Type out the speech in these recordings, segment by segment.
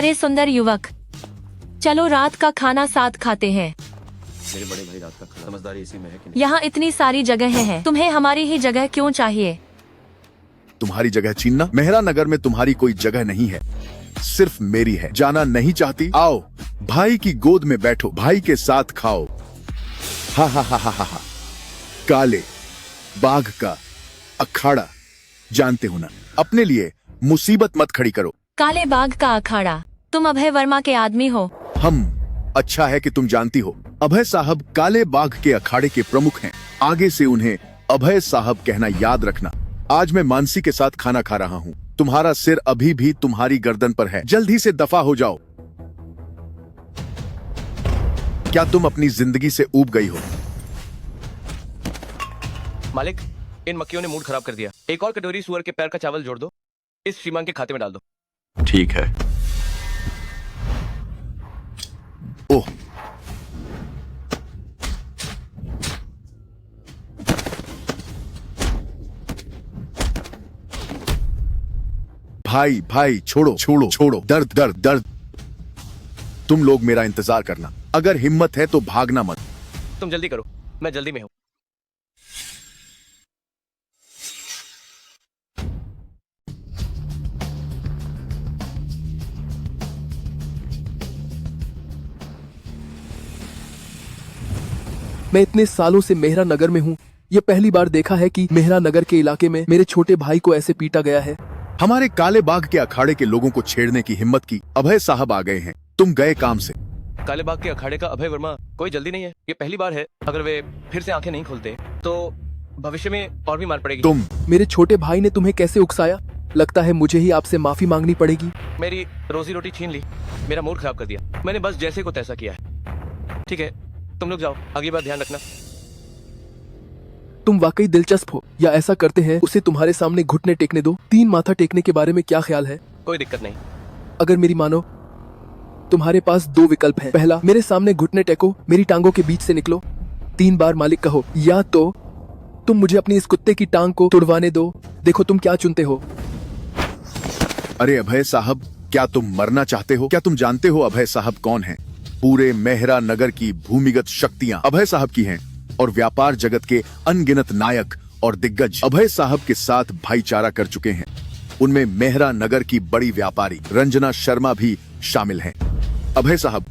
अरे सुंदर युवक, चलो रात का खाना साथ खाते हैं। मेरे बड़े भाई, रात का खाना समझदारी इसी में है कि नहीं? यहाँ इतनी सारी जगह हैं, तुम्हें हमारी ही जगह क्यों चाहिए? तुम्हारी जगह छीनना? मेहरा नगर में तुम्हारी कोई जगह नहीं है, सिर्फ मेरी है। जाना नहीं चाहती? आओ भाई की गोद में बैठो, भाई के साथ खाओ। हा हा हा हा हा। काले बाघ का अखाड़ा जानते हो ना? अपने लिए मुसीबत मत खड़ी करो। काले बाघ का अखाड़ा? तुम अभय वर्मा के आदमी हो? हम, अच्छा है कि तुम जानती हो। अभय साहब काले बाघ के अखाड़े के प्रमुख हैं। आगे से उन्हें अभय साहब कहना याद रखना। आज मैं मानसी के साथ खाना खा रहा हूँ। तुम्हारा सिर अभी भी तुम्हारी गर्दन पर है, जल्दी से दफा हो जाओ। क्या तुम अपनी जिंदगी से ऊब गई हो? मालिक, इन मक्खियों ने मूड खराब कर दिया। एक और कटोरी सुअर के पैर का चावल जोड़ दो, इस श्रीमान के खाते में डाल दो। ठीक है। ओह, भाई भाई छोड़ो छोड़ो छोड़ो, दर्द दर्द दर्द। तुम लोग मेरा इंतजार करना, अगर हिम्मत है तो भागना मत। तुम जल्दी करो, मैं जल्दी में हूँ। मैं इतने सालों से मेहरा नगर में हूँ, ये पहली बार देखा है कि मेहरा नगर के इलाके में मेरे छोटे भाई को ऐसे पीटा गया है। हमारे काले बाघ के अखाड़े के लोगों को छेड़ने की हिम्मत की अभय साहब आ गए हैं। तुम गए काम से। काले बाग के अखाड़े का अभय वर्मा, कोई जल्दी नहीं है, ये पहली बार है। अगर वे फिर से आंखें नहीं खोलते तो भविष्य में और भी मार पड़ेगी। तुम, मेरे छोटे भाई ने तुम्हें कैसे उकसाया? लगता है मुझे ही आपसे माफी मांगनी पड़ेगी। मेरी रोजी रोटी छीन ली, मेरा मूड खराब कर दिया। मैंने बस जैसे को तैसा किया है। ठीक है, तुम लोग जाओ, अगली बार ध्यान रखना। तुम वाकई दिलचस्प हो, या ऐसा करते हैं उसे तुम्हारे सामने घुटने टेकने दो। 3 माथा टेकने के बारे में क्या ख्याल है? कोई दिक्कत नहीं। अगर मेरी मानो, तुम्हारे पास 2 विकल्प हैं। पहला, मेरे सामने घुटने टेको, मेरी टांगों के बीच से निकलो, 3 बार मालिक कहो, या तो तुम मुझे अपनी इस कुत्ते की टांग को तुड़वाने दो। देखो तुम क्या चुनते हो। अरे अभय साहब, क्या तुम मरना चाहते हो? क्या तुम जानते हो अभय साहब कौन हैं? पूरे मेहरा नगर की भूमिगत शक्तियां अभय साहब की हैं और व्यापार जगत के अनगिनत नायक और दिग्गज अभय साहब के साथ भाईचारा कर चुके हैं। उनमें मेहरा नगर की बड़ी व्यापारी रंजना शर्मा भी शामिल हैं। अभय साहब,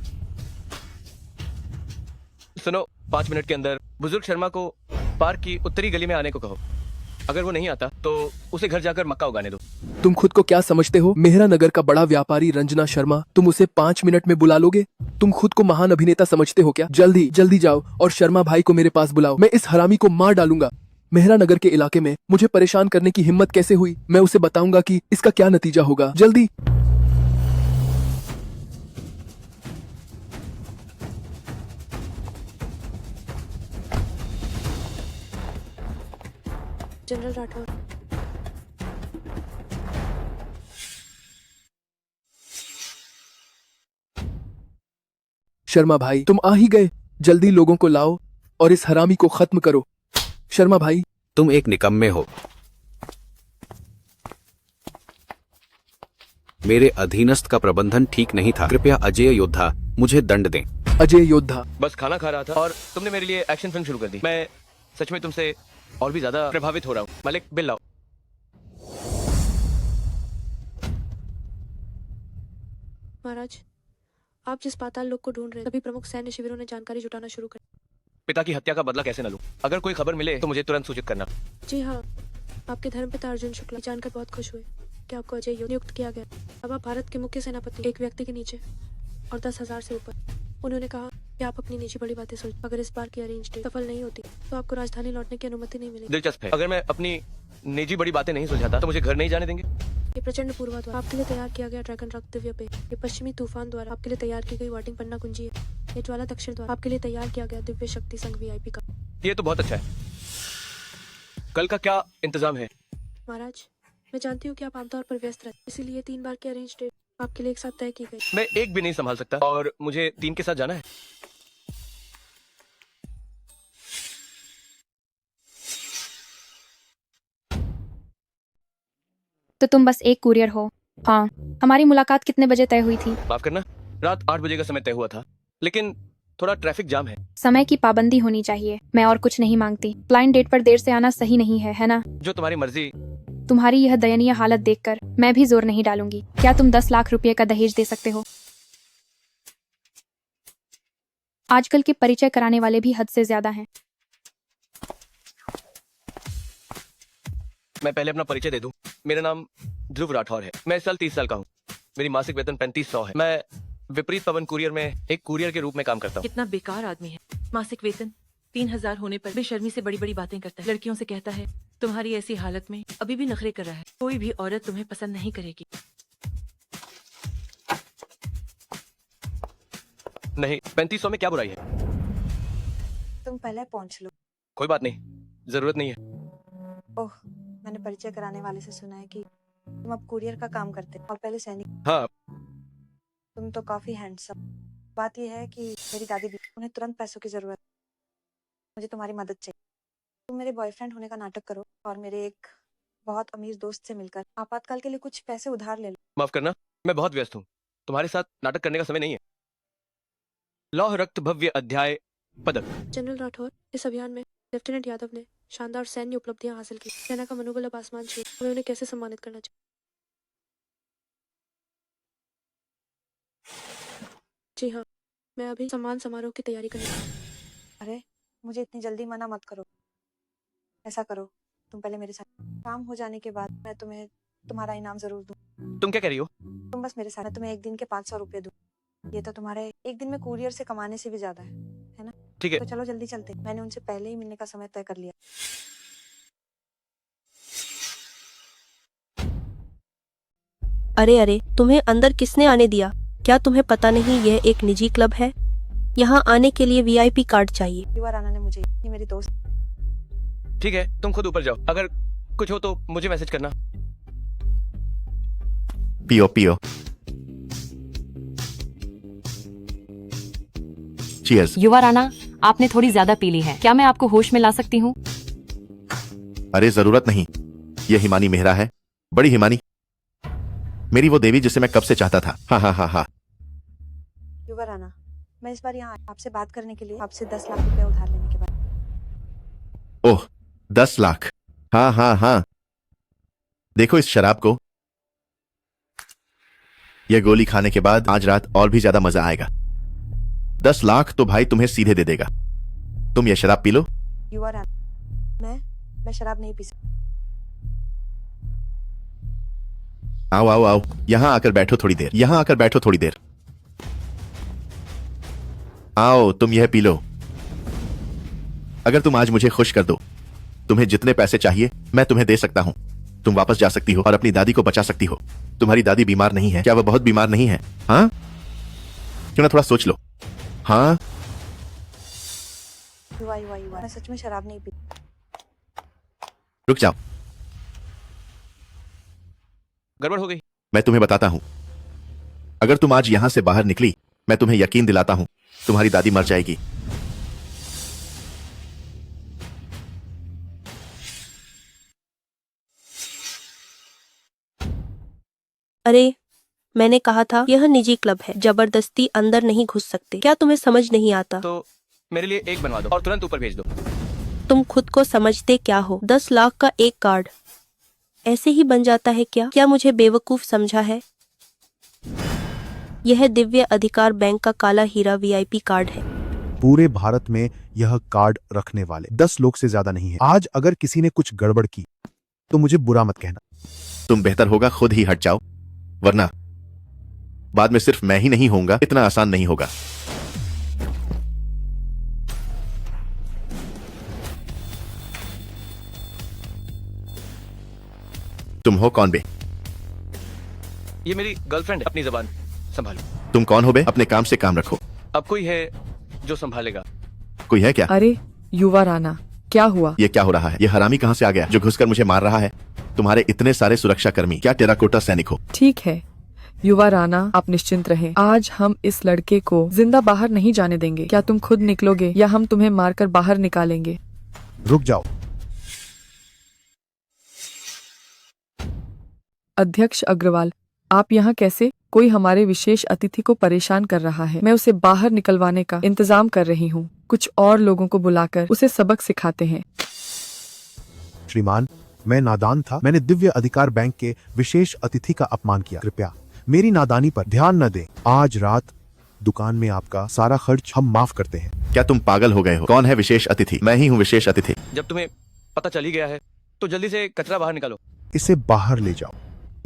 सुनो, 5 मिनट के अंदर बुजुर्ग शर्मा को पार्क की उत्तरी गली में आने को कहो। अगर वो नहीं आता तो उसे घर जाकर मक्का उगाने दो। तुम खुद को क्या समझते हो? मेहरा नगर का बड़ा व्यापारी रंजना शर्मा, तुम उसे 5 मिनट में बुला लोगे? तुम खुद को महान अभिनेता समझते हो क्या? जल्दी जल्दी जाओ और शर्मा भाई को मेरे पास बुलाओ। मैं इस हरामी को मार डालूंगा। मेहरा नगर के इलाके में मुझे परेशान करने की हिम्मत कैसे हुई? मैं उसे बताऊंगा कि इसका क्या नतीजा होगा। जल्दी। जनरल राठौर, शर्मा भाई, तुम आ ही गए। जल्दी लोगों को लाओ और इस हरामी को खत्म करो। शर्मा भाई, तुम एक निकम्मे हो। मेरे अधीनस्थ का प्रबंधन ठीक नहीं था। कृपया अजय योद्धा मुझे दंड दें। अजय योद्धा? बस खाना खा रहा था और तुमने मेरे लिए एक्शन फिल्म शुरू कर दी। मैं सच में तुमसे और भी ज्यादा प्रभावित हो रहा हूँ। मालिक, बिल लाओ। महाराज, आप जिस पाताल लोक को ढूंढ रहे हैं, सभी प्रमुख सैन्य शिविरों ने जानकारी जुटाना शुरू कर। पिता की हत्या का बदला कैसे न लूं? अगर कोई खबर मिले तो मुझे तुरंत सूचित करना। जी हाँ, आपके धर्मपिता अर्जुन शुक्ला जानकर बहुत खुश हुए कि आपको अजय योद्धा नियुक्त किया गया। अब आप भारत के मुख्य सेनापति, एक व्यक्ति के नीचे और 10,000 से ऊपर। उन्होंने कहा कि आप अपनी निजी बड़ी बातें सोच, अगर इस बार की अरेंज डेट सफल नहीं होती तो आपको राजधानी लौटने की अनुमति नहीं मिलेगी। दिलचस्प है। अगर मैं अपनी निजी बड़ी बातें नहीं सुलझाता तो मुझे घर नहीं जाने देंगे? ये प्रचंड पूर्वाधार आपके लिए तैयार किया गया ड्रैगन रॉक दिव्य पे, ये पश्चिमी तूफान द्वारा आपके लिए तैयार की गई वाटिंग पन्ना कुंजी है, ये ज्वाला दक्षिण द्वारा आपके लिए तैयार किया गया दिव्य शक्ति संघ VIP का। ये तो बहुत अच्छा है। कल का क्या इंतजाम है? महाराज, मैं जानती हूँ कि आप आमतौर पर व्यस्त रहते, इसीलिए 3 बार की अरेंज डेट आपके लिए एक साथ तय की गई। मैं एक भी नहीं संभाल सकता और मुझे 3 के साथ जाना है। तो तुम बस एक कुरियर हो हाँ, हमारी मुलाकात कितने बजे तय हुई थी? माफ करना, रात 8 बजे का समय तय हुआ था, लेकिन थोड़ा ट्रैफिक जाम है। समय की पाबंदी होनी चाहिए। मैं और कुछ नहीं मांगती। क्लाइंट डेट पर देर से आना सही नहीं है ना? जो तुम्हारी मर्जी। तुम्हारी यह दयनीय हालत देखकर मैं भी जोर नहीं डालूंगी। क्या तुम 10 लाख रुपए का दहेज दे सकते हो? आजकल के परिचय कराने वाले भी हद से ज्यादा हैं। मैं पहले अपना परिचय दे दूं। मेरा नाम ध्रुव राठौर है। मैं इस साल 30 साल का हूँ। मेरी मासिक वेतन 3500 है। मैं विपरीत पवन कुरियर में एक कुरियर के रूप में काम करता हूँ। कितना बेकार आदमी है। मासिक वेतन 3000 होने पर बेशर्मी से बड़ी बड़ी बातें करता है। लड़कियों से कहता है तुम्हारी ऐसी हालत में अभी भी नखरे कर रहा है। कोई भी औरत तुम्हें पसंद नहीं करेगी। नहीं, 3500 में क्या बुराई है? तुम पहले पहुंच लो। कोई बात नहीं, जरूरत नहीं है। ओह, मैंने परिचय कराने वाले से सुना है कि तुम अब कुरियर का काम करते हो और पहले सैनिक। हाँ, तुम तो काफी हैंडसम। बात यह है कि मेरी दादी भी, उन्हें तुरंत पैसों की जरूरत है। मुझे तुम्हारी मदद चाहिए। तुम मेरे बॉयफ्रेंड होने का नाटक करो और मेरे एक बहुत अमीर दोस्त से मिलकर आपातकाल के लिए कुछ पैसे उधार ले लो। माफ करना, मैं बहुत व्यस्त हूँ। तुम्हारे साथ नाटक करने का समय नहीं है। लौह रक्त भव्य अध्याय पदक। जनरल राठौर, इस अभियान में लेफ्टिनेंट यादव ने शानदार सैन्य उपलब्धियां हासिल की। सेना का मनोबल अब आसमान छू। हमें उन्हें कैसे सम्मानित करना चाहिए? जी हाँ, मैं अभी सम्मान समारोह की तैयारी कर रही हूँ। अरे, मुझे इतनी जल्दी मना मत करो। ऐसा करो, तुम पहले मेरे साथ काम हो जाने के बाद मैं तुम्हें तुम्हारा इनाम जरूर दूँ। तुम क्या कह रही हो? तुम बस मेरे साथ, मैं तुम्हें एक दिन के 500 रुपए दूँ। ये तो तुम्हारे एक दिन में कुरियर से कमाने से भी ज्यादा है ना? ठीक है। तो चलो जल्दी चलते। मैंने उनसे पहले ही मिलने का समय तय कर लिया। अरे अरे, तुम्हें अंदर किसने आने दिया? क्या तुम्हें पता नहीं यह एक निजी क्लब है? यहाँ आने के लिए वीआईपी कार्ड चाहिए। युवा राणा ने मुझे, ये मेरी दोस्त। ठीक है, तुम खुद ऊपर जाओ। अगर कुछ हो तो मुझे मैसेज करना। पियो पियो। चीयर्स। युवा राणा, आपने थोड़ी ज्यादा पी ली है। क्या मैं आपको होश में ला सकती हूँ? अरे जरूरत नहीं। ये हिमानी मेहरा है, बड़ी हिमानी, मेरी वो देवी जिसे मैं कब से चाहता था। हाँ हाँ हाँ हाँ। युवा राणा, मैं इस बार यहाँ आपसे बात करने के लिए आपसे 10 लाख रुपए उधार लेने के बाद। ओह, 10 लाख। हाँ हाँ हाँ, देखो इस शराब को। यह गोली खाने के बाद आज रात और भी ज्यादा मजा आएगा। 10 लाख तो भाई तुम्हें सीधे दे देगा। तुम ये शराब पी लो। युवा राणा, मैं शराब नहीं पी सकती। आओ आओ आओ, यहाँ आकर बैठो थोड़ी देर। यहाँ आकर बैठो थोड़ी देर। आओ, तुम यह पी लो। अगर तुम आज मुझे खुश कर दो, तुम्हें जितने पैसे चाहिए मैं तुम्हें दे सकता हूं। तुम वापस जा सकती हो और अपनी दादी को बचा सकती हो। तुम्हारी दादी बीमार नहीं है क्या? वह बहुत बीमार नहीं है? हाँ, क्यों ना थोड़ा सोच लो। हाँ, युवा युवा युवा, मैं सच में शराब नहीं पी। रुक जाओ, गड़बड़ हो गई। मैं तुम्हें बताता हूं। अगर तुम आज यहां से बाहर निकली, मैं तुम्हें यकीन दिलाता हूं, तुम्हारी दादी मर जाएगी। अरे, मैंने कहा था यह निजी क्लब है, जबरदस्ती अंदर नहीं घुस सकते। क्या तुम्हें समझ नहीं आता? तो मेरे लिए एक बनवा दो और तुरंत ऊपर भेज दो। तुम खुद को समझते क्या हो? 10 लाख का एक कार्ड ऐसे ही बन जाता है क्या? क्या मुझे बेवकूफ समझा है? यह दिव्य अधिकार बैंक का काला हीरा वीआईपी कार्ड है। पूरे भारत में यह कार्ड रखने वाले 10 लोग से ज्यादा नहीं है। आज अगर किसी ने कुछ गड़बड़ की तो मुझे बुरा मत कहना। तुम बेहतर होगा खुद ही हट जाओ, वरना बाद में सिर्फ मैं ही नहीं होऊंगा। इतना आसान नहीं होगा। तुम हो कौन बे? ये मेरी गर्लफ्रेंड है। अपनी जबान संभालो। तुम कौन हो बे? अपने काम से काम रखो। अब कोई है जो संभालेगा? कोई है क्या? अरे युवा राणा, क्या हुआ? ये क्या हो रहा है? ये हरामी कहाँ से आ गया जो घुसकर मुझे मार रहा है? तुम्हारे इतने सारे सुरक्षा कर्मी क्या टेराकोटा सैनिक हो? ठीक है युवा राणा, आप निश्चिंत रहें। आज हम इस लड़के को जिंदा बाहर नहीं जाने देंगे। क्या तुम खुद निकलोगे या हम तुम्हें मारकर बाहर निकालेंगे? रुक जाओ। अध्यक्ष अग्रवाल, आप यहाँ कैसे? कोई हमारे विशेष अतिथि को परेशान कर रहा है। मैं उसे बाहर निकलवाने का इंतजाम कर रही हूँ। कुछ और लोगों को बुलाकर उसे सबक सिखाते हैं। श्रीमान, मैं नादान था। मैंने दिव्य अधिकार बैंक के विशेष अतिथि का अपमान किया। कृपया मेरी नादानी पर ध्यान न दें। आज रात दुकान में आपका सारा खर्च हम माफ करते हैं। क्या तुम पागल हो गए हो? कौन है विशेष अतिथि? मैं ही हूँ विशेष अतिथि। जब तुम्हें पता चल ही गया है तो जल्दी से कचरा बाहर निकालो। इसे बाहर ले जाओ।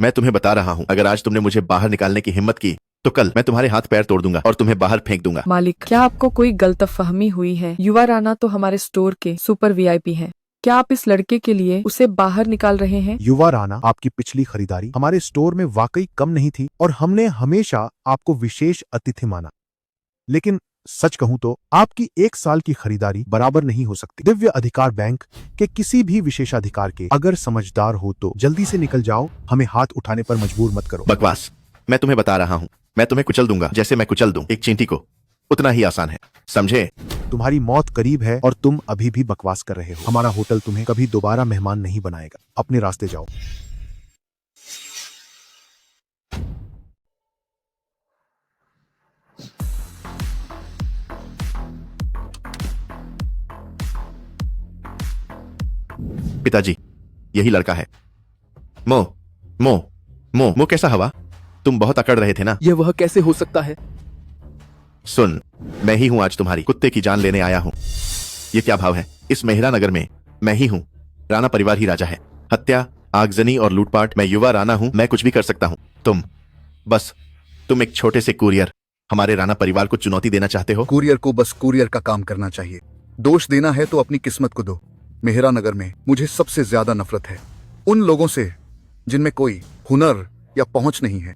मैं तुम्हें बता रहा हूँ, अगर आज तुमने मुझे बाहर निकालने की हिम्मत की तो कल मैं तुम्हारे हाथ पैर तोड़ दूंगा और तुम्हें बाहर फेंक दूंगा। मालिक, क्या आपको कोई गलतफहमी हुई है? युवा राणा तो हमारे स्टोर के सुपर वीआईपी हैं। क्या आप इस लड़के के लिए उसे बाहर निकाल रहे हैं? युवा राणा, आपकी पिछली खरीदारी हमारे स्टोर में वाकई कम नहीं थी और हमने हमेशा आपको विशेष अतिथि माना। लेकिन सच कहूं तो आपकी 1 साल की खरीदारी बराबर नहीं हो सकती। दिव्य अधिकार बैंक के किसी भी विशेषाधिकार के अगर समझदार हो तो जल्दी से निकल जाओ। हमें हाथ उठाने पर मजबूर मत करो। बकवास। मैं तुम्हें बता रहा हूँ, मैं तुम्हें कुचल दूंगा जैसे मैं कुचल दूं एक चींटी को। उतना ही आसान है, समझे? तुम्हारी मौत करीब है और तुम अभी भी बकवास कर रहे हो। हमारा होटल तुम्हें कभी दोबारा मेहमान नहीं बनाएगा। अपने रास्ते जाओ। पिताजी, यही लड़का है। मो मो मो मो कैसा हवा? तुम बहुत अकड़ रहे थे ना। यह वह कैसे हो सकता है? सुन, मैं ही हूं आज तुम्हारी कुत्ते की जान लेने आया हूं। ये क्या भाव है? इस मेहरा नगर में मैं ही हूं। राणा परिवार ही राजा है। हत्या, आगजनी और लूटपाट, मैं युवा राणा हूं। मैं कुछ भी कर सकता हूं। तुम एक छोटे से कुरियर हमारे राणा परिवार को चुनौती देना चाहते हो? कुरियर को बस कुरियर का काम करना चाहिए। दोष देना है तो अपनी किस्मत को दो। मेहरा नगर में मुझे सबसे ज्यादा नफरत है उन लोगों से जिनमें कोई हुनर या पहुंच नहीं है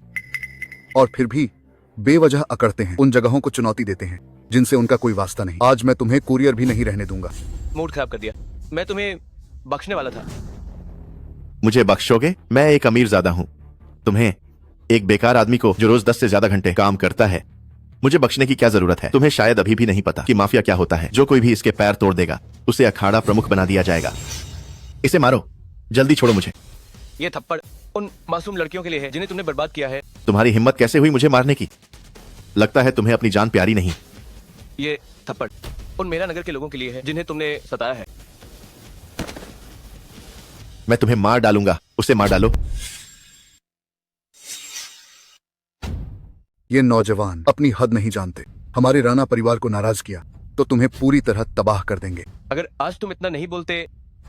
और फिर भी बेवजह अकड़ते हैं। उन जगहों को चुनौती देते हैं जिनसे उनका कोई वास्ता नहीं। आज मैं तुम्हें कुरियर भी नहीं रहने दूंगा। मूड खराब कर दिया। मैं तुम्हें बख्शने वाला था। मुझे बख्शोगे? मैं एक अमीरजादा हूं। तुम्हें, एक बेकार आदमी को जो रोज 10 से ज्यादा घंटे काम करता है, मुझे बख्शने की क्या जरूरत है? तुम्हें शायद अभी भी नहीं पता कि माफिया क्या होता है। जो कोई भी इसके पैर तोड़ देगा उसे अखाड़ा प्रमुख बना दिया जाएगा। इसे मारो, जल्दी छोड़ो मुझे। ये थप्पड़ उन मासूम लड़कियों के लिए है जिन्हें तुमने बर्बाद किया है। तुम्हारी हिम्मत कैसे हुई मुझे मारने की? लगता है तुम्हें अपनी जान प्यारी नहीं। ये थप्पड़ उन मेरा नगर के लोगों के लिए है जिन्हें तुमने सताया है। मैं तुम्हें मार डालूंगा। उसे मार डालो। ये नौजवान अपनी हद नहीं जानते। हमारे राणा परिवार को नाराज किया तो तुम्हें पूरी तरह तबाह कर देंगे। अगर आज तुम इतना नहीं बोलते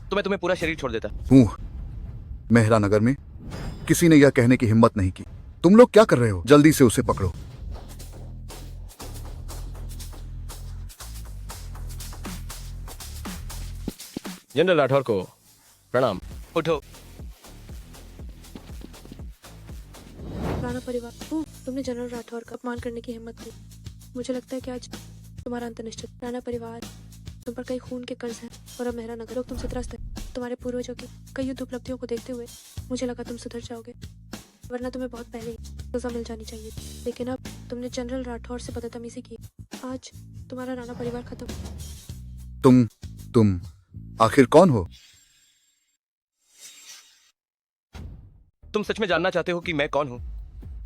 तो मैं तुम्हें पूरा शरीर छोड़ देता। हूँ मेहरा नगर में किसी ने यह कहने की हिम्मत नहीं की। तुम लोग क्या कर रहे हो? जल्दी से उसे पकड़ो। जनरल राठौर को प्रणाम। उठो। राणा परिवार, तुमने जनरल राठौर का अपमान करने की हिम्मत की। मुझे लगता है कि आज तुम्हारा अंत निश्चित। राणा परिवार, तुम पर कई खून के कर्ज हैं और अब मेहरा नगर लोग तुमसे त्रस्त है। तुम्हारे पूर्वजों की कई युद्ध उपलब्धियों को देखते हुए मुझे लगा तुम सुधर जाओगे, वरना तुम्हें बहुत पहले ही सजा मिल जानी चाहिए। लेकिन अब तुमने जनरल राठौर से बदतमीजी की। आज तुम्हारा राणा परिवार खत्म। तुम आखिर कौन हो? तुम सच में जानना चाहते हो कि मैं कौन हूँ?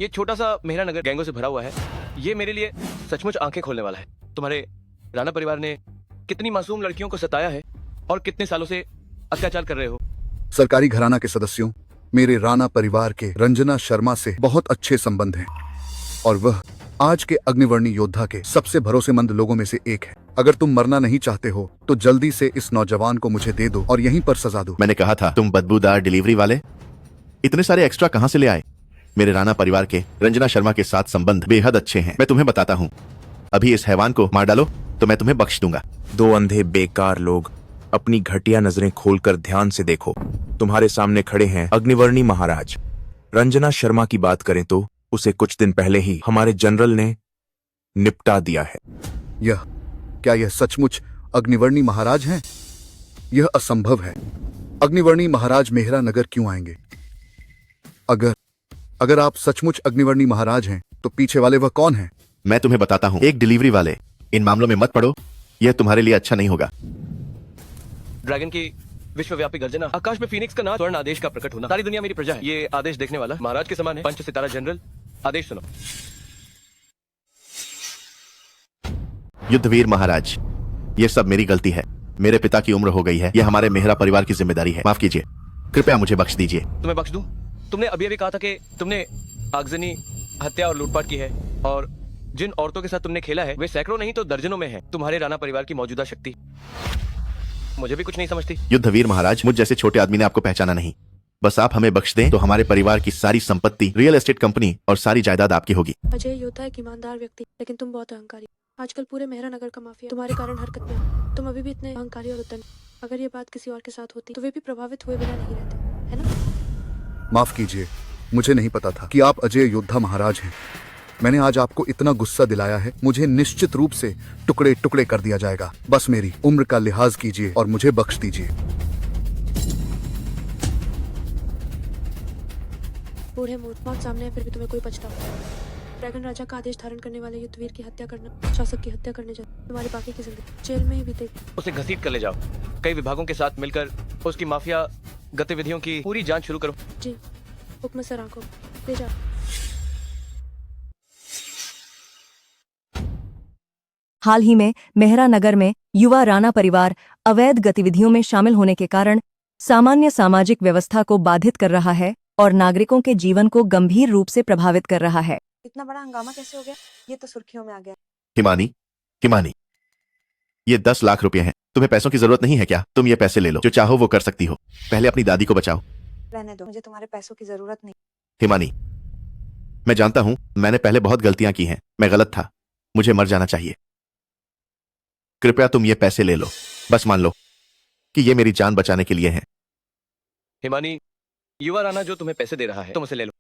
ये छोटा सा मेहरा नगर गैंगों से भरा हुआ है। ये मेरे लिए सचमुच आंखें खोलने वाला है। तुम्हारे राणा परिवार ने कितनी मासूम लड़कियों को सताया है और कितने सालों से अत्याचार कर रहे हो। सरकारी घराना के सदस्यों, मेरे राणा परिवार के रंजना शर्मा से बहुत अच्छे संबंध हैं और वह आज के अग्निवर्णी योद्धा के सबसे भरोसेमंद लोगों में से एक है। अगर तुम मरना नहीं चाहते हो तो जल्दी से इस नौजवान को मुझे दे दो और यहीं पर सजा दो। मैंने कहा था, तुम बदबूदार डिलीवरी वाले इतने सारे एक्स्ट्रा कहां से ले आए? मेरे राणा परिवार के रंजना शर्मा के साथ संबंध बेहद अच्छे हैं। मैं तुम्हें बताता हूँ, अभी इस हैवान को मार डालो तो मैं तुम्हें बख्श दूंगा। 2 अंधे बेकार लोग, अपनी घटिया नजरें खोलकर ध्यान से देखो। तुम्हारे सामने खड़े हैं अग्निवर्णी महाराज। रंजना शर्मा की बात करें तो उसे कुछ दिन पहले ही हमारे जनरल ने निपटा दिया है। क्या यह सचमुच अग्निवर्णी महाराज हैं? यह असंभव है। अग्निवर्णी महाराज मेहरा नगर क्यों आएंगे? अगर आप सचमुच अग्निवर्णी महाराज हैं तो पीछे वाले वह कौन हैं? मैं तुम्हें बताता हूँ, एक डिलीवरी वाले। इन मामलों में मत पड़ो, यह तुम्हारे लिए अच्छा नहीं होगा। ड्रैगन की विश्वव्यापी गर्जना, आकाश में फीनिक्स का नाच, स्वर्ण आदेश का प्रकट होना। सारी दुनिया मेरी प्रजा है। ये आदेश देखने वाला महाराज के समान है। पंच सितारा जनरल, आदेश सुनो। युद्धवीर महाराज, ये सब मेरी गलती है। मेरे पिता की उम्र हो गई है। ये हमारे मेहरा परिवार की जिम्मेदारी है। माफ कीजिए, कृपया मुझे बख्श दीजिए। तुम्हें बख्श दूं? तुमने अभी अभी कहा था कि तुमने आगजनी, हत्या और लूटपाट की है, और जिन औरतों के साथ तुमने खेला है वे सैकड़ों नहीं तो दर्जनों में हैं। तुम्हारे राणा परिवार की मौजूदा शक्ति मुझे भी कुछ नहीं समझती। युद्धवीर महाराज, मुझ जैसे छोटे आदमी ने आपको पहचाना नहीं। बस आप हमें बख्श दें तो हमारे परिवार की सारी संपत्ति, रियल एस्टेट कंपनी और सारी जायदाद आपकी होगी। अजय योद्धा एक ईमानदार व्यक्ति, लेकिन तुम बहुत अहंकारी। आजकल पूरे मेहरा नगर का माफिया तुम्हारे कारण हरकत में है। तुम अभी भी इतने अहंकारी और उद्दंड। अगर ये बात किसी और के साथ होती तो वे भी प्रभावित हुए बिना नहीं रहते, है ना? माफ कीजिए, मुझे नहीं पता था कि आप अजय योद्धा महाराज हैं। मैंने आज आपको इतना गुस्सा दिलाया है, मुझे निश्चित रूप से टुकड़े टुकड़े कर दिया जाएगा। बस मेरी उम्र का लिहाज कीजिए और मुझे बख्श दीजिए। बूढ़े मूर्ख, मौत सामने है फिर भी तुम्हें कोई पछतावा। ड्रैगन राजा का आदेश धारण करने वाले युद्धवीर की हत्या करना, शासक की हत्या करने जाए, तुम्हारी बाकी की जिंदगी जेल में ही बीतेगी। उसे घसीट कर ले जाओ। कई विभागों के साथ मिलकर उसकी माफिया गतिविधियों की पूरी जांच शुरू करो। जी, हुक्म सर आंखों, ले जाओ। हाल ही में मेहरा नगर में युवा राणा परिवार अवैध गतिविधियों में शामिल होने के कारण सामान्य सामाजिक व्यवस्था को बाधित कर रहा है और नागरिकों के जीवन को गंभीर रूप से प्रभावित कर रहा है। इतना बड़ा हंगामा कैसे हो गया? ये तो सुर्खियों में आ गया। हिमानी, हिमानी, ये 10 लाख रुपए हैं। तुम्हें पैसों की जरूरत नहीं है क्या? तुम ये पैसे ले लो, जो चाहो वो कर सकती हो। पहले अपनी दादी को बचाओ। रहने दो, मुझे तुम्हारे पैसों की जरूरत नहीं। हिमानी, मैं जानता हूं मैंने पहले बहुत गलतियां की हैं। मैं गलत था, मुझे मर जाना चाहिए। कृपया तुम ये पैसे ले लो। बस मान लो कि ये मेरी जान बचाने के लिए हैं। हिमानी, युवा राणा जो तुम्हें पैसे दे रहा है तुम उसे ले लो।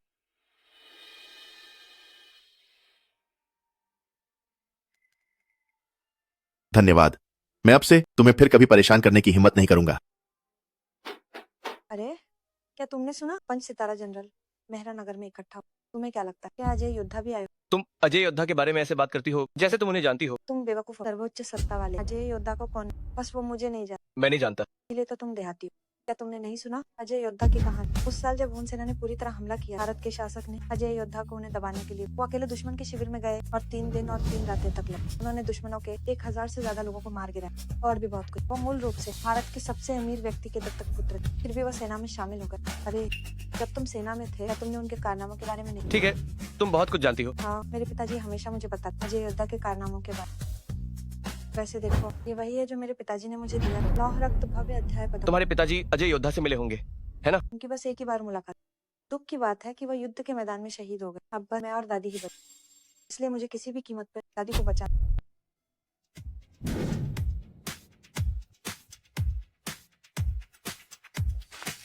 धन्यवाद। मैं अब से तुम्हें फिर कभी परेशान करने की हिम्मत नहीं करूंगा। अरे, क्या तुमने सुना? पंच सितारा जनरल मेहरा नगर में इकट्ठा। तुम्हें क्या लगता है क्या अजय योद्धा भी आए? तुम अजय योद्धा के बारे में ऐसे बात करती हो जैसे तुम उन्हें जानती हो। तुम बेवकूफ हो। सर्वोच्च सत्ता वाले अजय योद्धा को कौन? बस वो मुझे नहीं जानता, मैं नहीं जानता। इसलिए तो तुम देहाती हो। क्या तुमने नहीं सुना अजय योद्धा की कहानी? उस साल जब हुन सेना ने पूरी तरह हमला किया, भारत के शासक ने अजय योद्धा को उन्हें दबाने के लिए वो अकेले दुश्मन के शिविर में गए और 3 दिन और 3 रातें तक लगे। उन्होंने दुश्मनों के 1000 से ज्यादा लोगों को मार गिराया और भी बहुत कुछ। वो मूल रूप से भारत के सबसे अमीर व्यक्ति के दत्तक पुत्र थे। फिर भी वो सेना में शामिल हो गए। अरे, जब तुम सेना में थे तुमने उनके कारनामों के बारे में नहीं? ठीक है, तुम बहुत कुछ जानती हो। हाँ, मेरे पिताजी हमेशा मुझे बताते अजय योद्धा के कारनामों के बारे। वैसे देखो, ये वही है जो मेरे पिताजी ने मुझे दिया। लौह रक्त भव्य अध्याय पता। तुम्हारे पिताजी अजय योद्धा से मिले होंगे, है ना? उनकी बस एक ही बार मुलाकात। दुख की बात है कि वह युद्ध के मैदान में शहीद हो गए। अब बस मैं और दादी ही बची, इसलिए मुझे किसी भी कीमत पर दादी को बचाना।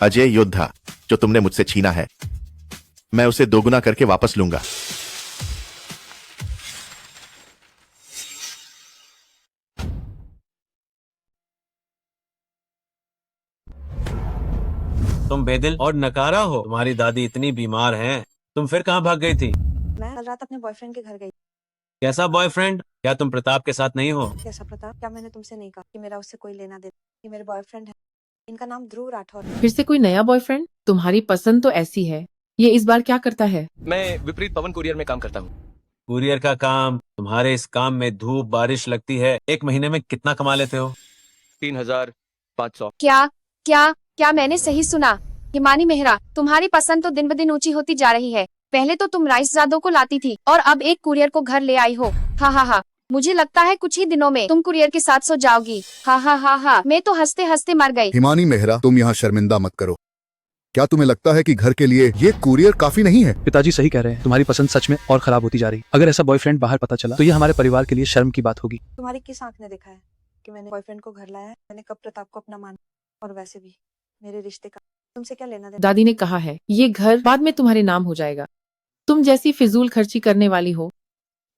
अजय योद्धा जो तुमने मुझसे छीना है, मैं उसे दोगुना करके वापस लूंगा। तुम बेदिल और नकारा हो। तुम्हारी दादी इतनी बीमार हैं। तुम फिर कहाँ भाग गई थी? मैं कल रात अपने बॉयफ्रेंड के घर गई। कैसा बॉयफ्रेंड? क्या तुम प्रताप के साथ नहीं हो? कैसा प्रताप? क्या मैंने तुमसे नहीं कहा कि मेरा उससे कोई लेना देना? ये मेरे बॉयफ्रेंड है, इनका नाम ध्रुव राठौर है। फिर से कोई नया बॉयफ्रेंड? तुम्हारी पसंद तो ऐसी है। ये इस बार क्या करता है? मैं विपरीत पवन कुरियर में काम करता हूँ। कुरियर का काम? तुम्हारे इस काम में धूप बारिश लगती है। एक महीने में कितना कमा लेते हो? 3500। क्या क्या क्या मैंने सही सुना? हिमानी मेहरा, तुम्हारी पसंद तो दिन ब दिन ऊंची होती जा रही है। पहले तो तुम राइसजादों को लाती थी और अब एक कुरियर को घर ले आई हो। हा हा हा, मुझे लगता है कुछ ही दिनों में तुम कुरियर के साथ सो जाओगी। हा हा हा हा, मैं तो हंसते हंसते मर गई। हिमानी मेहरा, तुम यहाँ शर्मिंदा मत करो। क्या तुम्हें लगता है कि घर के लिए ये कुरियर काफी नहीं है? पिताजी सही कह रहे हैं, तुम्हारी पसंद सच में और खराब होती जा रही। अगर ऐसा बॉयफ्रेंड बाहर पता चला तो ये हमारे परिवार के लिए शर्म की बात होगी। तुम्हारी किस आंख ने देखा है कि मैंने बॉयफ्रेंड को घर लाया है? मैंने कब प्रताप को अपना माना? और वैसे भी मेरे रिश्ते का तुमसे क्या लेना देना? दादी ने कहा है ये घर बाद में तुम्हारे नाम हो जाएगा। तुम जैसी फिजूल खर्ची करने वाली हो,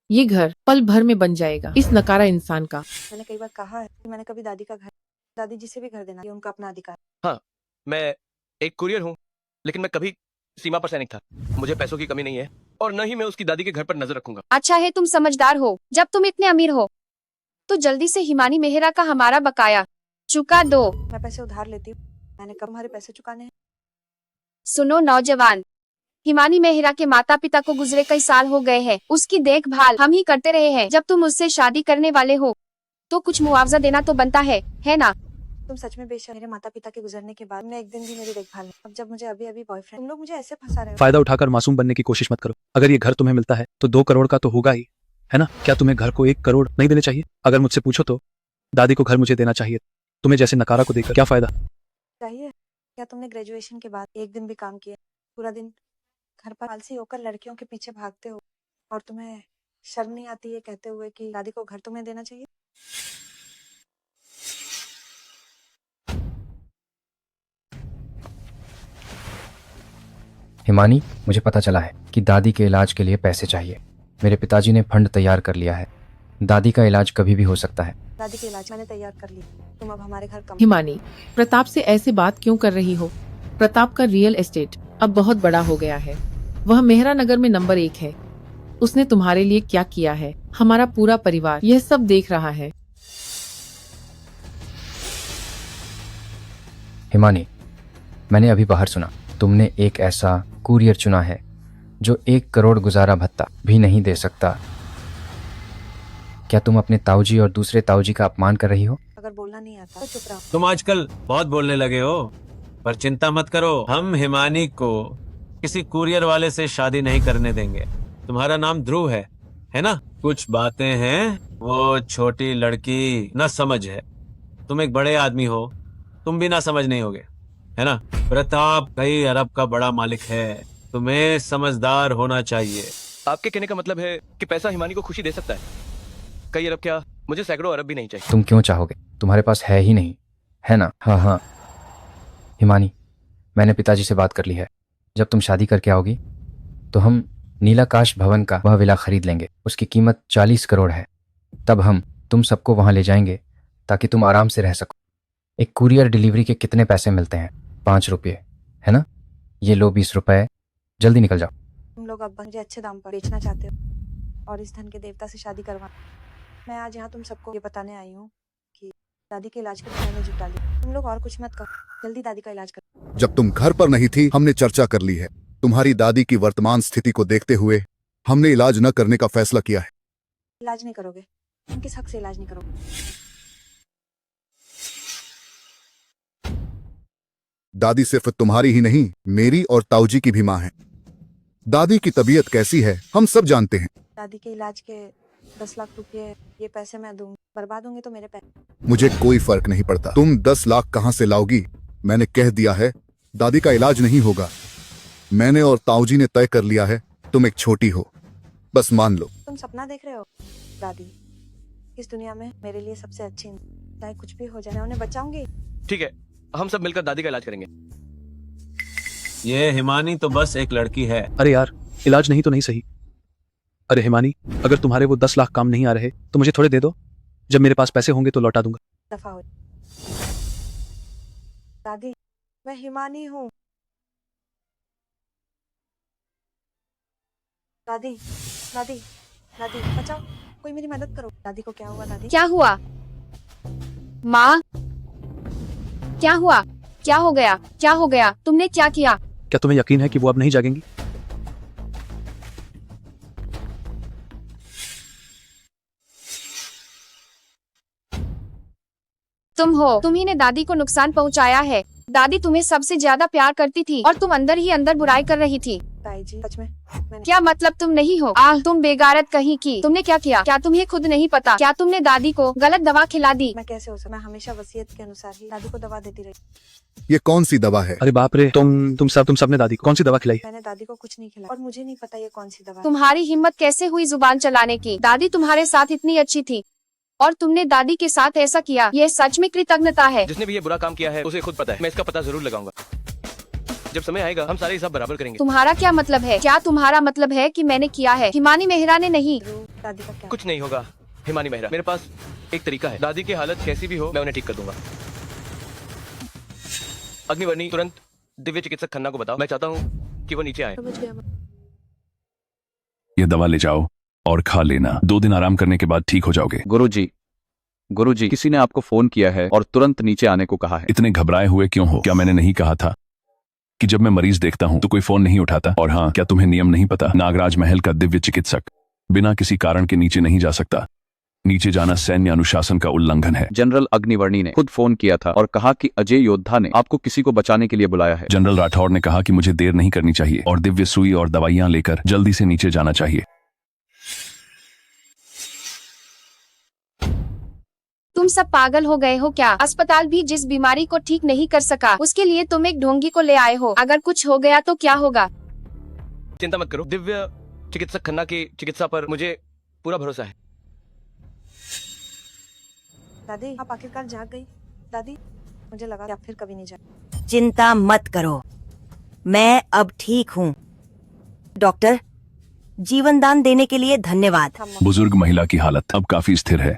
ये घर पल भर में बन जाएगा इस नकारा इंसान का। मैंने कई बार कहा है कि मैंने कभी दादी का घर, दादी जिसे भी घर देना ये उनका अपना अधिकार। हाँ, मैं एक कुरियर हूँ, लेकिन मैं कभी सीमा पर सैनिक था। मुझे पैसों की कमी नहीं है और न ही मैं उसकी दादी के घर पर नजर रखूंगा। अच्छा है तुम समझदार हो। जब तुम इतने अमीर हो तो जल्दी से हिमानी मेहरा का हमारा बकाया चुका दो। मैं पैसे उधार लेती हूँ, मैंने कब तुम्हारे पैसे चुकाने हैं? सुनो नौजवान, हिमानी मेहरा के माता पिता को गुजरे कई साल हो गए हैं। उसकी देखभाल हम ही करते रहे हैं। जब तुम उससे शादी करने वाले हो तो कुछ मुआवजा देना तो बनता है ना? तुम सच में बेशक मेरे माता पिता के गुजरने के बाद मैं एक दिन भी मेरी देखभाल नहीं। अब जब मुझे अभी अभी बॉयफ्रेंड, तुम लोग मुझे ऐसे फंसा रहे हो। फायदा उठाकर मासूम बनने की कोशिश मत करो। अगर ये घर तुम्हें मिलता है तो 2 करोड़ का तो होगा ही, है ना? क्या तुम्हें घर को 1 करोड़ नहीं देने चाहिए? अगर मुझसे पूछो तो दादी को घर मुझे देना चाहिए। तुम्हें जैसे नकारा को देकर क्या फायदा? चाहिए? क्या तुमने ग्रेजुएशन के बाद एक दिन भी काम किया? पूरा दिन घर पर आलसी होकर लड़कियों के पीछे भागते हो और तुम्हें शर्म नहीं आती है कहते हुए कि दादी को घर तुम्हें देना चाहिए? हिमानी, मुझे पता चला है कि दादी के इलाज के लिए पैसे चाहिए। मेरे पिताजी ने फंड तैयार कर लिया है। दादी का इलाज कभी भी हो सकता है। दादी के इलाज मैंने तैयार कर लिया। तुम अब हमारे घर कम। हिमानी, प्रताप से ऐसे बात क्यों कर रही हो? प्रताप का रियल एस्टेट अब बहुत बड़ा हो गया है। वह मेहरा नगर में नंबर 1 है। उसने तुम्हारे लिए क्या किया है, हमारा पूरा परिवार यह सब देख रहा है। हिमानी, मैंने अभी बाहर सुना तुमने एक ऐसा कुरियर चुना है जो 1 करोड़ गुजारा भत्ता भी नहीं दे सकता। क्या तुम अपने ताऊजी और दूसरे ताऊजी का अपमान कर रही हो? अगर बोलना नहीं आता तो चुप रहो। तुम आजकल बहुत बोलने लगे हो, पर चिंता मत करो, हम हिमानी को किसी कुरियर वाले से शादी नहीं करने देंगे। तुम्हारा नाम ध्रुव है ना? कुछ बातें हैं वो छोटी लड़की ना समझ है। तुम एक बड़े आदमी हो, तुम भी ना समझ नहीं होगे, है ना? प्रताप कई अरब का बड़ा मालिक है, तुम्हें समझदार होना चाहिए। आपके कहने का मतलब है कि पैसा हिमानी को खुशी दे सकता है? कई अरब क्या, मुझे सैकड़ों अरब भी नहीं चाहिए। तुम क्यों चाहोगे? तुम्हारे पास है ही नहीं, है ना? हाँ, हिमानी, मैंने पिताजी से बात कर ली है। जब तुम शादी करके आओगी तो हम नीलाकाश भवन का वह विला खरीद लेंगे। उसकी कीमत 40 करोड़ है। तब हम तुम सबको वहां ले जाएंगे ताकि तुम आराम से रह सको। एक कुरियर डिलीवरी के कितने पैसे मिलते हैं? 5 रुपये, है ना? ये लो 20 रुपए, जल्दी निकल जाओ। तुम लोग अब मुझे अच्छे दाम पर बेचना चाहते हो और इस धन के देवता से शादी करवा। मैं आज यहाँ तुम सबको ये बताने आई हूँ कि दादी के इलाज के लिए मैंने जुटा लिया। तुम लोग और कुछ मत करो, जल्दी दादी का इलाज करो। जब तुम घर पर नहीं थी हमने चर्चा कर ली है। तुम्हारी दादी की वर्तमान स्थिति को देखते हुए हमने इलाज न करने का फैसला किया है। इलाज नहीं करोगे? तुम किस हक से इलाज नहीं करोगे? दादी सिर्फ तुम्हारी ही नहीं, मेरी और ताऊजी की भी माँ है। दादी की तबीयत कैसी है हम सब जानते हैं। दादी के इलाज के 10 लाख रुपए ये पैसे मैं दूंगी, बर्बाद होंगे तो मेरे पैसे। मुझे कोई फर्क नहीं पड़ता तुम 10 लाख कहाँ से लाओगी। मैंने कह दिया है दादी का इलाज नहीं होगा। मैंने और ताऊजी ने तय कर लिया है। तुम एक छोटी हो, बस मान लो। तुम सपना देख रहे हो? दादी इस दुनिया में मेरे लिए सबसे अच्छी, चाहे कुछ भी हो जाए मैं उन्हें बचाऊंगी। ठीक है, हम सब मिलकर दादी का इलाज करेंगे। ये हिमानी तो बस एक लड़की है। अरे यार, इलाज नहीं तो नहीं सही। अरे हिमानी, अगर तुम्हारे वो 10 लाख काम नहीं आ रहे तो मुझे थोड़े दे दो। जब मेरे पास पैसे होंगे तो लौटा दूंगा। दफा हो। दादी मैं हिमानी हूँ। दादी दादी दादी बचाओ, कोई मेरी मदद करो। दादी को क्या हुआ? दादी क्या हुआ? माँ, क्या हुआ? क्या हो गया? क्या हो गया? तुमने क्या किया? क्या तुम्हें यकीन है कि वो अब नहीं जागेंगी? तुम्ही ने दादी को नुकसान पहुंचाया है। दादी तुम्हें सबसे ज्यादा प्यार करती थी और तुम अंदर ही अंदर बुराई कर रही थी। ताई जी सच में मैंने... क्या मतलब तुम नहीं हो? तुम बेगारत कहीं की। तुमने क्या किया? क्या तुम्हें खुद नहीं पता? क्या तुमने दादी को गलत दवा खिला दी? मैं कैसे हो सकता? मैं हमेशा वसीयत के अनुसार ही दादी को दवा देती रही। ये कौन सी दवा है? अरे बाप रे, तुम सबने दादी को कौन सी दवा खिलाई? मैंने दादी को कुछ नहीं खिलाया और मुझे नहीं पता ये कौन सी दवा है। तुम्हारी हिम्मत कैसे हुई जुबान चलाने की? दादी तुम्हारे साथ इतनी अच्छी थी और तुमने दादी के साथ ऐसा किया। ये सच में कृतज्ञता है। जिसने भी ये बुरा काम किया है उसे खुद पता है। मैं इसका पता जरूर लगाऊंगा। जब समय आएगा हम सारे हिसाब बराबर करेंगे। तुम्हारा क्या मतलब है? क्या तुम्हारा मतलब है कि मैंने किया है? हिमानी मेहरा ने नहीं। दादी का क्या? कुछ नहीं होगा हिमानी मेहरा। मेरे पास एक तरीका है। दादी की हालत कैसी भी हो मैं उन्हें ठीक कर दूंगा। अग्निवर्णी, तुरंत दिव्य चिकित्सक खन्ना को बताओ। मैं चाहता हूँ कि वो नीचे आए। समझ गया। ये दवा ले जाओ और खा लेना। 2 दिन आराम करने के बाद ठीक हो जाओगे। गुरुजी, गुरुजी, किसी ने आपको फोन किया है और तुरंत नीचे आने को कहा है। इतने घबराए हुए क्यों हो? क्या मैंने नहीं कहा था कि जब मैं मरीज देखता हूं तो कोई फोन नहीं उठाता? और हाँ, क्या तुम्हें नियम नहीं पता? नागराज महल का दिव्य चिकित्सक बिना किसी कारण के नीचे नहीं जा सकता। नीचे जाना सैन्य अनुशासन का उल्लंघन है। जनरल अग्निवर्णी ने खुद फोन किया था और कहा कि अजय योद्धा ने आपको किसी को बचाने के लिए बुलाया है। जनरल राठौर ने कहा कि मुझे देर नहीं करनी चाहिए और दिव्य सुई और दवाइयां लेकर जल्दी से नीचे जाना चाहिए। तुम सब पागल हो गए हो क्या? अस्पताल भी जिस बीमारी को ठीक नहीं कर सका उसके लिए तुम एक ढोंगी को ले आए हो। अगर कुछ हो गया तो क्या होगा? चिंता मत करो, दिव्य चिकित्सक खन्ना की चिकित्सा पर मुझे पूरा भरोसा है। दादी, आप आखिरकार जाग गई। दादी, मुझे लगा कि आप फिर कभी नहीं जाए। चिंता मत करो, मैं अब ठीक हूँ। डॉक्टर, जीवन दान देने के लिए धन्यवाद। बुजुर्ग महिला की हालत अब काफी स्थिर है,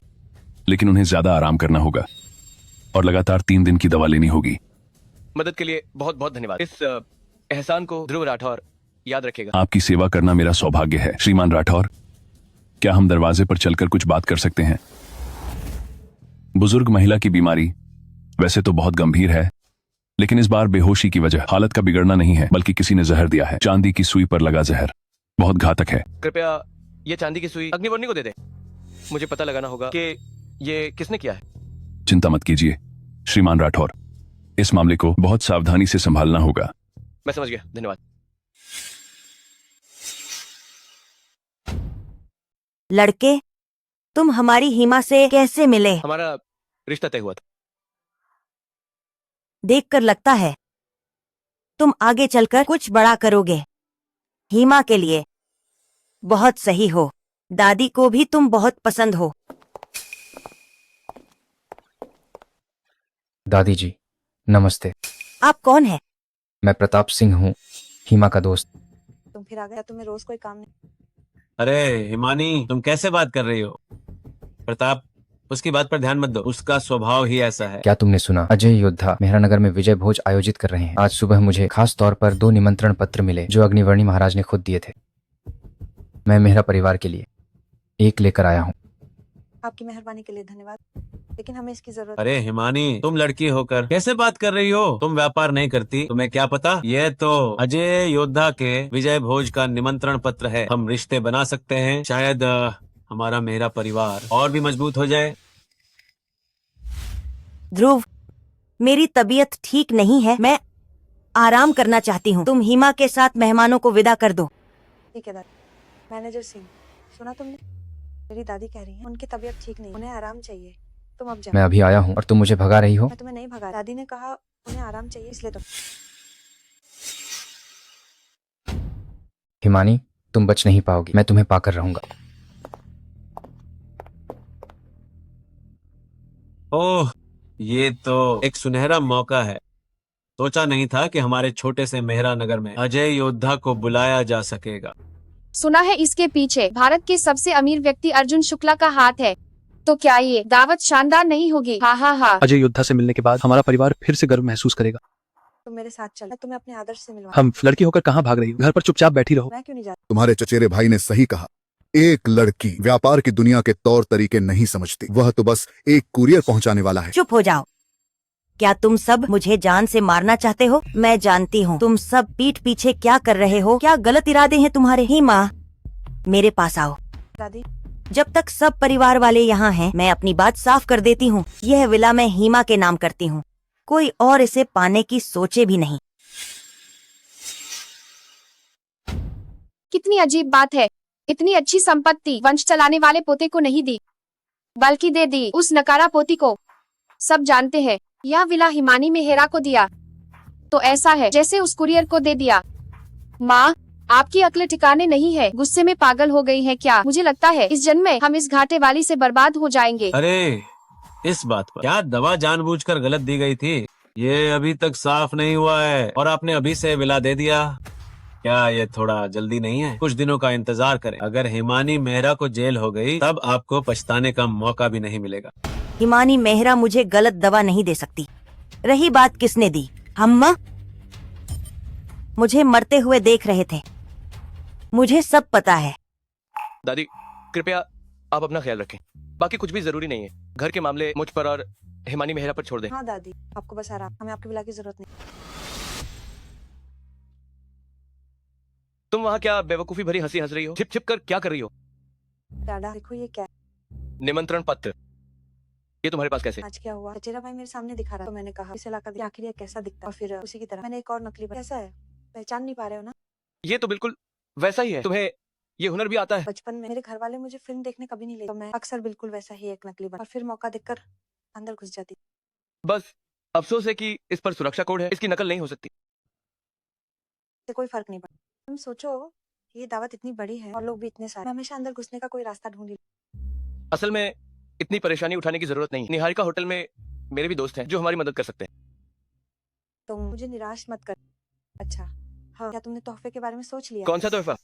लेकिन उन्हें ज्यादा आराम करना होगा और लगातार 3 दिन की दवा लेनी होगी। मदद के लिए बहुत बहुत धन्यवाद। इस एहसान को ध्रुव राठौर याद रखेगा। आपकी सेवा करना मेरा सौभाग्य है। श्रीमान राठौर, क्या हम दरवाजे पर चलकर कुछ बात कर सकते हैं? बुजुर्ग महिला की बीमारी वैसे तो बहुत गंभीर है, लेकिन इस बार बेहोशी की वजह हालत का बिगड़ना नहीं है, बल्कि किसी ने जहर दिया है। चांदी की सुई पर लगा जहर बहुत घातक है। कृपया ये चांदी की सुई अग्निवर्णी को दे दें। मुझे पता लगाना होगा कि ये किसने किया है। चिंता मत कीजिए श्रीमान राठौर, इस मामले को बहुत सावधानी से संभालना होगा। मैं समझ गया, धन्यवाद। लड़के, तुम हमारी हिमा से कैसे मिले? हमारा रिश्ता तय हुआ था। देखकर लगता है तुम आगे चलकर कुछ बड़ा करोगे। हिमा के लिए बहुत सही हो। दादी को भी तुम बहुत पसंद हो। दादी जी, नमस्ते। आप कौन है? मैं प्रताप सिंह हूँ, हिमा का दोस्त। तुम फिर आ गया, तुम्हें रोज कोई काम नहीं। अरे हिमानी, तुम कैसे बात कर रही हो? प्रताप, उसकी बात पर ध्यान मत दो, उसका स्वभाव ही ऐसा है। क्या तुमने सुना? अजय योद्धा मेहरानगर में विजय भोज आयोजित कर रहे हैं। आज सुबह मुझे खास तौर पर 2 निमंत्रण पत्र मिले जो अग्निवर्णी महाराज ने खुद दिए थे। मैं मेहरा परिवार के लिए एक लेकर आया हूँ। आपकी मेहरबानी के लिए धन्यवाद, लेकिन हमें इसकी जरूरत। अरे हिमानी, तुम लड़की होकर कैसे बात कर रही हो? तुम व्यापार नहीं करती, तुम्हें क्या पता? ये तो अजय योद्धा के विजय भोज का निमंत्रण पत्र है। हम रिश्ते बना सकते हैं, शायद हमारा मेरा परिवार और भी मजबूत हो जाए। ध्रुव, मेरी तबीयत ठीक नहीं है, मैं आराम करना चाहती हूँ। तुम हिमा के साथ मेहमानों को विदा कर दो। ठीक है दादी। मैनेजर सिंह, सुना तुमने? मेरी दादी कह रही है उनकी तबीयत ठीक नहीं, उन्हें आराम चाहिए। तुम अब जाओ। मैं अभी आया हूँ और तुम मुझे भगा रही हो? मैं तुम्हें नहीं भगा, दादी ने कहा उन्हें आराम चाहिए, इसलिए तुम। हिमानी, तुम बच नहीं पाओगी, मैं तुम्हें पाकर रहूंगा। ओह, ये तो एक सुनहरा मौका है। सोचा नहीं था कि हमारे छोटे से मेहरा नगर में अजय योद्धा को बुलाया जा सकेगा। सुना है इसके पीछे भारत के सबसे अमीर व्यक्ति अर्जुन शुक्ला का हाथ है, तो क्या ये दावत शानदार नहीं होगी? हाँ हाँ हाँ। अजय योद्धा से मिलने के बाद हमारा परिवार फिर से गर्व महसूस करेगा। तुम मेरे साथ चल, मैं तुम्हें अपने आदर्श से मिलवा। हम लड़की होकर कहाँ भाग रही हो? घर पर चुपचाप बैठी रहो। मैं क्यों नहीं जाती? तुम्हारे चचेरे भाई ने सही कहा। एक लड़की व्यापार की दुनिया के तौर तरीके नहीं समझती, वह तो बस एक कुरियर पहुंचाने वाला है। चुप हो जाओ। क्या तुम सब मुझे जान से मारना चाहते हो? मैं जानती हूँ तुम सब पीठ पीछे क्या कर रहे हो। क्या गलत इरादे हैं तुम्हारे? हिमा, मेरे पास आओ। दादी, जब तक सब परिवार वाले यहाँ हैं, मैं अपनी बात साफ कर देती हूँ। यह विला मैं हिमा के नाम करती हूँ, कोई और इसे पाने की सोचे भी नहीं। कितनी अजीब बात है, इतनी अच्छी संपत्ति वंश चलाने वाले पोते को नहीं दी, बल्कि दे दी उस नकारा पोती को। सब जानते हैं यह विला हिमानी मेहरा को दिया तो ऐसा है जैसे उस कुरियर को दे दिया। माँ, आपकी अक्ल ठिकाने नहीं है, गुस्से में पागल हो गई है क्या? मुझे लगता है इस जन्म में हम इस घाटे वाली से बर्बाद हो जाएंगे। अरे इस बात पर क्या दवा जानबूझकर गलत दी गई थी? ये अभी तक साफ नहीं हुआ है और आपने अभी से विला दे दिया। क्या ये थोड़ा जल्दी नहीं है? कुछ दिनों का इंतजार करें। अगर हिमानी मेहरा को जेल हो गई तब आपको पछताने का मौका भी नहीं मिलेगा। हिमानी मेहरा मुझे गलत दवा नहीं दे सकती। रही बात किसने दी, अम्मा मुझे मरते हुए देख रहे थे, मुझे सब पता है। दादी, कृपया आप अपना ख्याल रखें। बाकी कुछ भी जरूरी नहीं है। घर के मामले मुझ पर और हिमानी मेहरा पर छोड़ दें। हाँ दादी, आपको बस आराम, हमें आपके विला की जरूरत नहीं। तुम वहाँ क्या बेवकूफी भरी हंसी हंस रही हो? छिप छिप कर क्या कर रही हो? डाडा देखो ये क्या है? निमंत्रण पत्र। ये तुम्हारे पास कैसे? आज क्या हुआ? चचेरा भाई मेरे सामने दिखा रहा, तो मैंने कहा इसे लाकर देखिए आखिर ये कैसा दिखता है, और फिर उसी की तरह मैंने एक और नकली कैसा है, पहचान नहीं पा रहे हो ना? ये तो बिल्कुल वैसा ही है। तुम्हें ये हुनर भी आता है? बचपन में मेरे घर वाले मुझे फिल्म देखने कभी नहीं ले, तो मैं अक्सर बिल्कुल वैसा ही एक नकली बना, और फिर मौका देखकर अंदर घुस जाती। बस अफसोस है कि इस पर सुरक्षा कोड है, इसकी नकल नहीं हो सकती। इससे कोई फर्क नहीं पड़ता। तुम सोचो, ये दावत इतनी बड़ी है और लोग भी इतने सारे, मैं हमेशा अंदर घुसने का कोई रास्ता ढूंढ ही। असल में इतनी परेशानी उठाने की जरूरत नहीं। निहारिका होटल में मेरे भी दोस्त हैं जो हमारी मदद कर सकते हैं। तुम मुझे निराश मत कर। अच्छा हाँ, क्या तुमने तोहफे के बारे में सोच लिया? कौन सा तोहफा?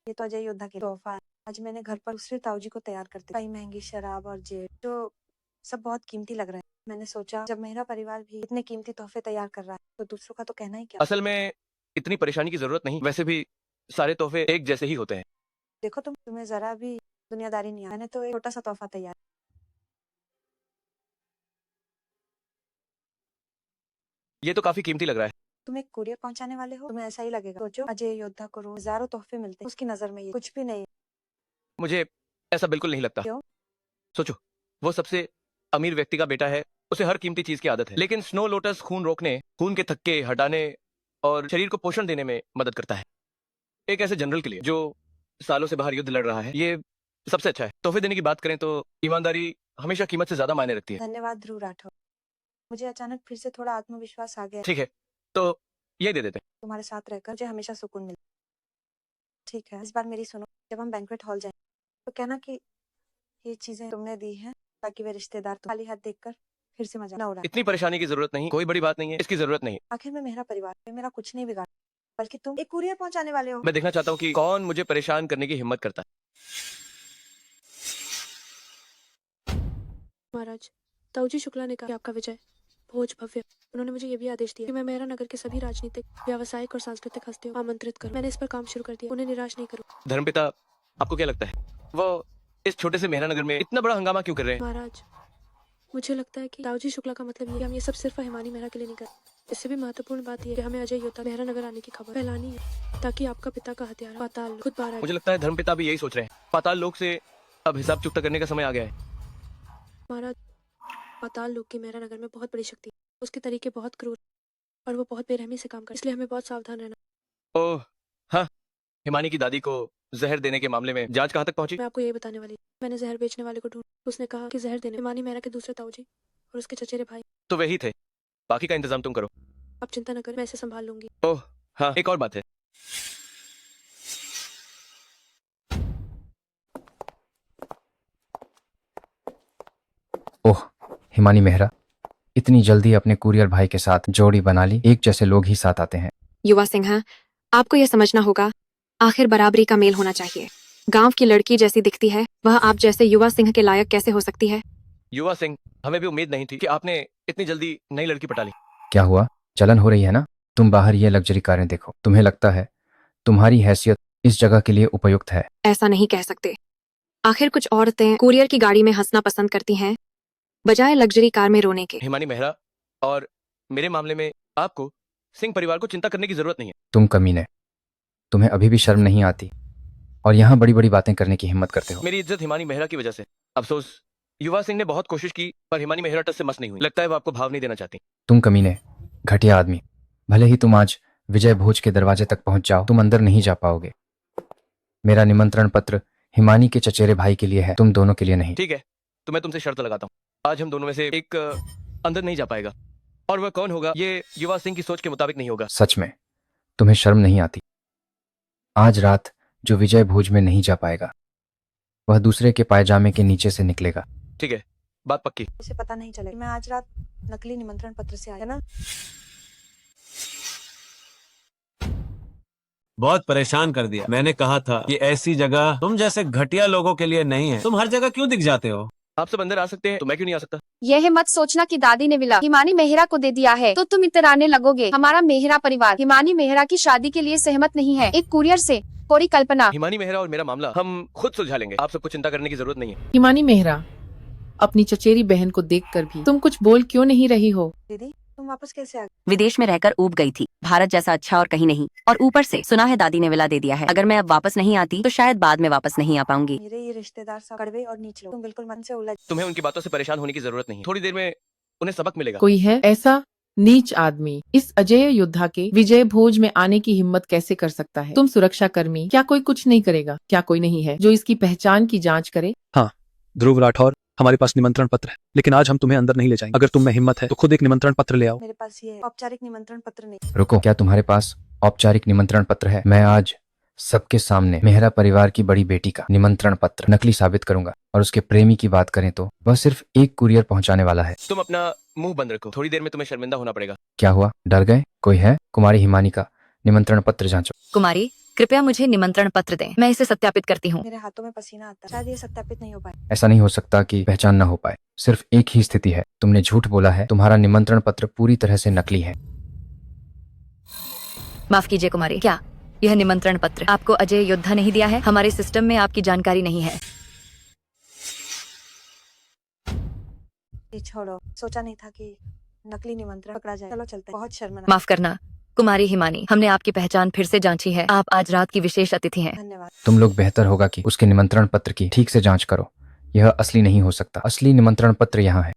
ये तो अजय योद्धा के तोहफा है। आज मैंने घर पर दूसरे ताऊजी को तैयार करते कई महंगी शराब और जेब, जो सब बहुत कीमती लग रहे हैं। मैंने सोचा जब मेरा परिवार भी इतने कीमती तोहफे तैयार कर रहा है, तो दूसरों का तो कहना ही क्या। असल में इतनी परेशानी की जरूरत नहीं। वैसे भी सारे तोहफे एक जैसे ही होते हैं। देखो तुम्हें जरा भी दुनियादारी नहीं है। मैंने तो एक छोटा सा तोहफा तैयार। ये तो काफी कीमती लग रहा है। तुम एक कुरियर पहुंचाने वाले हो, तुम्हें ऐसा ही लगेगा। सोचो अजय योद्धा को रोज हजारों तोहफे मिलते हैं, उसकी नजर में ये कुछ भी नहीं है। मुझे ऐसा बिल्कुल नहीं लगता। क्यों? सोचो, वो सबसे अमीर व्यक्ति का बेटा है, उसे हर कीमती चीज की आदत है। लेकिन स्नो लोटस खून रोकने, खून के थक्के हटाने और शरीर को पोषण देने में मदद करता है। एक ऐसे जनरल के लिए जो सालों से बाहर युद्ध लड़ रहा है, ये सबसे अच्छा है। तोहफे देने की बात करें तो ईमानदारी हमेशा कीमत से ज्यादा मायने रखती है। धन्यवाद ध्रुव राठौर। मुझे अचानक फिर से थोड़ा आत्मविश्वास आ गया। ठीक है, तो ये दे देते हैं। तुम्हारे साथ रहकर मुझे हमेशा सुकून मिले। ठीक है, इस बार मेरी सुनो। जब हम बैंक्वेट हॉल जाएं, तो कहना कि ये चीजें तुमने दी हैं, ताकि वे रिश्तेदार खाली हाथ देखकर फिर से मजा ना उड़ाए। इतनी परेशानी की जरूरत नहीं, कोई बड़ी बात नहीं है, इसकी जरूरत नहीं। आखिर में मेरा परिवार में मेरा कुछ नहीं बिगाड़, बल्कि तुम एक कुरियर पहुंचाने वाले हो। मैं देखना चाहता हूँ कि कौन मुझे परेशान करने की हिम्मत करता है। महाराज, ताऊजी शुक्ला ने कहा कि आपका विजय भोज भव्य। उन्होंने मुझे ये भी आदेश दिया कि मैं मेहरा नगर के सभी राजनीतिक, व्यावसायिक और सांस्कृतिक हस्तियों को आमंत्रित करूं। मैंने इस पर काम शुरू कर दिया, उन्हें निराश नहीं करूं। धर्मपिता, आपको क्या लगता है वो इस छोटे से मेहरा नगर में इतना बड़ा हंगामा क्यों कर रहे हैं? महाराज, मुझे लगता है कि ताऊजी शुक्ला का मतलब ये है कि हम ये सब सिर्फ हिमानी मेहरा के लिए नहीं कर। इससे भी महत्वपूर्ण बात यह है कि हमें अजय योद्धा मेहरा नगर आने की खबर फैलानी है, ताकि आपका पिता का हत्यारा पाताल खुद बाहर आए। मुझे लगता है धर्मपिता भी यही सोच रहे हैं। पाताल लोक से अब हिसाब चुकता करने का समय आ गया है। महाराज, पाताल लोक की मेहरा नगर में बहुत बड़ी शक्ति है। उसके तरीके बहुत क्रूर और वो बहुत बेरहमी से काम कर, इसलिए हमें बहुत सावधान रहना। ओह हाँ, हिमानी की दादी को जहर देने के मामले में जांच कहाँ तक पहुंची? मैं आपको यही बताने वाली। मैंने जहर बेचने वाले को ढूंढ, उसने कहा कि जहर देने हिमानी मेहरा के दूसरे ताऊजी और उसके चचेरे भाई। तो वही थे, बाकी का इंतजाम तुम करो। आप चिंता न करें, मैं इसे संभाल लूंगी। ओह हाँ, एक और बात है। ओह हिमानी मेहरा, इतनी जल्दी अपने कुरियर भाई के साथ जोड़ी बना ली। एक जैसे लोग ही साथ आते हैं। युवा सिंह, आपको यह समझना होगा, आखिर बराबरी का मेल होना चाहिए। गांव की लड़की जैसी दिखती है, वह आप जैसे युवा सिंह के लायक कैसे हो सकती है? युवा सिंह, हमें भी उम्मीद नहीं थी कि आपने इतनी जल्दी नई लड़की पटा ली। क्या हुआ, जलन हो रही है ना? तुम बाहर ये लग्जरी कारें देखो। तुम्हें लगता है तुम्हारी हैसियत इस जगह के लिए उपयुक्त है? ऐसा नहीं कह सकते। आखिर कुछ औरतें कुरियर की गाड़ी में हंसना पसंद करती हैं, बजाय लग्जरी कार में रोने के। हिमानी मेहरा, और मेरे मामले में आपको सिंह परिवार को चिंता करने की जरूरत नहीं है। तुम कमीने, तुम्हें अभी भी शर्म नहीं आती और यहाँ बड़ी बड़ी बातें करने की हिम्मत करते हो। मेरी इज्जत हिमानी मेहरा की वजह से। अफसोस, युवा सिंह ने बहुत कोशिश की पर हिमानी मेहरा टस से मस नहीं हुई। लगता है वो आपको भाव नहीं देना चाहती। तुम कमीने, घटिया आदमी। भले ही तुम आज विजय भोज के दरवाजे तक पहुंच जाओ, तुम अंदर नहीं जा पाओगे। मेरा निमंत्रण पत्र हिमानी के चचेरे भाई के लिए है, तुम दोनों के लिए नहीं। ठीक है, तो मैं तुमसे शर्त लगाता हूँ, आज हम दोनों में से एक अंदर नहीं जा पाएगा, और वह कौन होगा ये युवा सिंह की सोच के मुताबिक नहीं होगा। सच में तुम्हें शर्म नहीं आती? आज रात जो विजय भोज में नहीं जा पाएगा, वह दूसरे के पायजामे के नीचे से निकलेगा। ठीक है, बात पक्की। उसे पता नहीं चलेगा मैं आज रात नकली निमंत्रण पत्र से आया ना। बहुत परेशान कर दिया। मैंने कहा था कि ऐसी जगह तुम जैसे घटिया लोगों के लिए नहीं है। तुम हर जगह क्यों दिख जाते हो? आप सब अंदर आ सकते हैं तो मैं क्यों नहीं आ सकता? यह मत सोचना कि दादी ने विला हिमानी मेहरा को दे दिया है तो तुम इतराने लगोगे। हमारा मेहरा परिवार हिमानी मेहरा की शादी के लिए सहमत नहीं है। एक कुरियर से थोड़ी कल्पना। हिमानी मेहरा और मेरा मामला हम खुद सुलझा लेंगे, आप सबको चिंता करने की जरूरत नहीं है। हिमानी मेहरा, अपनी चचेरी बहन को देखकर भी तुम कुछ बोल क्यों नहीं रही हो? दीदी तुम वापस कैसे आ गई? विदेश में रहकर ऊब गई थी। भारत जैसा अच्छा और कहीं नहीं। और ऊपर से सुना है दादी ने विला दे दिया है। अगर मैं अब वापस नहीं आती तो शायद बाद में वापस नहीं आ पाऊंगी। मेरे ये रिश्तेदार सब कड़वे और नीच लोग, तुम बिल्कुल मन से उलझ। तुम्हें उनकी बातों से परेशान होने की जरूरत नहीं, थोड़ी देर में उन्हें सबक मिलेगा। कोई है ऐसा नीच आदमी इस अजय योद्धा के विजय भोज में आने की हिम्मत कैसे कर सकता है? तुम सुरक्षा कर्मी, क्या कोई कुछ नहीं करेगा? क्या कोई नहीं है जो इसकी पहचान की जांच करे? हाँ ध्रुव राठौर, हमारे पास निमंत्रण पत्र है, लेकिन आज हम तुम्हें अंदर नहीं ले जाएंगे। अगर तुम में हिम्मत है तो खुद एक निमंत्रण पत्र ले आओ। मेरे पास ये औपचारिक निमंत्रण पत्र नहीं। रुको, क्या तुम्हारे पास औपचारिक निमंत्रण पत्र है? मैं आज सबके सामने मेहरा परिवार की बड़ी बेटी का निमंत्रण पत्र नकली साबित करूंगा। और उसके प्रेमी की बात करें तो वह सिर्फ एक कुरियर पहुंचाने वाला है। तुम अपना मुंह बंद रखो, थोड़ी देर में तुम्हें शर्मिंदा होना पड़ेगा। क्या हुआ, डर गए? कोई है? कुमारी हिमानी का निमंत्रण पत्र जांचो। कुमारी कृपया मुझे निमंत्रण पत्र दें, मैं इसे सत्यापित करती हूँ। मेरे हाथों में पसीना आता है, शायद ये सत्यापित नहीं हो पाए। ऐसा नहीं हो सकता कि पहचान न हो पाए। सिर्फ एक ही स्थिति है, तुमने झूठ बोला है। तुम्हारा निमंत्रण पत्र पूरी तरह से नकली है। माफ कीजिए कुमारी, क्या यह निमंत्रण पत्र आपको अजय योद्धा नहीं दिया है? हमारे सिस्टम में आपकी जानकारी नहीं है। ये छोड़ो, सोचा नहीं था कि नकली निमंत्रण पकड़ा जाए। चलो चलते हैं, बहुत शर्मनाक। माफ करना कुमारी हिमानी, हमने आपकी पहचान फिर से जांची है। आप आज रात की विशेष अतिथि हैं। धन्यवाद। तुम लोग बेहतर होगा कि उसके निमंत्रण पत्र की ठीक से जांच करो। यह असली नहीं हो सकता। असली निमंत्रण पत्र यहाँ है।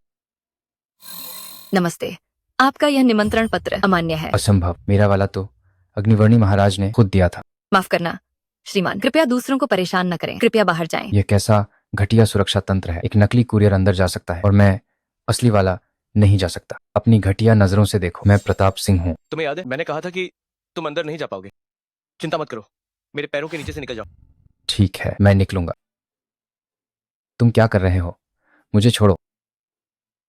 नमस्ते, आपका यह निमंत्रण पत्र अमान्य है। असंभव, मेरा वाला तो अग्निवर्णी महाराज ने खुद दिया था। माफ करना श्रीमान, कृपया दूसरों को परेशान न करें। कृपया बाहर जाएं। यह कैसा घटिया सुरक्षा तंत्र है? एक नकली कुरियर अंदर जा सकता है और मैं असली वाला नहीं जा सकता। अपनी घटिया नजरों से देखो, मैं प्रताप सिंह हूँ। तुम्हें याद है मैंने कहा था कि तुम अंदर नहीं जा पाओगे। चिंता मत करो, मेरे पैरों के नीचे से निकल जाओ। ठीक है, मैं निकलूंगा। तुम क्या कर रहे हो? मुझे छोड़ो।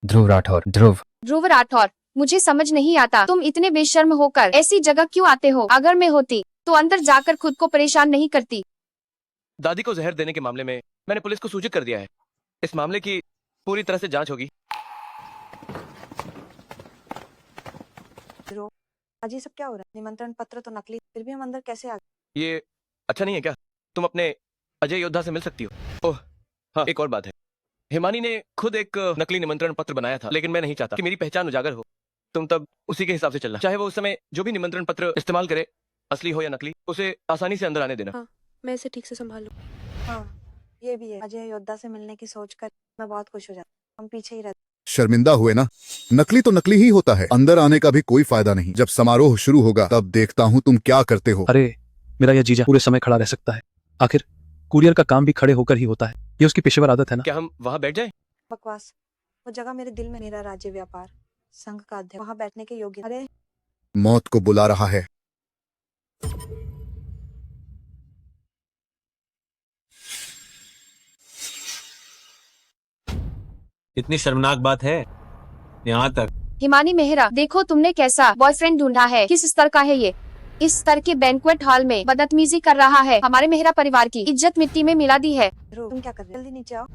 ध्रुव राठौर। ध्रुव राठौर, मुझे समझ नहीं आता तुम इतने बेशर्म होकर ऐसी जगह क्यों आते हो? अगर मैं होती तो अंदर जाकर खुद को परेशान नहीं करती। दादी को जहर देने के मामले में मैंने पुलिस को सूचित कर दिया है। इस मामले की पूरी तरह से जांच होगी। आज ये सब क्या हो रहा है? निमंत्रण पत्र तो नकली, फिर भी हम अंदर कैसे आ गए? ये अच्छा नहीं है क्या? तुम अपने अजय योद्धा से मिल सकती हो। ओह हाँ, एक और बात है, हिमानी ने खुद एक नकली निमंत्रण पत्र बनाया था, लेकिन मैं नहीं चाहता कि मेरी पहचान उजागर हो। तुम तब उसी के हिसाब से चलना। चाहे वो उस समय जो भी निमंत्रण पत्र इस्तेमाल करे, असली हो या नकली, उसे आसानी से अंदर आने देना। हाँ, मैं इसे ठीक से संभाल लूँ। हाँ ये भी है। अजय योद्धा से मिलने की सोचकर मैं बहुत खुश हो जाता। हम पीछे ही रहते। शर्मिंदा हुए ना? नकली तो नकली ही होता है, अंदर आने का भी कोई फायदा नहीं। जब समारोह शुरू होगा तब देखता हूँ तुम क्या करते हो। अरे मेरा यह जीजा पूरे समय खड़ा रह सकता है। आखिर कुरियर का काम भी खड़े होकर ही होता है। ये उसकी पेशेवर आदत है ना। क्या हम वहाँ बैठ जाएं? बकवास, वो जगह मेरे दिल में। मेरा राज्य व्यापार संघ का अध्यक्ष वहाँ बैठने के योग्य। अरे मौत को बुला रहा है। इतनी शर्मनाक बात है यहाँ तक। हिमानी मेहरा, देखो तुमने कैसा बॉयफ्रेंड ढूंढा है। किस स्तर का है ये? इस स्तर के बैंक्वेट हॉल में बदतमीजी कर रहा है। हमारे मेहरा परिवार की इज्जत मिट्टी में मिला दी है। तुम क्या कर रहे हो? जल्दी नीचे आओ।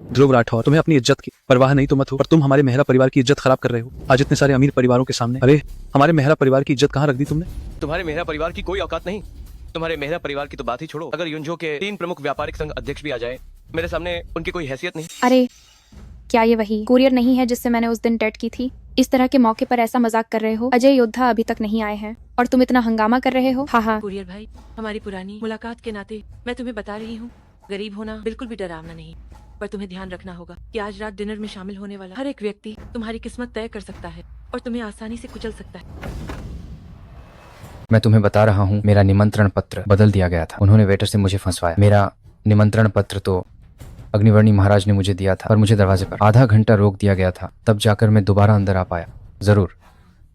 ध्रुव राठौर, तुम्हें अपनी इज्जत की परवाह नहीं तो मत हो, पर तुम हमारे मेहरा परिवार की इज्जत खराब कर रहे हो आज इतने सारे अमीर परिवारों के सामने। अरे हमारे मेहरा परिवार की इज्जत कहाँ रख दी तुमने? तुम्हारे मेहरा परिवार की कोई औकात नहीं। तुम्हारे मेहरा परिवार की तो बात ही छोड़ो, अगर युंझो के 3 प्रमुख व्यापारिक संघ अध्यक्ष भी आ जाए, मेरे सामने उनकी कोई हैसियत नहीं। अरे क्या ये वही कुरियर नहीं है जिससे मैंने उस दिन टेट की थी? इस तरह के मौके पर ऐसा मजाक कर रहे हो? अजय योद्धा अभी तक नहीं आए हैं और तुम इतना हंगामा कर रहे हो। हाँ हाँ, कुरियर भाई, हमारी पुरानी मुलाकात के नाते मैं तुम्हें बता रही हूँ, गरीब होना बिल्कुल भी डरावना नहीं, पर तुम्हें ध्यान रखना होगा कि आज रात डिनर में शामिल होने वाला हर एक व्यक्ति तुम्हारी किस्मत तय कर सकता है और तुम्हें आसानी से कुचल सकता है। मैं तुम्हें बता रहा हूँ, मेरा निमंत्रण पत्र बदल दिया गया था। उन्होंने वेटर से मुझे फंसवाया। मेरा निमंत्रण पत्र तो अग्निवर्णी महाराज ने मुझे दिया था, पर मुझे दरवाजे पर आधा घंटा रोक दिया गया था, तब जाकर मैं दोबारा अंदर आ पाया। जरूर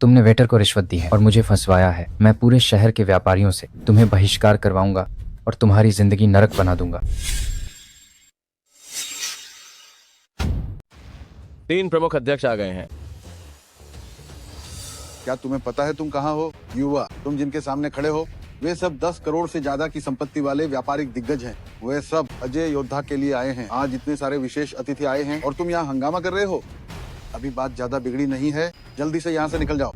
तुमने वेटर को रिश्वत दी है और मुझे फंसवाया है। मैं पूरे शहर के व्यापारियों से तुम्हें बहिष्कार करवाऊंगा और तुम्हारी जिंदगी नरक बना दूंगा। 3 प्रमुख अध्यक्ष आ गए हैं। क्या तुम्हें पता है तुम कहाँ हो? युवा, तुम जिनके सामने खड़े हो वे सब 10 करोड़ से ज्यादा की संपत्ति वाले व्यापारिक दिग्गज हैं। वे सब अजय योद्धा के लिए आए हैं। आज इतने सारे विशेष अतिथि आए हैं और तुम यहाँ हंगामा कर रहे हो। अभी बात ज्यादा बिगड़ी नहीं है, जल्दी से यहाँ से निकल जाओ।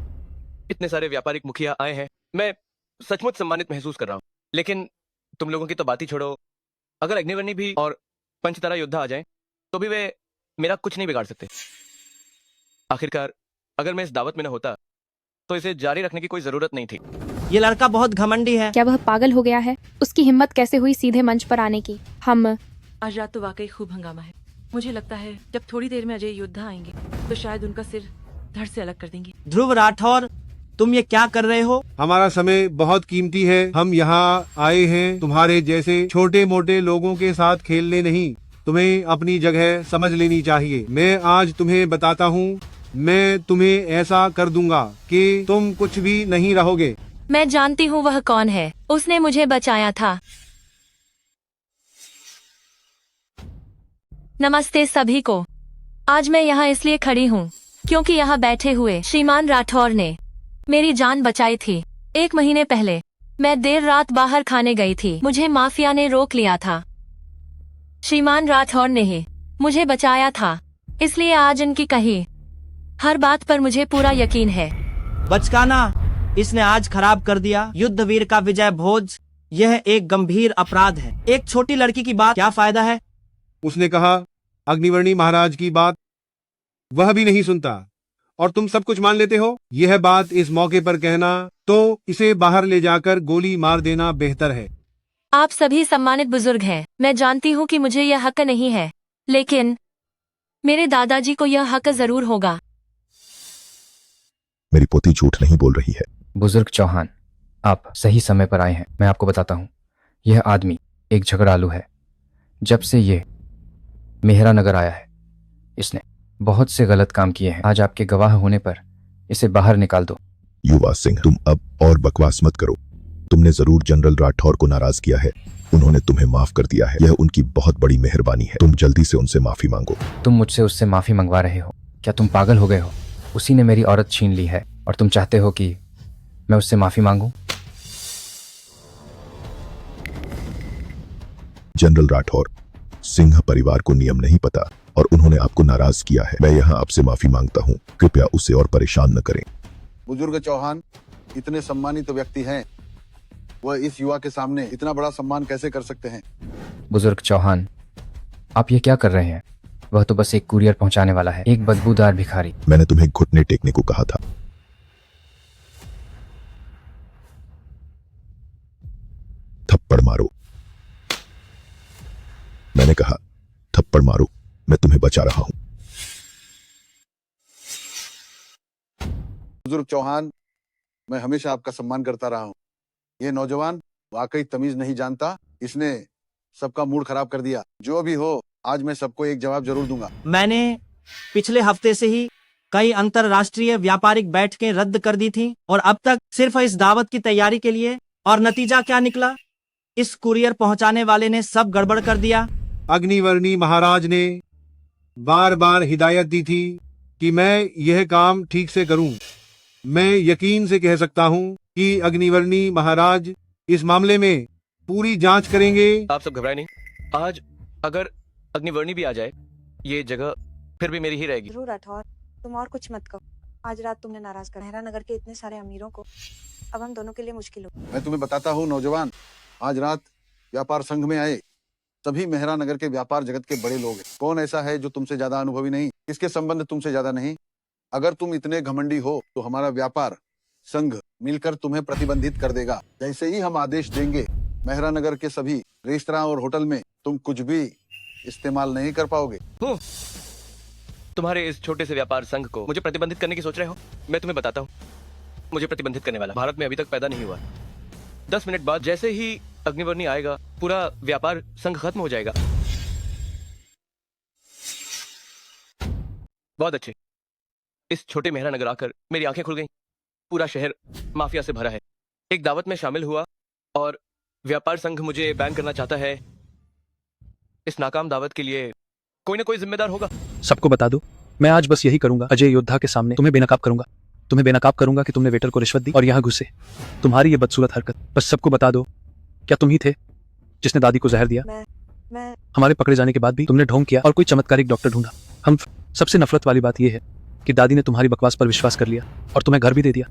इतने सारे व्यापारिक मुखिया आए हैं, मैं सचमुच सम्मानित महसूस कर रहा हूँ। लेकिन तुम लोगों की तो बात ही छोड़ो, अगर अग्निवर्णी भी और पंचतारा योद्धा आ जाएं, तो भी वे मेरा कुछ नहीं बिगाड़ सकते। आखिरकार अगर मैं इस दावत में न होता तो इसे जारी रखने की कोई जरूरत नहीं थी। ये लड़का बहुत घमंडी है। क्या वह पागल हो गया है? उसकी हिम्मत कैसे हुई सीधे मंच पर आने की? हम आज रात तो वाकई खूब हंगामा है। मुझे लगता है जब थोड़ी देर में अजय योद्धा आएंगे तो शायद उनका सिर धड़ से अलग कर देंगे। ध्रुव राठौर, तुम ये क्या कर रहे हो? हमारा समय बहुत कीमती है। हम यहाँ आए हैं तुम्हारे जैसे छोटे मोटे लोगों के साथ खेलने नहीं। तुम्हें अपनी जगह समझ लेनी चाहिए। मैं आज तुम्हें बताता हूँ, मैं तुम्हें ऐसा कर दूंगा कि तुम कुछ भी नहीं रहोगे। मैं जानती हूँ वह कौन है, उसने मुझे बचाया था। नमस्ते सभी को। आज मैं यहाँ इसलिए खड़ी हूँ क्योंकि यहाँ बैठे हुए श्रीमान राठौर ने मेरी जान बचाई थी। 1 महीने पहले मैं देर रात बाहर खाने गई थी, मुझे माफिया ने रोक लिया था। श्रीमान राठौर ने ही मुझे बचाया था, इसलिए आज इनकी कही हर बात पर मुझे पूरा यकीन है। बचकाना, इसने आज खराब कर दिया युद्धवीर का विजय भोज। यह एक गंभीर अपराध है। एक छोटी लड़की की बात क्या फायदा है? उसने कहा अग्निवर्णी महाराज की बात वह भी नहीं सुनता और तुम सब कुछ मान लेते हो। यह बात इस मौके पर कहना तो इसे बाहर ले जाकर गोली मार देना बेहतर है। आप सभी सम्मानित बुजुर्ग हैं। मैं जानती हूँ कि मुझे यह हक नहीं है, लेकिन मेरे दादाजी को यह हक जरूर होगा। मेरी पोती झूठ नहीं बोल रही है। बुजुर्ग चौहान, आप सही समय पर आए हैं। मैं आपको बताता हूँ, यह आदमी एक झगड़ालू है। जब से ये मेहरा नगर आया है, इसने बहुत से गलत काम किए हैं। आज आपके गवाह होने पर इसे बाहर निकाल दो। युवा सिंह, तुम अब और बकवास मत करो। तुमने जरूर जनरल राठौर को नाराज किया है। उन्होंने तुम्हें माफ कर दिया है, यह उनकी बहुत बड़ी मेहरबानी है। तुम जल्दी से उनसे माफी मांगो। तुम मुझसे उससे माफी मंगवा रहे हो? क्या तुम पागल हो गए हो? उसी ने मेरी औरत छीन ली है और तुम चाहते हो कि मैं उससे माफी मांगूं? जनरल राठौर, सिंह परिवार को नियम नहीं पता और उन्होंने आपको नाराज किया है। मैं यहाँ आपसे माफी मांगता हूँ, कृपया उसे और परेशान न करें। बुजुर्ग चौहान इतने सम्मानित व्यक्ति हैं, वह इस युवा के सामने इतना बड़ा सम्मान कैसे कर सकते हैं? बुजुर्ग चौहान, आप ये क्या कर रहे हैं? वह तो बस एक कुरियर पहुंचाने वाला है, एक बदबूदार भिखारी। मैंने तुम्हें घुटने टेकने को कहा था। थप्पड़ मारो। मैंने कहा थप्पड़ मारो, मैं तुम्हें बचा रहा हूं। बुजुर्ग चौहान, मैं हमेशा आपका सम्मान करता रहा हूं। ये नौजवान वाकई तमीज नहीं जानता, इसने सबका मूड खराब कर दिया। जो भी हो, आज मैं सबको एक जवाब जरूर दूंगा। मैंने पिछले हफ्ते से ही कई अंतरराष्ट्रीय व्यापारिक बैठकें रद्द कर दी थी और अब तक सिर्फ इस दावत की तैयारी के लिए, और नतीजा क्या निकला? इस कुरियर पहुंचाने वाले ने सब गड़बड़ कर दिया। अग्निवर्णी महाराज ने बार बार हिदायत दी थी कि मैं यह काम ठीक से करूं। मैं यकीन से कह सकता हूं कि अग्निवर्णी महाराज इस मामले में पूरी जांच करेंगे। आप सब घबराए नहीं। आज अगर अग्निवर्णी भी आ जाए, ये जगह फिर भी मेरी ही रहेगी। ध्रुव राठौर, तुम और कुछ मत कहो। आज रात तुमने नाराज कर मेहरा नगर के इतने सारे अमीरों को अब हम दोनों के लिए मुश्किल हो। मैं तुम्हें बताता हूँ नौजवान, आज रात व्यापार संघ में आए सभी मेहरा नगर के व्यापार जगत के बड़े लोग हैं। कौन ऐसा है जो तुमसे ज्यादा अनुभवी नहीं, किसके संबंध तुमसे ज्यादा नहीं? अगर तुम इतने घमंडी हो तो हमारा व्यापार संघ मिलकर तुम्हें प्रतिबंधित कर देगा। जैसे ही हम आदेश देंगे, मेहरा नगर के सभी रेस्तरां और होटल में तुम कुछ भी इस्तेमाल नहीं कर पाओगे। तुम्हारे इस छोटे से व्यापार संघ को मुझे प्रतिबंधित करने की सोच रहे हो? मैं तुम्हें बताता हूँ, मुझे प्रतिबंधित करने वाला भारत में अभी तक पैदा नहीं हुआ। 10 मिनट बाद जैसे ही अग्निवर्णी आएगा, पूरा व्यापार संघ खत्म हो जाएगा। बहुत अच्छे। इस छोटे मेहरा नगर आकर मेरी आंखें खुल गईं। पूरा शहर माफिया से भरा है। एक दावत में शामिल हुआ और व्यापार संघ मुझे बैन करना चाहता है। इस नाकाम दावत के लिए कोई ना कोई जिम्मेदार होगा। सबको बता दो, मैं आज बस यही करूंगा। अजय योद्धा के सामने तुम्हें बेनकाब करूंगा। तुम्हें बेनकाब करूंगा कि तुमने वेटर को रिश्वत दी और यहाँ घुसे। तुम्हारी ये बदसूरत हरकत बस सबको बता दो, क्या तुम ही थे जिसने दादी को जहर दिया? मैं हमारे पकड़े जाने के बाद भी तुमने ढोंग किया और कोई चमत्कारिक डॉक्टर ढूंढा। हम सबसे नफरत वाली बात यह है कि दादी ने तुम्हारी बकवास पर विश्वास कर लिया और तुम्हें घर भी दे दिया।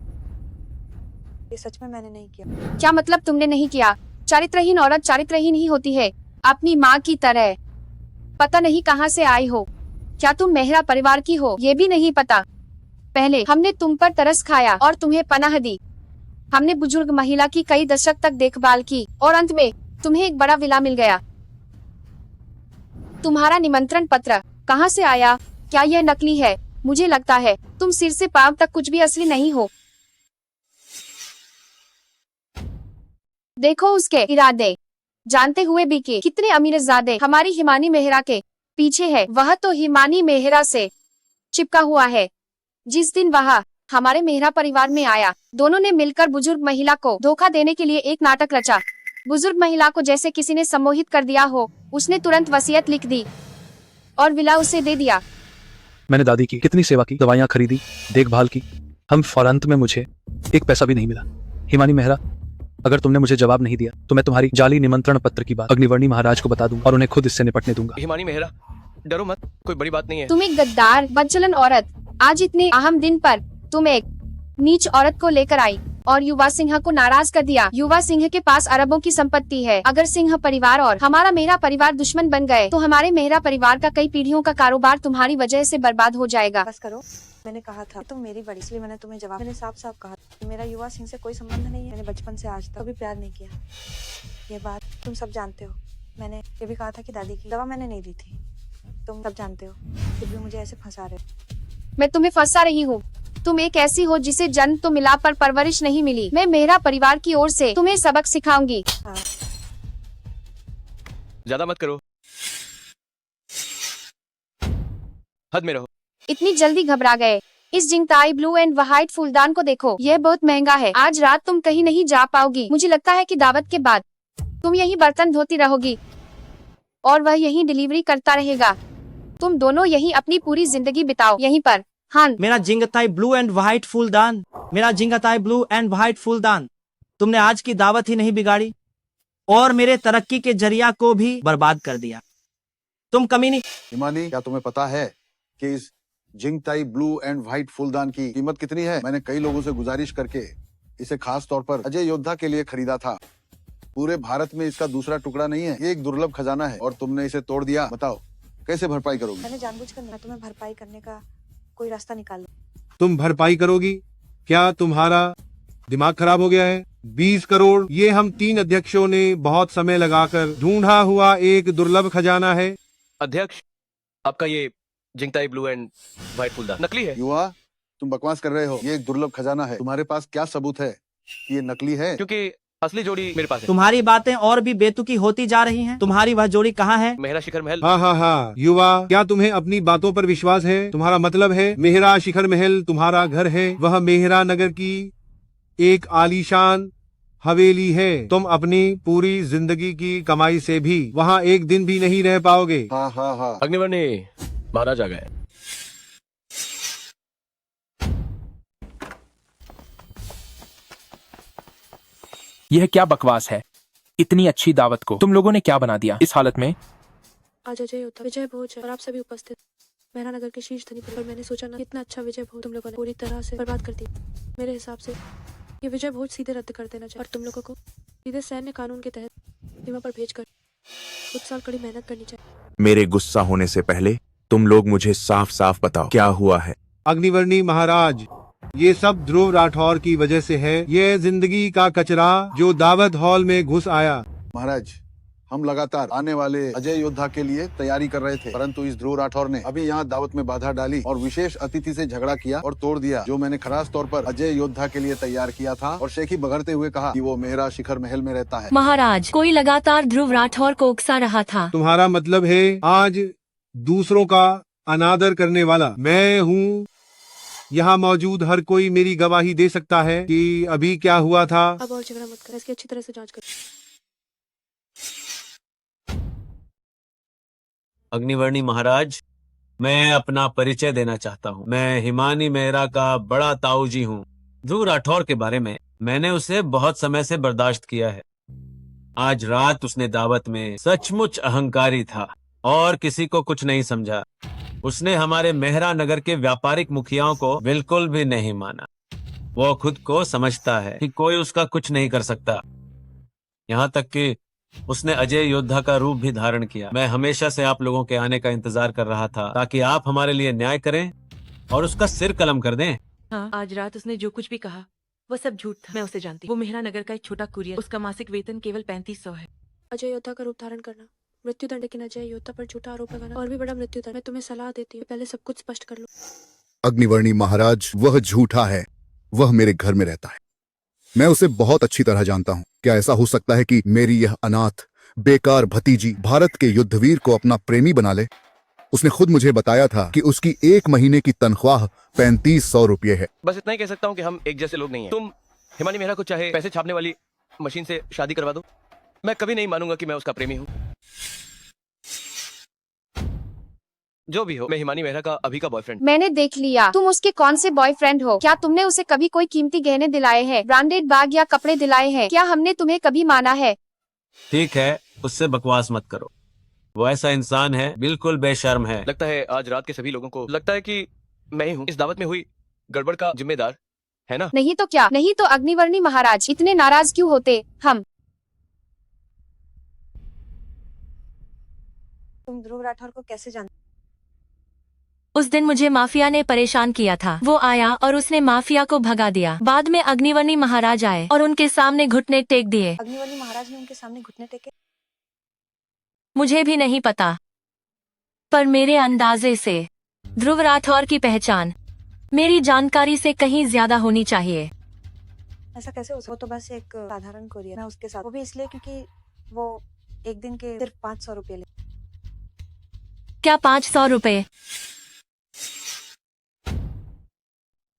ये सच में मैंने नहीं किया। क्या मतलब तुमने नहीं किया? चारित्रहीन औरत चारित्रहीन ही होती है, अपनी माँ की तरह। पता नहीं कहाँ से आई हो। क्या तुम मेहरा परिवार की हो ये भी नहीं पता। पहले हमने तुम पर तरस खाया और तुम्हें पनाह दी। हमने बुजुर्ग महिला की कई दशक तक देखभाल की और अंत में तुम्हें एक बड़ा विला मिल गया। तुम्हारा निमंत्रण पत्र कहाँ से आया? क्या यह नकली है? मुझे लगता है तुम सिर से पांव तक कुछ भी असली नहीं हो। देखो उसके इरादे, जानते हुए भी कि कितने अमीरजादे हमारी हिमानी मेहरा के पीछे है। वह तो हिमानी मेहरा से चिपका हुआ है। जिस दिन वह हमारे मेहरा परिवार में आया, दोनों ने मिलकर बुजुर्ग महिला को धोखा देने के लिए एक नाटक रचा। बुजुर्ग महिला को जैसे किसी ने सम्मोहित कर दिया हो। उसने तुरंत वसीयत लिख दी और विला उसे दे दिया। मैंने दादी की कितनी सेवा की, दवाइयाँ खरीदी, देखभाल की, हम फौरंत में मुझे एक पैसा भी नहीं मिला। हिमानी मेहरा, अगर तुमने मुझे जवाब नहीं दिया तो मैं तुम्हारी जाली निमंत्रण पत्र की बात अग्निवर्णी महाराज को बता दूंगा और उन्हें खुद इससे निपटने दूंगा। हिमानी मेहरा, डरो मत, कोई बड़ी बात नहीं है। तुम एक गद्दार बदचलन औरत, आज इतने अहम दिन पर तुम एक नीच औरत को लेकर आई और युवा सिंह को नाराज कर दिया। युवा सिंह के पास अरबों की संपत्ति है। अगर सिंह परिवार और हमारा मेहरा परिवार दुश्मन बन गए तो हमारे मेहरा परिवार का कई पीढ़ियों का कारोबार तुम्हारी वजह से बर्बाद हो जाएगा। बस करो, मैंने कहा था तुम मेरी बड़ी, इसलिए मैंने तुम्हें जवाब, मैंने साफ साफ कहा कि मेरा युवा सिंह से कोई संबंध नहीं है। मैंने बचपन से आज तक कभी प्यार नहीं किया। ये बात तुम सब जानते हो। मैंने ये भी कहा था कि दादी की दवा मैंने नहीं दी थी। तुम सब जानते हो, फिर भी मुझे ऐसे फंसा रहे हो। मैं तुम्हें फंसा रही हूँ? तुम एक ऐसी हो जिसे जन्म तो मिला पर परवरिश नहीं मिली। मैं मेहरा परिवार की ओर से तुम्हें सबक सिखाऊंगी। ज्यादा मत करो, हद में रहो। इतनी जल्दी घबरा गए? इस जिंगताई ब्लू एंड व्हाइट फूलदान को देखो, यह बहुत महंगा है। आज रात तुम कहीं नहीं जा पाओगी। मुझे लगता है कि दावत के बाद तुम यही बर्तन धोती रहोगी और वह यही डिलीवरी करता रहेगा। तुम दोनों यही अपनी पूरी जिंदगी बिताओ यहीं पर। हाँ, मेरा जिंगताई ब्लू एंड व्हाइट फूलदान, मेरा जिंगताई ब्लू एंड व्हाइट फूलदान, तुमने आज की दावत ही नहीं बिगाड़ी और मेरे तरक्की के जरिया को भी बर्बाद कर दिया। तुम कमीनी। हिमानी, क्या तुम्हें पता है कि इस जिंगताई ब्लू एंड व्हाइट फूलदान की कीमत कितनी है? मैंने कई लोगों से गुजारिश करके इसे खास तौर पर अजय योद्धा के लिए खरीदा था। पूरे भारत में इसका दूसरा टुकड़ा नहीं है। ये एक दुर्लभ खजाना है और तुमने इसे तोड़ दिया। बताओ कैसे भरपाई करोगी? मैंने जानबूझकर, मैं तुम्हें भरपाई करने का कोई रास्ता निकाल। तुम भरपाई करोगी? क्या तुम्हारा दिमाग खराब हो गया है? 20 करोड़, ये हम 3 अध्यक्षों ने बहुत समय लगाकर ढूंढा हुआ एक दुर्लभ खजाना है। अध्यक्ष, आपका ये जिंगताई ब्लू एंड व्हाइट फूलदान नकली है। युवा, तुम बकवास कर रहे हो। ये एक दुर्लभ खजाना है। तुम्हारे पास क्या सबूत है कि ये नकली है? क्योंकि असली जोड़ी मेरे पास है। तुम्हारी बातें और भी बेतुकी होती जा रही हैं। तुम्हारी वह जोड़ी कहाँ है? मेहरा शिखर महल। हाँ हाँ हाँ, युवा, क्या तुम्हें अपनी बातों पर विश्वास है? तुम्हारा मतलब है मेहरा शिखर महल तुम्हारा घर है? वह मेहरा नगर की एक आलीशान हवेली है। तुम अपनी पूरी जिंदगी की कमाई से भी वहाँ एक दिन भी नहीं रह पाओगे। हाँ हाँ हाँ। अग्निवर्णी महाराज आ गए। यह क्या बकवास है? इतनी अच्छी दावत को तुम लोगों ने क्या बना दिया इस हालत में? आज अजय योद्धा, विजय भोज है और आप सभी उपस्थित मेहरा नगर के शीर्ष धनी पर। मैंने सोचा ना, इतना अच्छा विजय भोज तुम लोगों ने पूरी तरह से बर्बाद कर दिया। मेरे हिसाब से ये विजय भोज सीधे रद्द कर देना चाहिए और तुम लोगों को सीधे सैन्य कानून के तहत सीमा पर भेजकर कुछ साल कड़ी मेहनत करनी चाहिए। मेरे गुस्सा होने से पहले तुम लोग मुझे साफ साफ बताओ क्या हुआ है। अग्निवर्णी महाराज, ये सब ध्रुव राठौर की वजह से है। ये जिंदगी का कचरा जो दावत हॉल में घुस आया। महाराज, हम लगातार आने वाले अजय योद्धा के लिए तैयारी कर रहे थे, परंतु इस ध्रुव राठौर ने अभी यहाँ दावत में बाधा डाली और विशेष अतिथि से झगड़ा किया और तोड़ दिया जो मैंने खास तौर पर अजय योद्धा के लिए तैयार किया था। और शेखी बगरते हुए कहा कि वो मेहरा शिखर महल में रहता है। महाराज, कोई लगातार ध्रुव राठौर को उकसा रहा था। तुम्हारा मतलब है आज दूसरों का अनादर करने वाला मैं हूँ? यहाँ मौजूद हर कोई मेरी गवाही दे सकता है कि अभी क्या हुआ था। अब और झगड़ा मत कर, इसकी अच्छी तरह से जांच कर। अग्निवर्णी महाराज, मैं अपना परिचय देना चाहता हूँ। मैं हिमानी मेहरा का बड़ा ताऊजी हूँ। ध्रुव राठौर के बारे में मैंने उसे बहुत समय से बर्दाश्त किया है। आज रात उसने दावत में सचमुच अहंकारी था और किसी को कुछ नहीं समझा। उसने हमारे मेहरा नगर के व्यापारिक मुखियाओं को बिल्कुल भी नहीं माना। वो खुद को समझता है कि कोई उसका कुछ नहीं कर सकता। यहाँ तक कि उसने अजय योद्धा का रूप भी धारण किया। मैं हमेशा से आप लोगों के आने का इंतजार कर रहा था ताकि आप हमारे लिए न्याय करें और उसका सिर कलम कर दें। हाँ, आज रात उसने जो कुछ भी कहा वो सब झूठ था। मैं उसे जानती हूँ। वो मेहरा नगर का एक छोटा कुरियर। उसका मासिक वेतन केवल 3500 है। अजय योद्धा का रूप धारण करना मृत्यु दंड, लेकिन अजय योद्धा पर झूठा आरोप लगाना और भी बड़ा मृत्यु दंड। मैं तुम्हें सलाह देती हूँ पहले सब कुछ स्पष्ट कर लो। अग्निवर्णी महाराज वह झूठा है, वह मेरे घर में रहता है। मैं उसे बहुत अच्छी तरह जानता हूँ। क्या ऐसा हो सकता है कि मेरी यह अनाथ बेकार भतीजी भारत के युद्धवीर को अपना प्रेमी बना ले? उसने खुद मुझे बताया था कि उसकी 1 महीने की तनख्वाह 3500 रुपये है। बस इतना ही कह सकता हूँ कि हम एक जैसे लोग नहीं हैं। तुम हिमानी मेहरा को चाहे पैसे छापने वाली मशीन से शादी करवा दो, मैं कभी नहीं मानूंगा कि मैं उसका प्रेमी हूँ। जो भी हो, मैं हिमानी मेहरा का अभी का बॉयफ्रेंड। मैंने देख लिया तुम उसके कौन से बॉयफ्रेंड हो। क्या तुमने उसे कभी कोई कीमती गहने दिलाए हैं, ब्रांडेड बैग या कपड़े दिलाए हैं? क्या हमने तुम्हें कभी माना है? ठीक है, उससे बकवास मत करो। वो ऐसा इंसान है, बिल्कुल बेशर्म है। लगता है आज रात के सभी लोगों को लगता है कि मैं ही हूँ इस दावत में हुई गड़बड़ का जिम्मेदार, है ना? नहीं तो क्या? नहीं तो अग्निवर्णी महाराज इतने नाराज क्यों होते? हम तुम ध्रुव राठौर को कैसे जानते? उस दिन मुझे माफिया ने परेशान किया था। वो आया और उसने माफिया को भगा दिया। बाद में अग्निवर्णी महाराज आए और उनके सामने घुटने टेक दिए। अग्निवर्णी महाराज ने उनके सामने घुटने टेके? मुझे भी नहीं पता, पर मेरे अंदाजे से ध्रुव राठौर की पहचान मेरी जानकारी से कहीं ज्यादा होनी चाहिए। ऐसा कैसे हो सकता? वो तो बस एक साधारण कुरियर है उसके साथ, वो भी इसलिए क्योंकि वो एक दिन के सिर्फ 500 रुपये ले। क्या 500 रुपए?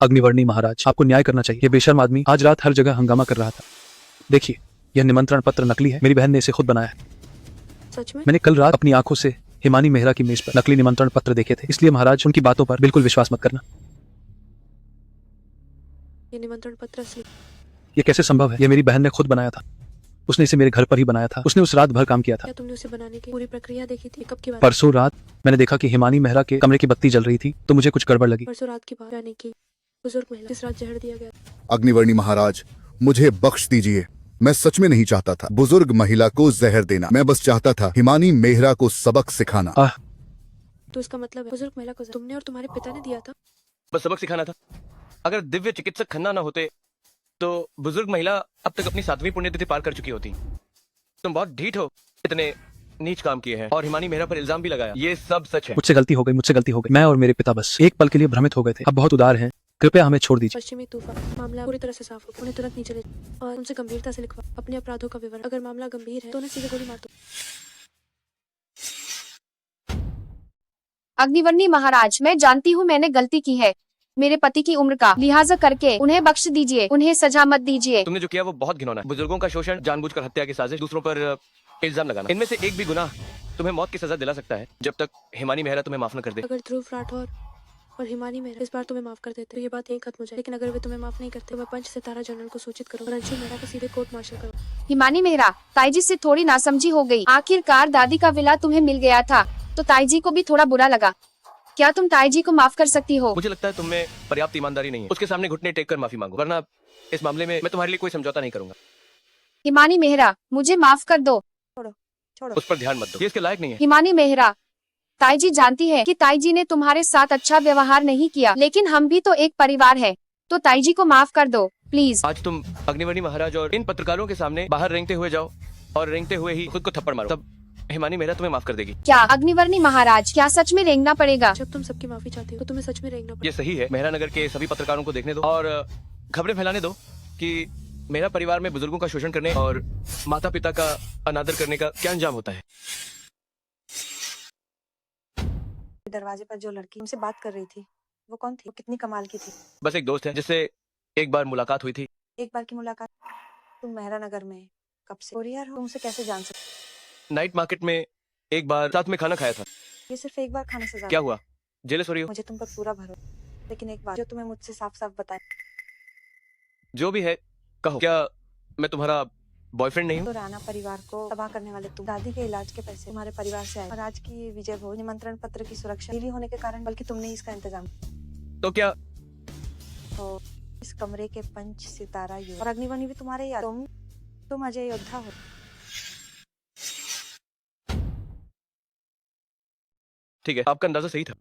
अग्निवर्णी महाराज, आपको न्याय करना चाहिए। ये बेशर्म आदमी आज रात हर जगह हंगामा कर रहा था। देखिए, यह निमंत्रण पत्र नकली है। मेरी बहन ने इसे खुद बनाया है। सच में? मैंने कल रात अपनी आंखों से हिमानी मेहरा की मेज पर नकली निमंत्रण पत्र देखे थे। इसलिए महाराज उनकी बातों पर बिल्कुल विश्वास मत करना। ये निमंत्रण पत्र असली? ये कैसे संभव है? ये मेरी बहन ने खुद बनाया था। उसने इसे मेरे घर पर ही बनाया था। उसने उस रात भर काम किया था। क्या तुमने उसे बनाने की पूरी प्रक्रिया देखी थी? कब की बात? परसों रात मैंने देखा कि हिमानी मेहरा के कमरे की बत्ती जल रही थी, तो मुझे कुछ गड़बड़ लगी। परसों रात की बात, यानी कि बुजुर्ग महिला जिस रात जहर दिया गया। अग्निवर्णी महाराज, मुझे बख्श दीजिए। मैं सच में नहीं चाहता था बुजुर्ग महिला को जहर देना। मैं बस चाहता था हिमानी मेहरा को सबक सिखाना। तो इसका मतलब है बुजुर्ग महिला को तुमने और तुम्हारे पिता ने दिया था? बस सबक सिखाना था। अगर दिव्य चिकित्सक खन्ना न होते तो बुजुर्ग महिला अब तक अपनी 7वीं पुण्यतिथि पार कर चुकी होती। तुम बहुत ढीठ हो, इतने नीच काम किए हैं और हिमानी मेहरा पर इल्जाम भी लगाया। ये सब सच है। मुझसे गलती हो गई, मुझसे गलती हो गई। मैं और मेरे पिता बस एक पल के लिए भ्रमित हो गए थे। अब बहुत उदार हैं, कृपया हमें छोड़ दीजिए। पश्चिमी तूफान मामला पूरी तरह से साफ हो। उन्हें तुरंत नीचे ले और उनसे गंभीरता से लिखवा अपने अपराधों का विवरण। अगर मामला गंभीर है तो उन्हें सीधे गोली मार दो। अग्निवर्णी महाराज, मैं जानती हूँ मैंने गलती की है। मेरे पति की उम्र का लिहाजा करके उन्हें बख्श दीजिए, उन्हें सजा मत दीजिए। तुमने जो किया वो बहुत घिनौना है। बुजुर्गों का शोषण, जानबूझकर हत्या की साजिश, दूसरों पर इल्जाम लगाना, इनमें से एक भी गुनाह तुम्हें मौत की सजा दिला सकता है जब तक हिमानी मेहरा तुम्हें माफ न कर दे। अगर ध्रुव राठौर और हिमानी मेहरा इस बार तुम्हें माफ कर देते तो ये बात यहीं खत्म हो जाए। लेकिन अगर वे तुम्हें माफ नहीं करते, वह पंच सितारा जनरल को सूचित करो और अंशु मेहरा को सीधे कोर्ट मार्शल करो। हिमानी मेहरा, ताईजी से थोड़ी नासमझी हो गई। आखिरकार दादी का विला तुम्हें मिल गया था तो ताईजी को भी थोड़ा बुरा लगा। क्या तुम ताईजी को माफ कर सकती हो? मुझे लगता है तुम में पर्याप्त ईमानदारी नहीं है। उसके सामने घुटने टेक कर माफी मांगो, वरना इस मामले में मैं तुम्हारे लिए कोई समझौता नहीं करूंगा। हिमानी मेहरा, मुझे माफ कर दो। छोड़ो। उस पर ध्यान मत दो, ये इसके लायक नहीं है। हिमानी मेहरा, ताईजी जानती है कि ताईजी ने तुम्हारे साथ अच्छा व्यवहार नहीं किया, लेकिन हम भी तो एक परिवार है, तो ताईजी को माफ कर दो प्लीज। आज तुम अग्निवर्णी महाराज और इन पत्रकारों के सामने बाहर रेंगते हुए जाओ और रेंगते हुए ही खुद को थप्पड़ मारो, तब हिमानी मेहरा तुम्हें माफ कर देगी। क्या अग्निवर्णी महाराज, क्या सच में रेंगना पड़ेगा? जब तुम सबकी माफी चाहती हो तो तुम्हें सच में रेंगना पड़ेगा। ये सही है। मेहरा नगर के सभी पत्रकारों को देखने दो और खबरें फैलाने दो कि मेरा परिवार में बुजुर्गों का शोषण करने और माता पिता का अनादर करने का क्या अंजाम होता है। दरवाजे पर जो लड़की उनसे बात कर रही थी वो कौन थी? वो कितनी कमाल की थी? बस एक दोस्त है जिससे एक बार मुलाकात हुई थी। एक बार की मुलाकात? तुम मेहरा नगर में कब से? कोरियर हो, तुम उसे कैसे जान सकते? नाइट मार्केट में एक बार साथ में खाना खाया था। ये सिर्फ एक बार खाने से क्या ज्यादा? हुआ? जेलस हो रही हो? मुझे तुम पर पूरा भरोसा, लेकिन एक बात जो तुम्हें मुझसे साफ साफ बताए, जो भी है कहो। क्या मैं तुम्हारा बॉयफ्रेंड नहीं हूँ? तो राणा परिवार को तबाह करने वाले तुम, दादी के इलाज के पैसे तुम्हारे परिवार से आए, और आज की ये विजय भोज निमंत्रण पत्र की सुरक्षा दिल्ली होने के कारण बल्कि तुमने ही इसका इंतजाम किया। तो क्या तो इस कमरे के पंच सितारा युवक और अग्निवर्णी भी तुम्हारे ही, तुम अजय योद्धा हो। ठीक है, आपका अंदाजा सही था।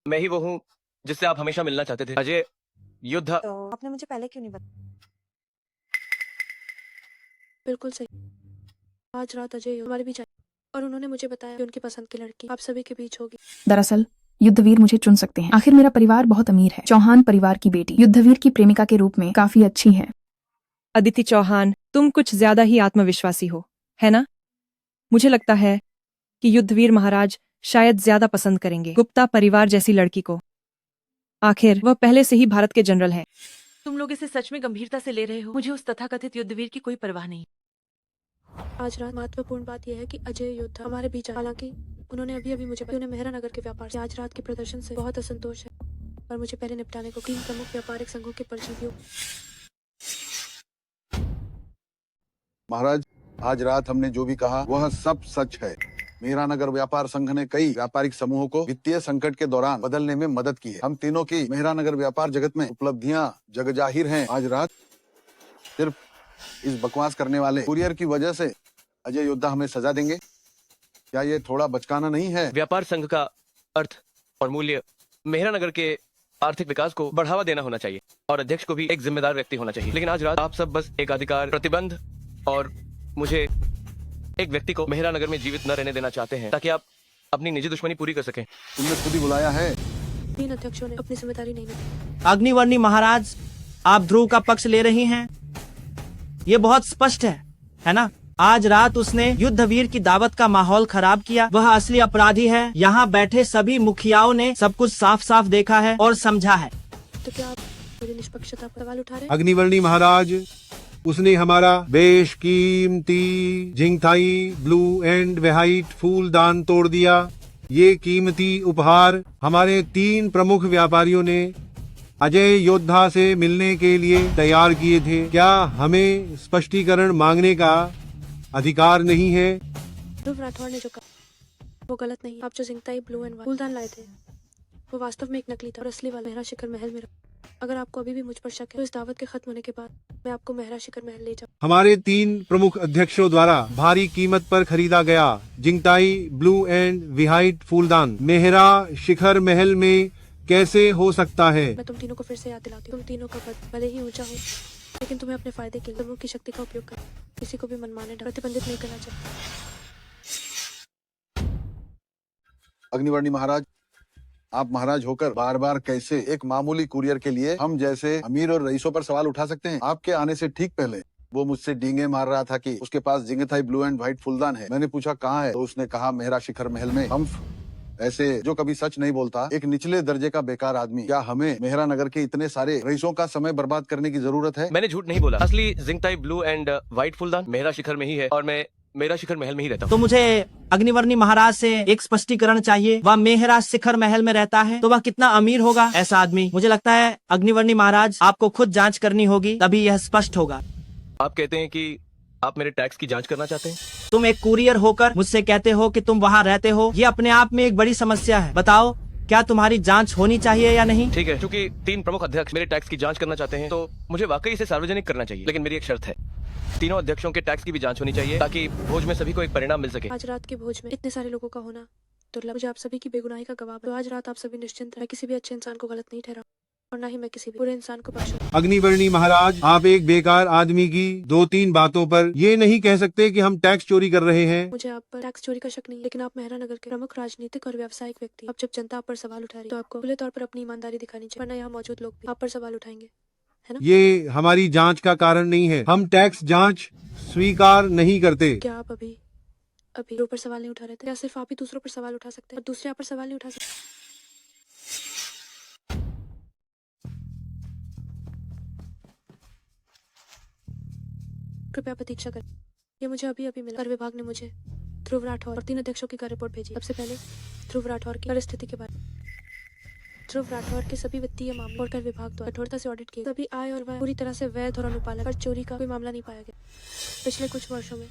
मैं ही वो हूँ जिससे आप हमेशा मिलना चाहते थे, अजय योद्धा। तो आपने मुझे पहले क्यों नहीं बताया? बिल्कुल सही। आज रात अजय हमारे बीच आए और उन्होंने मुझे बताया कि उनकी पसंद की लड़की आप सभी के बीच होगी। दरअसल युद्धवीर मुझे चुन सकते हैं। आखिर मेरा परिवार बहुत अमीर है। चौहान परिवार की बेटी युद्धवीर की प्रेमिका के रूप में काफी अच्छी है। अदिति चौहान, तुम कुछ ज्यादा ही आत्मविश्वासी हो, है ना? मुझे लगता है कि युद्धवीर महाराज शायद ज्यादा पसंद करेंगे गुप्ता परिवार जैसी लड़की को। आखिर वह पहले से ही भारत के जनरल हैं। तुम लोग इसे सच में गंभीरता से ले रहे हो? मुझे उस तथाकथित युद्धवीर की कोई परवाह नहीं। आज रात महत्वपूर्ण बात यह है कि अजय योद्धा हमारे बीच आए। हालांकि उन्होंने अभी अभी मुझे उन्हें मेहरा नगर के व्यापार से आज रात के प्रदर्शन से बहुत असंतोष है और मुझे पहले निपटाने को 3 प्रमुख व्यापारिक संघों के प्रतिनिधियों। महाराज, आज रात हमने जो भी कहा वह सब सच है। मेहरा नगर व्यापार संघ ने कई व्यापारिक समूहों को वित्तीय संकट के दौरान बदलने में मदद की है। हम तीनों की मेहरा नगर व्यापार जगत में उपलब्धियां जगजाहिर हैं। आज रात सिर्फ इस बकवास करने वाले कुरियर की वजह से अजय योद्धा हमें सजा देंगे। क्या ये थोड़ा बचकाना नहीं है? व्यापार संघ का अर्थ और मूल्य मेहरा नगर के आर्थिक विकास को बढ़ावा देना होना चाहिए और अध्यक्ष को भी एक जिम्मेदार व्यक्ति होना चाहिए। लेकिन आज रात आप सब बस एक अधिकार प्रतिबंध और मुझे एक व्यक्ति को मेहरा नगर में जीवित न रहने देना चाहते हैं ताकि आप अपनी निजी दुश्मनी पूरी कर सकें। तुमने खुद ही बुलाया है। 3 अध्यक्षों ने अपनी जिम्मेदारी नहीं निभाई। अग्निवर्णी महाराज, आप ध्रुव का पक्ष ले रही हैं, ये बहुत स्पष्ट है ना? आज रात उसने युद्धवीर की दावत का माहौल खराब किया, वह असली अपराधी है। यहाँ बैठे सभी मुखियाओं ने सब कुछ साफ साफ देखा है और समझा है। तो क्या आप मेरी निष्पक्षता पर सवाल उठा रहे हैं? अग्निवर्णी महाराज, उसने हमारा बेशकीमती जिंगथाई ब्लू एंड व्हाइट फूलदान तोड़ दिया। ये कीमती उपहार हमारे 3 प्रमुख व्यापारियों ने अजय योद्धा से मिलने के लिए तैयार किए थे। क्या हमें स्पष्टीकरण मांगने का अधिकार नहीं है? ध्रुव राठौर ने जो कहा वो गलत नहीं। आप जो जिंगताई ब्लू एंड फूलदान लाए थे वो वास्तव में एक नकली था और असली वाला मेहरा शिखर महल में रखा। अगर आपको अभी भी मुझ पर शक है तो इस दावत के खत्म होने के बाद मैं आपको मेहरा शिखर महल ले जाऊं। हमारे 3 प्रमुख अध्यक्षों द्वारा भारी कीमत पर खरीदा गया जिंगताई ब्लू एंड व्हाइट फूलदान मेहरा शिखर महल में कैसे हो सकता है? मैं तुम तीनों को फिर से याद दिलाती हूँ, तुम तीनों का पद भले ही ऊंचा हो लेकिन तुम्हें अपने फायदे के लिए लोगों की शक्ति का उपयोग कर किसी को भी मनमाने प्रतिबंधित नहीं करना चाहिए। अग्निवर्णी महाराज, आप महाराज होकर बार बार कैसे एक मामूली कुरियर के लिए हम जैसे अमीर और रईसों पर सवाल उठा सकते हैं? आपके आने से ठीक पहले वो मुझसे डींगे मार रहा था कि उसके पास जिंगथाई ब्लू एंड व्हाइट फूलदान है। मैंने पूछा कहाँ है, तो उसने कहा मेहरा शिखर महल में। हम ऐसे जो कभी सच नहीं बोलता, एक निचले दर्जे का बेकार आदमी। क्या हमें मेहरा नगर के इतने सारे रईसों का समय बर्बाद करने की जरूरत है? मैंने झूठ नहीं बोला। असली जिंगताई ब्लू एंड व्हाइट फूलदान मेहरा शिखर में ही है और मैं मेरा शिखर महल में ही रहता हूँ। तो मुझे अग्निवर्णी महाराज से एक स्पष्टीकरण चाहिए। वह मेहरा शिखर महल में रहता है तो वह कितना अमीर होगा ऐसा आदमी? मुझे लगता है अग्निवर्णी महाराज आपको खुद जांच करनी होगी, तभी यह स्पष्ट होगा। आप कहते हैं कि आप मेरे टैक्स की जांच करना चाहते हैं? तुम एक कुरियर होकर मुझसे कहते हो कि तुम वहाँ रहते हो, ये अपने आप में एक बड़ी समस्या है। बताओ क्या तुम्हारी जांच होनी चाहिए या नहीं? ठीक है, क्योंकि 3 प्रमुख अध्यक्ष मेरे टैक्स की जांच करना चाहते हैं तो मुझे वाकई इसे सार्वजनिक करना चाहिए। लेकिन मेरी एक शर्त है, तीनों अध्यक्षों के टैक्स की भी जांच होनी चाहिए ताकि भोज में सभी को एक परिणाम मिल सके। आज रात के भोज में इतने सारे लोगों का होना दुर्लभ। मुझे आप सभी की बेगुनाही का गवाह। तो आज रात आप सभी निश्चिंत रहे। मैं किसी भी अच्छे इंसान को गलत नहीं ठहरा और न ही मैं किसी भी बुरे इंसान को बख्शूंगा। अग्निवर्णी महाराज, आप एक बेकार आदमी की 2-3 बातों पर ये नहीं कह सकते कि हम टैक्स चोरी कर रहे हैं। मुझे आप पर टैक्स चोरी का शक नहीं, लेकिन आप मेहरा नगर के प्रमुख राजनीतिक और व्यावसायिक व्यक्ति। अब जब जनता आप पर सवाल उठा रही है तो आपको खुले तौर पर अपनी ईमानदारी दिखानी चाहिए, वरना यहाँ मौजूद लोग भी आप पर सवाल उठाएंगे, है ना? ये हमारी जांच का कारण नहीं है। हम टैक्स जांच स्वीकार नहीं करते। क्या आप अभी दूसरों पर सवाल नहीं उठा रहे थे? या सिर्फ आप ही दूसरों पर सवाल उठा सकते हैं और दूसरे आप पर सवाल नहीं उठा सकते? कृपया प्रतीक्षा करें, ये मुझे अभी अभी मिला। कर विभाग ने मुझे ध्रुव राठौर और 3 अध्यक्षों की कर रिपोर्ट भेजी। सबसे पहले ध्रुव राठौर की परिस्थिति के बारे में। ध्रुव राठौर के सभी वित्तीय मामलों कर विभाग द्वारा कठोरता से ऑडिट किए सभी आय और व्यय पूरी तरह से वैध और अनुपालन कर चोरी का कोई मामला नहीं पाया गया। पिछले कुछ वर्षों में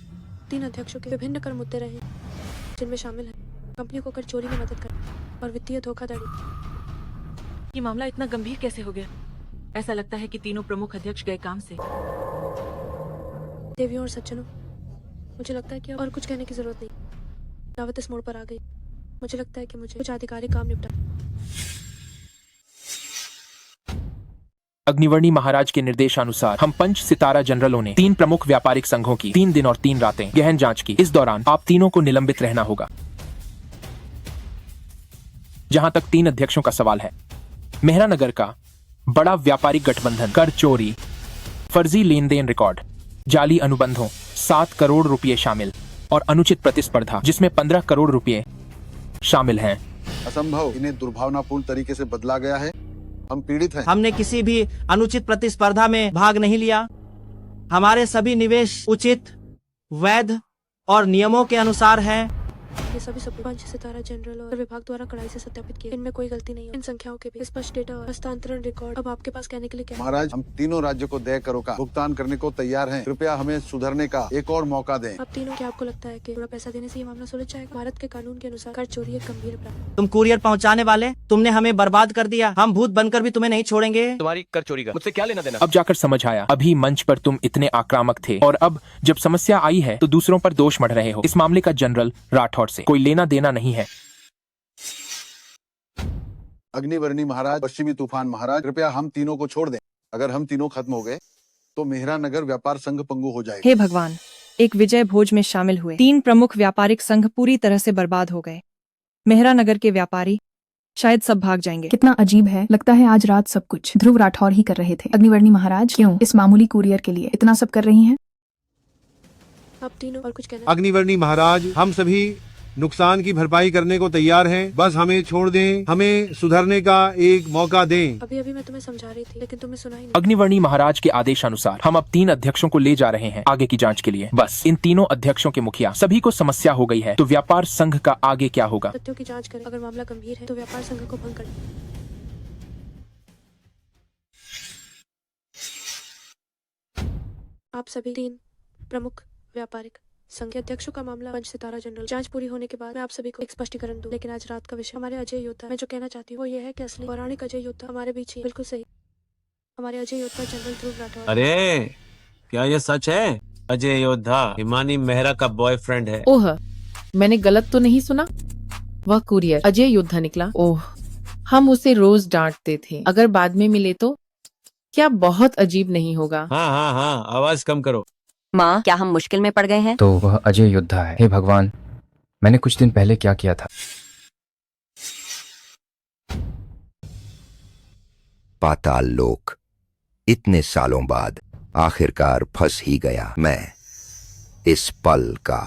3 अध्यक्षों के विभिन्न कर मुद्दे रहे जिनमें शामिल है कंपनी को कर चोरी में मदद करना और वित्तीय धोखाधड़ी। ये मामला इतना गंभीर कैसे हो गया? ऐसा लगता है कि तीनों प्रमुख अध्यक्ष गए काम से। देवियों और सज्जनों, मुझे लगता है कि और कुछ कहने की जरूरत नहीं। दावत इस मोड़ पर आ गई। मुझे लगता है कि मुझे कुछ आधिकारिक काम निपटा। अग्निवर्णी महाराज के निर्देशानुसार हम 5 सितारा जनरलों ने 3 प्रमुख व्यापारिक संघों की 3 दिन और 3 रातें गहन जांच की। इस दौरान आप तीनों को निलंबित रहना होगा। जहां तक 3 अध्यक्षों का सवाल है, मेहरा नगर का बड़ा व्यापारिक गठबंधन, कर चोरी, फर्जी लेन देन रिकॉर्ड, जाली अनुबंधों, 7 करोड़ रुपए शामिल और अनुचित प्रतिस्पर्धा जिसमें 15 करोड़ रुपए शामिल हैं। असंभव, इन्हें दुर्भावनापूर्ण तरीके से बदला गया है। हम पीड़ित हैं। हमने किसी भी अनुचित प्रतिस्पर्धा में भाग नहीं लिया। हमारे सभी निवेश उचित, वैध और नियमों के अनुसार हैं। ये सभी 5 सितारा जनरल और विभाग द्वारा कड़ाई से सत्यापित किए। इनमें कोई गलती नहीं है। इन संख्याओं के भी स्पष्ट डेटा और हस्तांतरण रिकॉर्ड अब आपके पास कहने के लिए क्या है? महाराज, हम तीनों राज्यों को देय करों का भुगतान करने को तैयार हैं। कृपया हमें सुधरने का एक और मौका दें। आप तीनों, क्या आपको लगता है कि थोड़ा पैसा देने से ये मामला सुलझ जाएगा? भारत के कानून के अनुसार कर चोरी एक गंभीर अपराध। तुम कुरियर पहुंचाने वाले, तुमने हमें बर्बाद कर दिया। हम भूत बनकर भी तुम्हें नहीं छोड़ेंगे। तुम्हारी कर चोरी का मुझसे क्या लेना देना? अब जाकर समझ आया। अभी मंच पर तुम इतने आक्रामक थे और अब जब समस्या आई है तो दूसरों पर दोष मढ़ रहे हो। इस मामले का जनरल राठौर से कोई लेना देना नहीं है। अग्निवर्णी महाराज, पश्चिमी तूफान महाराज, कृपया हम तीनों को छोड़ दें। अगर हम तीनों खत्म हो गए तो मेहरा नगर व्यापार संघ पंगु हो जाएगा। हे भगवान, एक विजय भोज में शामिल हुए 3 प्रमुख व्यापारिक संघ पूरी तरह से बर्बाद हो गए। मेहरा नगर के व्यापारी शायद सब भाग जाएंगे। कितना अजीब है। लगता है आज रात सब कुछ ध्रुव राठौर ही कर रहे थे। अग्निवर्णी महाराज क्यों इस मामूली कुरियर के लिए इतना सब कर रही हैं? आप तीनों और कुछ कहना? अग्निवर्णी महाराज, हम सभी नुकसान की भरपाई करने को तैयार हैं। बस हमें छोड़ दें, हमें सुधरने का एक मौका दें। अभी मैं तुम्हें समझा रही थी लेकिन तुम्हें सुना ही नहीं। अग्निवर्णी महाराज के आदेशानुसार हम अब 3 अध्यक्षों को ले जा रहे हैं आगे की जांच के लिए। बस इन तीनों अध्यक्षों के मुखिया सभी को समस्या हो गई है तो व्यापार संघ का आगे क्या होगा? तथ्यों की जांच करें। अगर मामला गंभीर है तो व्यापार संघ को भंग करें। आप सभी 3 प्रमुख व्यापारिक संघ के अध्यक्षों का मामला 5 सितारा जनरल जांच पूरी होने के बाद मैं आप सभी को एक स्पष्टीकरण दूं। लेकिन आज रात का विषय हमारे अजय योद्धा। मैं जो कहना चाहती हूँ वो ये है कि असली पौराणिक अजय योद्धा हमारे बीच ही। बिल्कुल सही, हमारे अजय योद्धा जनरल ध्रुव राठौर। अरे क्या ये सच है? अजय योद्धा हिमानी मेहरा का बॉयफ्रेंड है। ओह, मैंने गलत तो नहीं सुना? वह कुरियर अजय योद्धा निकला। ओह, हम उसे रोज डांटते थे। अगर बाद में मिले तो क्या बहुत अजीब नहीं होगा? हाँ, आवाज कम करो। माँ, क्या हम मुश्किल में पड़ गए हैं? तो वह अजय योद्धा है। हे भगवान, मैंने कुछ दिन पहले क्या किया था? पाताल लोक इतने सालों बाद आखिरकार फंस ही गया। मैं इस पल का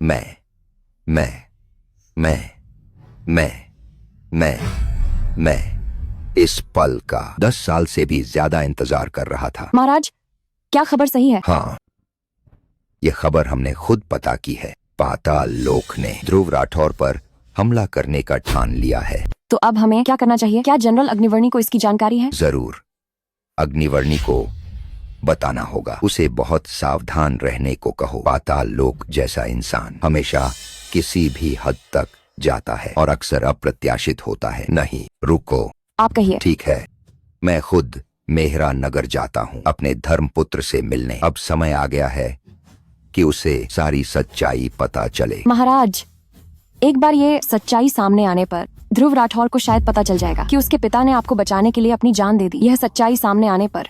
मैं इस पल का 10 साल से भी ज्यादा इंतजार कर रहा था। महाराज, क्या खबर सही है? हाँ, ये खबर हमने खुद पता की है। पाताल लोक ने ध्रुव राठौर पर हमला करने का ठान लिया है। तो अब हमें क्या करना चाहिए? क्या जनरल अग्निवर्णी को इसकी जानकारी है? जरूर, अग्निवर्णी को बताना होगा। उसे बहुत सावधान रहने को कहो। पाताल लोक जैसा इंसान हमेशा किसी भी हद तक जाता है और अक्सर अप्रत्याशित होता है। नहीं, रुको, आप कहिए। ठीक है, मैं खुद मेहरा नगर जाता हूँ अपने धर्मपुत्र से मिलने। अब समय आ गया है कि उसे सारी सच्चाई पता चले। महाराज, एक बार ये सच्चाई सामने आने पर ध्रुव राठौर को शायद पता चल जाएगा कि उसके पिता ने आपको बचाने के लिए अपनी जान दे दी। यह सच्चाई सामने आने पर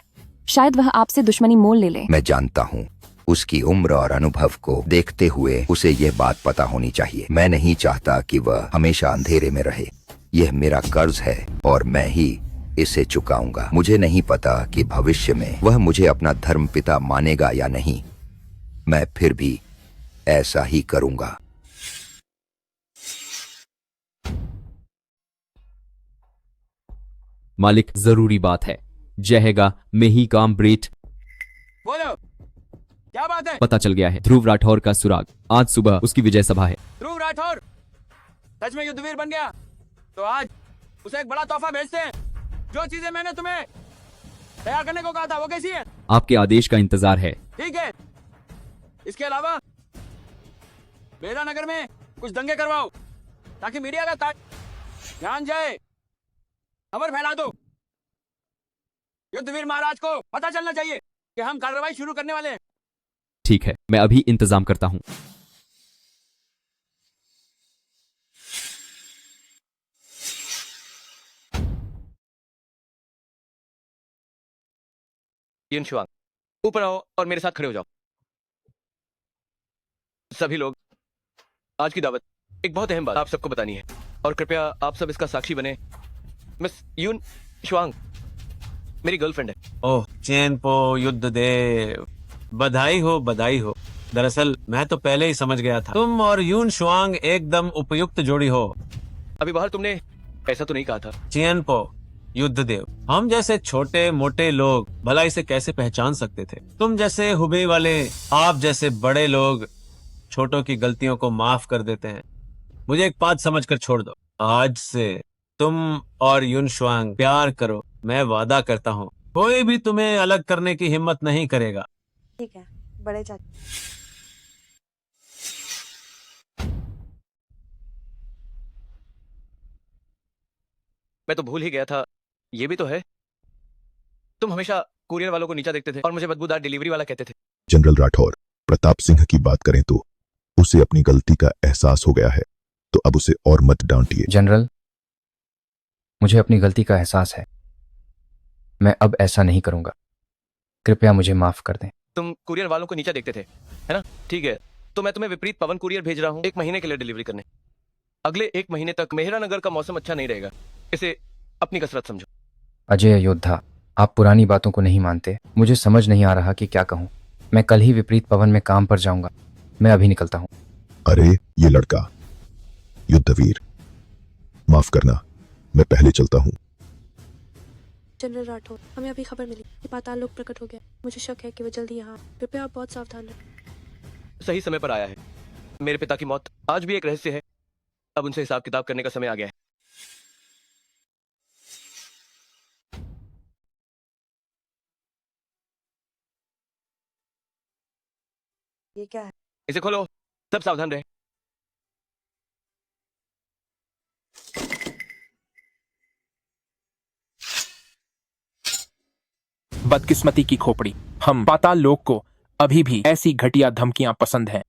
शायद वह आपसे दुश्मनी मोल ले ले। मैं जानता हूँ, उसकी उम्र और अनुभव को देखते हुए उसे यह बात पता होनी चाहिए। मैं नहीं चाहता कि वह हमेशा अंधेरे में रहे। यह मेरा कर्ज है और मैं ही इसे चुकाऊंगा। मुझे नहीं पता कि भविष्य में वह मुझे अपना धर्मपिता मानेगा या नहीं। मैं फिर भी ऐसा ही करूंगा। मालिक, जरूरी बात है। जहेगा में ही काम ब्रेट। बोलो, क्या बात है? पता चल गया है ध्रुव राठौर का सुराग। आज सुबह उसकी विजय सभा है। ध्रुव राठौर सच में युद्धवीर बन गया तो आज उसे एक बड़ा तोहफा भेजते हैं। जो चीजें मैंने तुम्हें तैयार करने को कहा था वो कैसी है? आपके आदेश का इंतजार है। ठीक है। इसके अलावा मेरा नगर में कुछ दंगे करवाओ ताकि मीडिया का ध्यान जाए, खबर फैला दो। युद्धवीर महाराज को पता चलना चाहिए कि हम कार्रवाई शुरू करने वाले हैं। ठीक है, मैं अभी इंतजाम करता हूँ। युन शुआंग, ऊपर आओ और मेरे साथ खड़े हो जाओ। सभी लोग, आज की दावत एक बहुत अहम बात आप सबको बतानी है और कृपया आप सब इसका साक्षी बने। मिस युन शुआंग मेरी गर्लफ्रेंड है। ओह चेनपो युद्धदेव, बधाई हो बधाई हो। दरअसल मैं तो पहले ही समझ गया था, तुम और यून शुआंग एकदम उपयुक्त जोड़ी हो। अभी बाहर तुमने ऐसा तो नहीं कहा था। चेनपो युद्धदेव, हम जैसे छोटे मोटे लोग भला इसे कैसे पहचान सकते थे? तुम जैसे हुबे वाले, आप जैसे बड़े लोग छोटों की गलतियों को माफ कर देते हैं। मुझे एक बात समझकर छोड़ दो, आज से तुम और युन शुआंग प्यार करो। मैं वादा करता हूँ कोई भी तुम्हें अलग करने की हिम्मत नहीं करेगा। ठीक है बड़े चाचा। मैं तो भूल ही गया था, ये भी तो है। तुम हमेशा कुरियर वालों को नीचा देखते थे और मुझे बदबूदार डिलीवरी वाला कहते थे। जनरल राठौर, प्रताप सिंह की बात करें तो उसे अपनी गलती का एहसास हो गया है, तो अब उसे और मत डांटिए। जनरल, मुझे अपनी गलती का एहसास है, मैं अब ऐसा नहीं करूंगा, कृपया मुझे माफ कर दें। तुम कुरियर वालों को नीचा देखते थे, है ना? ठीक है, तो मैं तुम्हें विपरीत पवन कुरियर भेज रहा हूँ 1 महीने के लिए डिलीवरी करने। अगले 1 महीने तक मेहरा नगर का मौसम अच्छा नहीं रहेगा, इसे अपनी कसरत समझो। अजय योद्धा, आप पुरानी बातों को नहीं मानते। मुझे समझ नहीं आ रहा कि क्या कहूँ। मैं कल ही विपरीत पवन में काम पर जाऊंगा। मैं अभी निकलता हूँ। अरे ये लड़का युद्धवीर, माफ करना, मैं पहले चलता हूँ। जनरल राठौर, हमें अभी खबर मिली कि पाताल लोक प्रकट हो गया। मुझे शक है कि वो जल्दी यहाँ आए। कृपया आप बहुत सावधान रहें। सही समय पर आया है। मेरे पिता की मौत आज भी एक रहस्य है। अब उनसे हिसाब किताब करने का समय आ गया है। ये क्या है? इसे खोलो, सब सावधान रहें। बदकिस्मती की खोपड़ी, हम पाताल लोक को अभी भी ऐसी घटिया धमकियां पसंद हैं।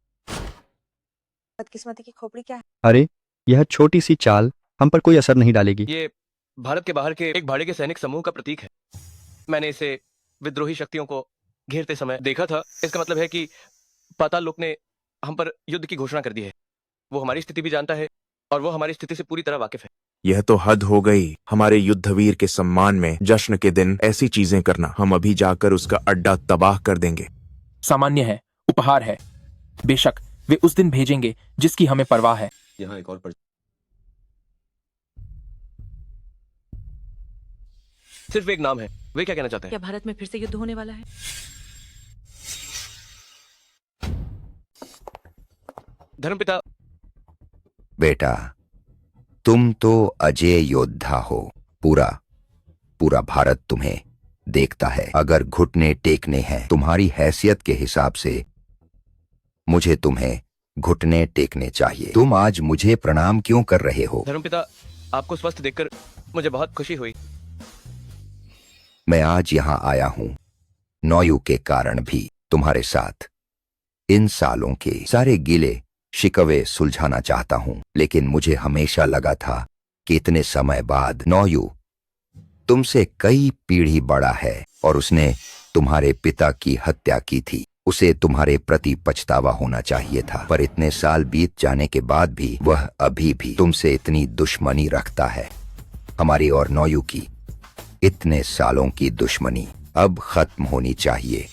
बदकिस्मती की खोपड़ी क्या है? अरे यह छोटी सी चाल हम पर कोई असर नहीं डालेगी। ये भारत के बाहर के एक भाड़े के सैनिक समूह का प्रतीक है। मैंने इसे विद्रोही शक्तियों को घेरते समय देखा था। इसका मतलब है कि पाताल लोक ने हम पर युद्ध की घोषणा कर दी है। वो हमारी स्थिति भी जानता है और वो हमारी स्थिति से पूरी तरह वाकिफ है। यह तो हद हो गई। हमारे युद्धवीर के सम्मान में जश्न के दिन ऐसी चीजें करना, हम अभी जाकर उसका अड्डा तबाह कर देंगे। सामान्य है, उपहार है। बेशक वे उस दिन भेजेंगे जिसकी हमें परवाह है। यहाँ एक और सिर्फ एक नाम है। वे क्या कहना चाहते हैं? क्या भारत में फिर से युद्ध होने वाला है? धर्मपिता, बेटा, तुम तो अजय योद्धा हो। पूरा भारत तुम्हें देखता है। अगर घुटने टेकने हैं तुम्हारी हैसियत के हिसाब से, मुझे तुम्हें घुटने टेकने चाहिए। तुम आज मुझे प्रणाम क्यों कर रहे हो? धर्मपिता, आपको स्वस्थ देखकर मुझे बहुत खुशी हुई। मैं आज यहाँ आया हूँ नौयू के कारण भी, तुम्हारे साथ इन सालों के सारे गिले शिकवे सुलझाना चाहता हूँ। लेकिन मुझे हमेशा लगा था कि इतने समय बाद नौयू तुमसे कई पीढ़ी बड़ा है और उसने तुम्हारे पिता की हत्या की थी। उसे तुम्हारे प्रति पछतावा होना चाहिए था, पर इतने साल बीत जाने के बाद भी वह अभी भी तुमसे इतनी दुश्मनी रखता है। हमारी और नौयू की इतने सालों की दुश्मनी अब खत्म होनी चाहिए।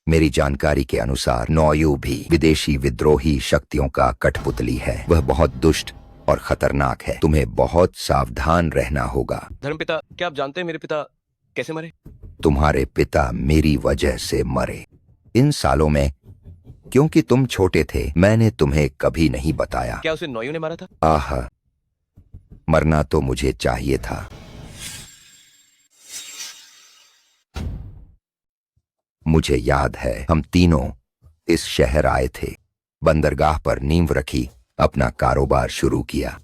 मेरी जानकारी के अनुसार नौयू भी विदेशी विद्रोही शक्तियों का कठपुतली है। वह बहुत दुष्ट और खतरनाक है। तुम्हें बहुत सावधान रहना होगा। धर्मपिता, क्या आप जानते हैं मेरे पिता कैसे मरे? तुम्हारे पिता मेरी वजह से मरे। इन सालों में, क्योंकि तुम छोटे थे, मैंने तुम्हें कभी नहीं बताया। क्या उसे नौयू ने मारा था? आह, मरना तो मुझे चाहिए था। मुझे याद है हम तीनों इस शहर आए थे, बंदरगाह पर नींव रखी, अपना कारोबार शुरू किया।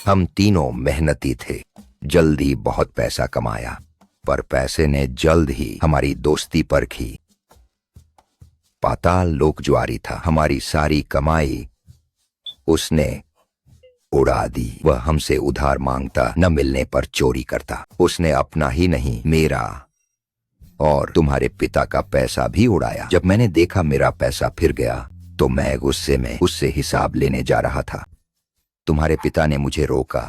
हम तीनों मेहनती थे, जल्दी बहुत पैसा कमाया, पर पैसे ने जल्द ही हमारी दोस्ती परखी। पाताल लोक ज्वारी था, हमारी सारी कमाई उसने उड़ा दी। वह हमसे उधार मांगता, न मिलने पर चोरी करता। उसने अपना ही नहीं, मेरा और तुम्हारे पिता का पैसा भी उड़ाया। जब मैंने देखा मेरा पैसा फिर गया तो मैं गुस्से में उससे हिसाब लेने जा रहा था। तुम्हारे पिता ने मुझे रोका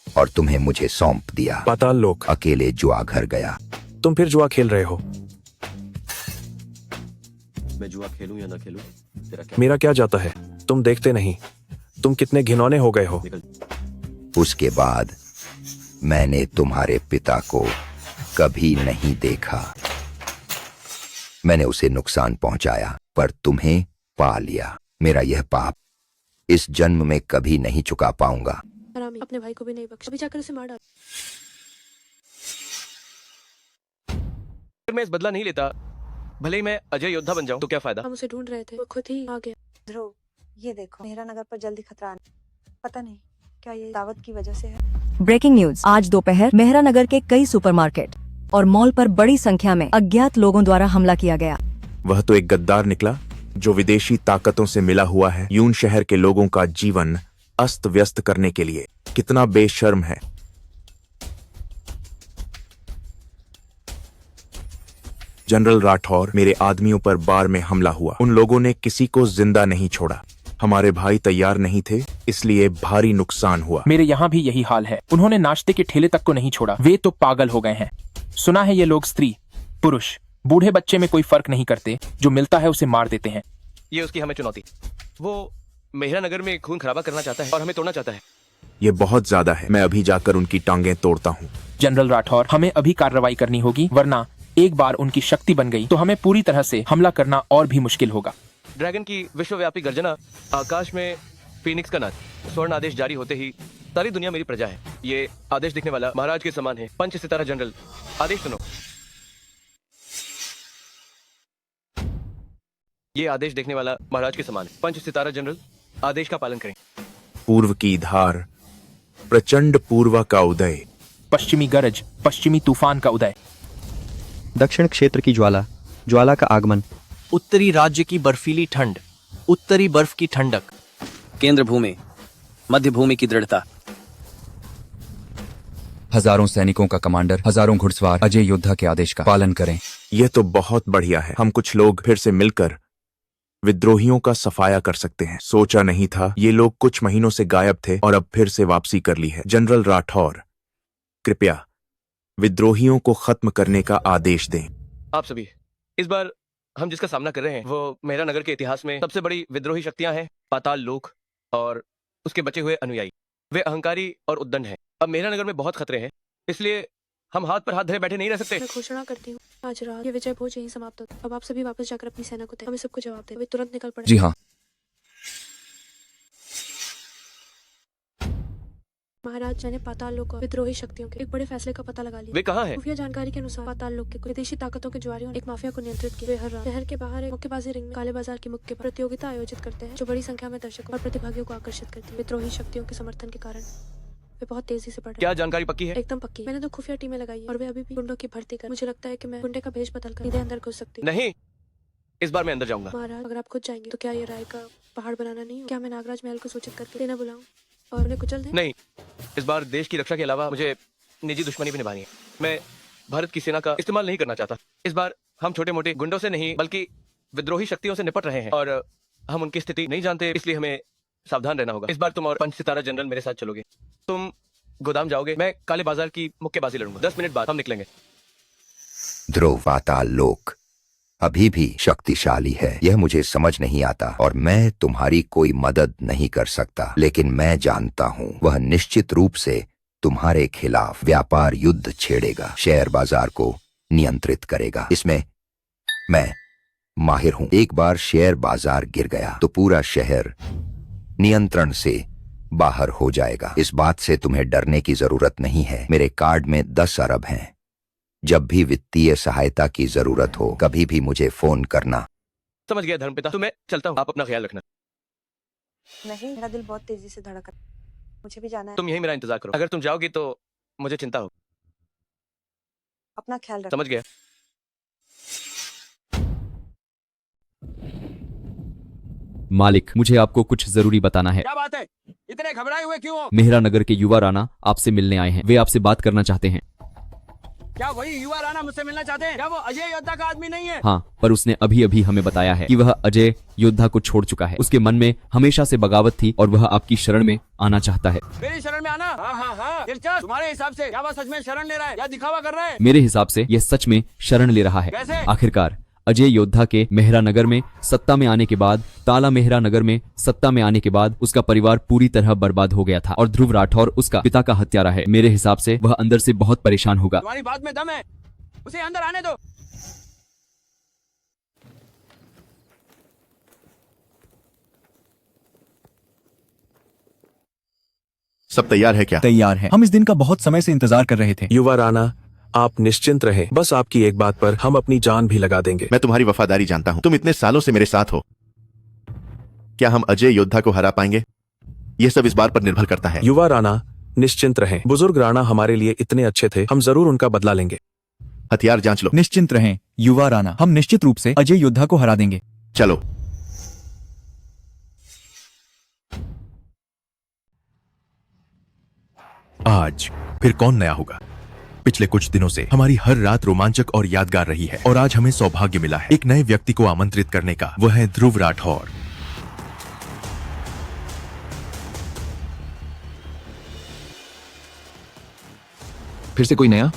और तुम्हें मुझे सौंप दिया। पाताल लोक, अकेले जुआ घर गया। तुम फिर जुआ खेल रहे हो। मैं जुआ खेलूं या ना खेलूं, तेरा क्या? मेरा क्या जाता है, तुम देखते नहीं तुम कितने घिनौने हो गए हो। उसके बाद मैंने तुम्हारे पिता को कभी नहीं देखा। मैंने उसे नुकसान पहुंचाया, पर तुम्हें पा लिया। मेरा यह पाप इस जन्म में कभी नहीं चुका पाऊंगा। हरामी, अपने भाई को भी नहीं बख्शा, अभी जाकर उसे मार डाल। अगर मैं इस बदला नहीं लेता, भले ही मैं अजय योद्धा बन जाऊं, तो क्या फायदा? हम उसे ढूंढ रहे थे, वो खुद ही आ गया। ध्रुव, ये देखो, मेहरा नगर पर जल्दी खतरा आने, पता नहीं क्या ये दावत की वजह से है। Breaking news. आज दोपहर मेहरा नगर के कई सुपरमार्केट और मॉल पर बड़ी संख्या में अज्ञात लोगों द्वारा हमला किया गया। वह तो एक गद्दार निकला जो विदेशी ताकतों से मिला हुआ है, यून शहर के लोगों का जीवन अस्त व्यस्त करने के लिए। कितना बेशर्म है। जनरल राठौर, मेरे आदमियों पर बार में हमला हुआ। उन लोगों ने किसी को जिंदा नहीं छोड़ा। हमारे भाई तैयार नहीं थे, इसलिए भारी नुकसान हुआ। मेरे यहाँ भी यही हाल है। उन्होंने नाश्ते के ठेले तक को नहीं छोड़ा। वे तो पागल हो गए हैं। सुना है ये लोग स्त्री, पुरुष, बूढ़े बच्चे में कोई फर्क नहीं करते, जो मिलता है उसे मार देते हैं। ये उसकी हमें चुनौती। वो मेहरा नगर में खून खराबा करना चाहता है और हमें तोड़ना चाहता है। ये बहुत ज्यादा है। मैं अभी जाकर उनकी टांगें तोड़ता हूँ। जनरल राठौर, हमें अभी कार्रवाई करनी होगी, वरना एक बार उनकी शक्ति बन गई तो हमें पूरी तरह से हमला करना और भी मुश्किल होगा। ड्रैगन की विश्वव्यापी गर्जना, आकाश में फीनिक्स का नाच। स्वर्ण आदेश जारी होते ही सारी दुनिया मेरी प्रजा है। ये आदेश दिखने वाला महाराज के समान है। पंच सितारा जनरल, आदेश सुनो। ये आदेश देखने वाला महाराज के समान है। पंच सितारा जनरल, आदेश का पालन करें। पूर्व की धार, प्रचंड पूर्वा का उदय। पश्चिमी गरज, पश्चिमी तूफान का उदय। दक्षिण क्षेत्र की ज्वाला, ज्वाला का आगमन। उत्तरी राज्य की बर्फीली ठंड, उत्तरी बर्फ की ठंडक। केंद्र भूमि, मध्य भूमि की दृढ़ता। हजारों सैनिकों का कमांडर, हजारों घुड़सवार अजय योद्धा के आदेश का पालन करें। यह तो बहुत बढ़िया है। हम कुछ लोग फिर से मिलकर विद्रोहियों का सफाया कर सकते हैं। सोचा नहीं था ये लोग कुछ महीनों से गायब थे और अब फिर से वापसी कर ली है। जनरल राठौर, कृपया विद्रोहियों को खत्म करने का आदेश दें। आप सभी, इस बार हम जिसका सामना कर रहे हैं वो मेहरा नगर के इतिहास में सबसे बड़ी विद्रोही शक्तियां हैं, पाताल लोक और उसके बचे हुए अनुयायी। वे अहंकारी और उद्दंड हैं। अब मेहरा नगर में बहुत खतरे हैं, इसलिए हम हाथ पर हाथ धरे बैठे नहीं रह सकते। मैं घोषणा करती हूँ, आज रात ये विजय भोज यहीं समाप्त होता है। अब आप सभी वापस जाकर अपनी सेना को दें। हमें सबको जवाब दें। अभी तुरंत निकल पड़े। जी हाँ। महाराज, मैंने पाताल लोक और विद्रोही शक्तियों के एक बड़े फैसले का पता लगा लिया। वे कहाँ हैं? खुफिया जानकारी के अनुसार पाताल लोक के कुछ विदेशी ताकतों के ज्वारियों ने एक माफिया को नियंत्रित किया। वे हर रात शहर के बाहर एक मुक्केबाजी रिंग में काले बाजार की मुक्के पर प्रतियोगिता आयोजित करते हैं, जो बड़ी संख्या में दर्शकों और प्रतिभागियों को आकर्षित करती है। विद्रोही शक्तियों के समर्थन के कारण वे बहुत तेजी से बढ़ रहे हैं। क्या जानकारी पक्की है? एकदम पक्की। मैंने तो खुफिया टीमें लगाई है और वे अभी भी गुंडों की भर्ती कर। मुझे लगता है कि मैं गुंडे का भेष बदलकर सीधे अंदर घुस सकती हूँ। नहीं, इस बार मैं अंदर जाऊंगा। महाराज, अगर आप खुद जाएंगे तो क्या ये राय का पहाड़ बनाना नहीं हो? क्या मैं नागराज महल को सूचित करके लेना बुलाऊं और उन्हें कुचल दें? नहीं, इस बार देश की रक्षा के अलावा मुझे निजी दुश्मनी भी निभानी है। मैं भारत की सेना का इस्तेमाल नहीं करना चाहता। इस बार हम छोटे मोटे गुंडों से नहीं बल्कि विद्रोही शक्तियों से निपट रहे हैं और हम उनकी स्थिति नहीं जानते, इसलिए हमें सावधान रहना होगा। इस बार तुम और पंच सितारा जनरल मेरे साथ चलोगे। तुम गोदाम जाओगे, मैं काले बाजार की मुक्केबाजी लड़ूंगा। 10 मिनट बाद हम निकलेंगे। ध्रुव, पाताल लोक अभी भी शक्तिशाली है, यह मुझे समझ नहीं आता और मैं तुम्हारी कोई मदद नहीं कर सकता, लेकिन मैं जानता हूँ वह निश्चित रूप से तुम्हारे खिलाफ व्यापार युद्ध छेड़ेगा, शेयर बाजार को नियंत्रित करेगा। इसमें मैं माहिर हूँ। एक बार शेयर बाजार गिर गया तो पूरा शहर नियंत्रण से बाहर हो जाएगा। इस बात से तुम्हें डरने की जरूरत नहीं है। मेरे कार्ड में 10 अरब हैं। जब भी वित्तीय सहायता की जरूरत हो कभी भी मुझे फोन करना। समझ गया धर्मपिता, तो मैं चलता हूँ, आप अपना ख्याल रखना। नहीं, मेरा दिल बहुत तेजी से धड़क रहा है, मुझे भी जाना है। तुम यहीं मेरा इंतजार करो, अगर तुम जाओगी तो मुझे चिंता हो। अपना ख्याल रखना। समझ गया। मालिक, मुझे आपको कुछ जरूरी बताना है। क्या बात है? इतने घबराए हुए क्यों हो? मेहरा नगर के युवा राणा आपसे मिलने आए हैं। वे आपसे बात करना चाहते हैं। क्या वही युवा राणा मुझसे मिलना चाहते हैं? क्या वो अजय योद्धा का आदमी नहीं है? हाँ, पर उसने अभी अभी हमें बताया है कि वह अजय योद्धा को छोड़ चुका है। उसके मन में हमेशा से बगावत थी और वह आपकी शरण में आना चाहता है। मेरी शरण में आना? हाँ। दिलचस्प। तुम्हारे हिसाब से क्या वह सच में शरण ले रहा है या दिखावा कर रहा है? मेरे हिसाब से यह सच में शरण ले रहा है। कैसे? आखिरकार अजय योद्धा के मेहरा नगर में सत्ता में आने के बाद, ताला मेहरा नगर में सत्ता में आने के बाद उसका परिवार पूरी तरह बर्बाद हो गया था और ध्रुव राठौर उसका पिता का हत्यारा है। मेरे हिसाब से वह अंदर से बहुत परेशान होगा। तुम्हारी बात में दम है, उसे अंदर आने दो। सब तैयार है क्या? तैयार है। हम इस दिन का बहुत समय से इंतजार कर रहे थे। युवा राणा, आप निश्चिंत रहे। बस आपकी एक बात पर हम अपनी जान भी लगा देंगे। मैं तुम्हारी वफादारी जानता हूँ। तुम इतने सालों से मेरे साथ हो। क्या हम अजय योद्धा को हरा पाएंगे? यह सब इस बार पर निर्भर करता है। युवा राणा, निश्चिंत रहें। बुजुर्ग राणा हमारे लिए इतने अच्छे थे, हम जरूर उनका बदला लेंगे। हथियार जांच लो। निश्चिंत रहें युवा राणा, हम निश्चित रूप से अजय योद्धा को हरा देंगे। चलो। आज फिर कौन नया होगा? पिछले कुछ दिनों से हमारी हर रात रोमांचक और यादगार रही है और आज हमें सौभाग्य मिला है एक नए व्यक्ति को आमंत्रित करने का। वह है ध्रुव राठौर। फिर से कोई नया?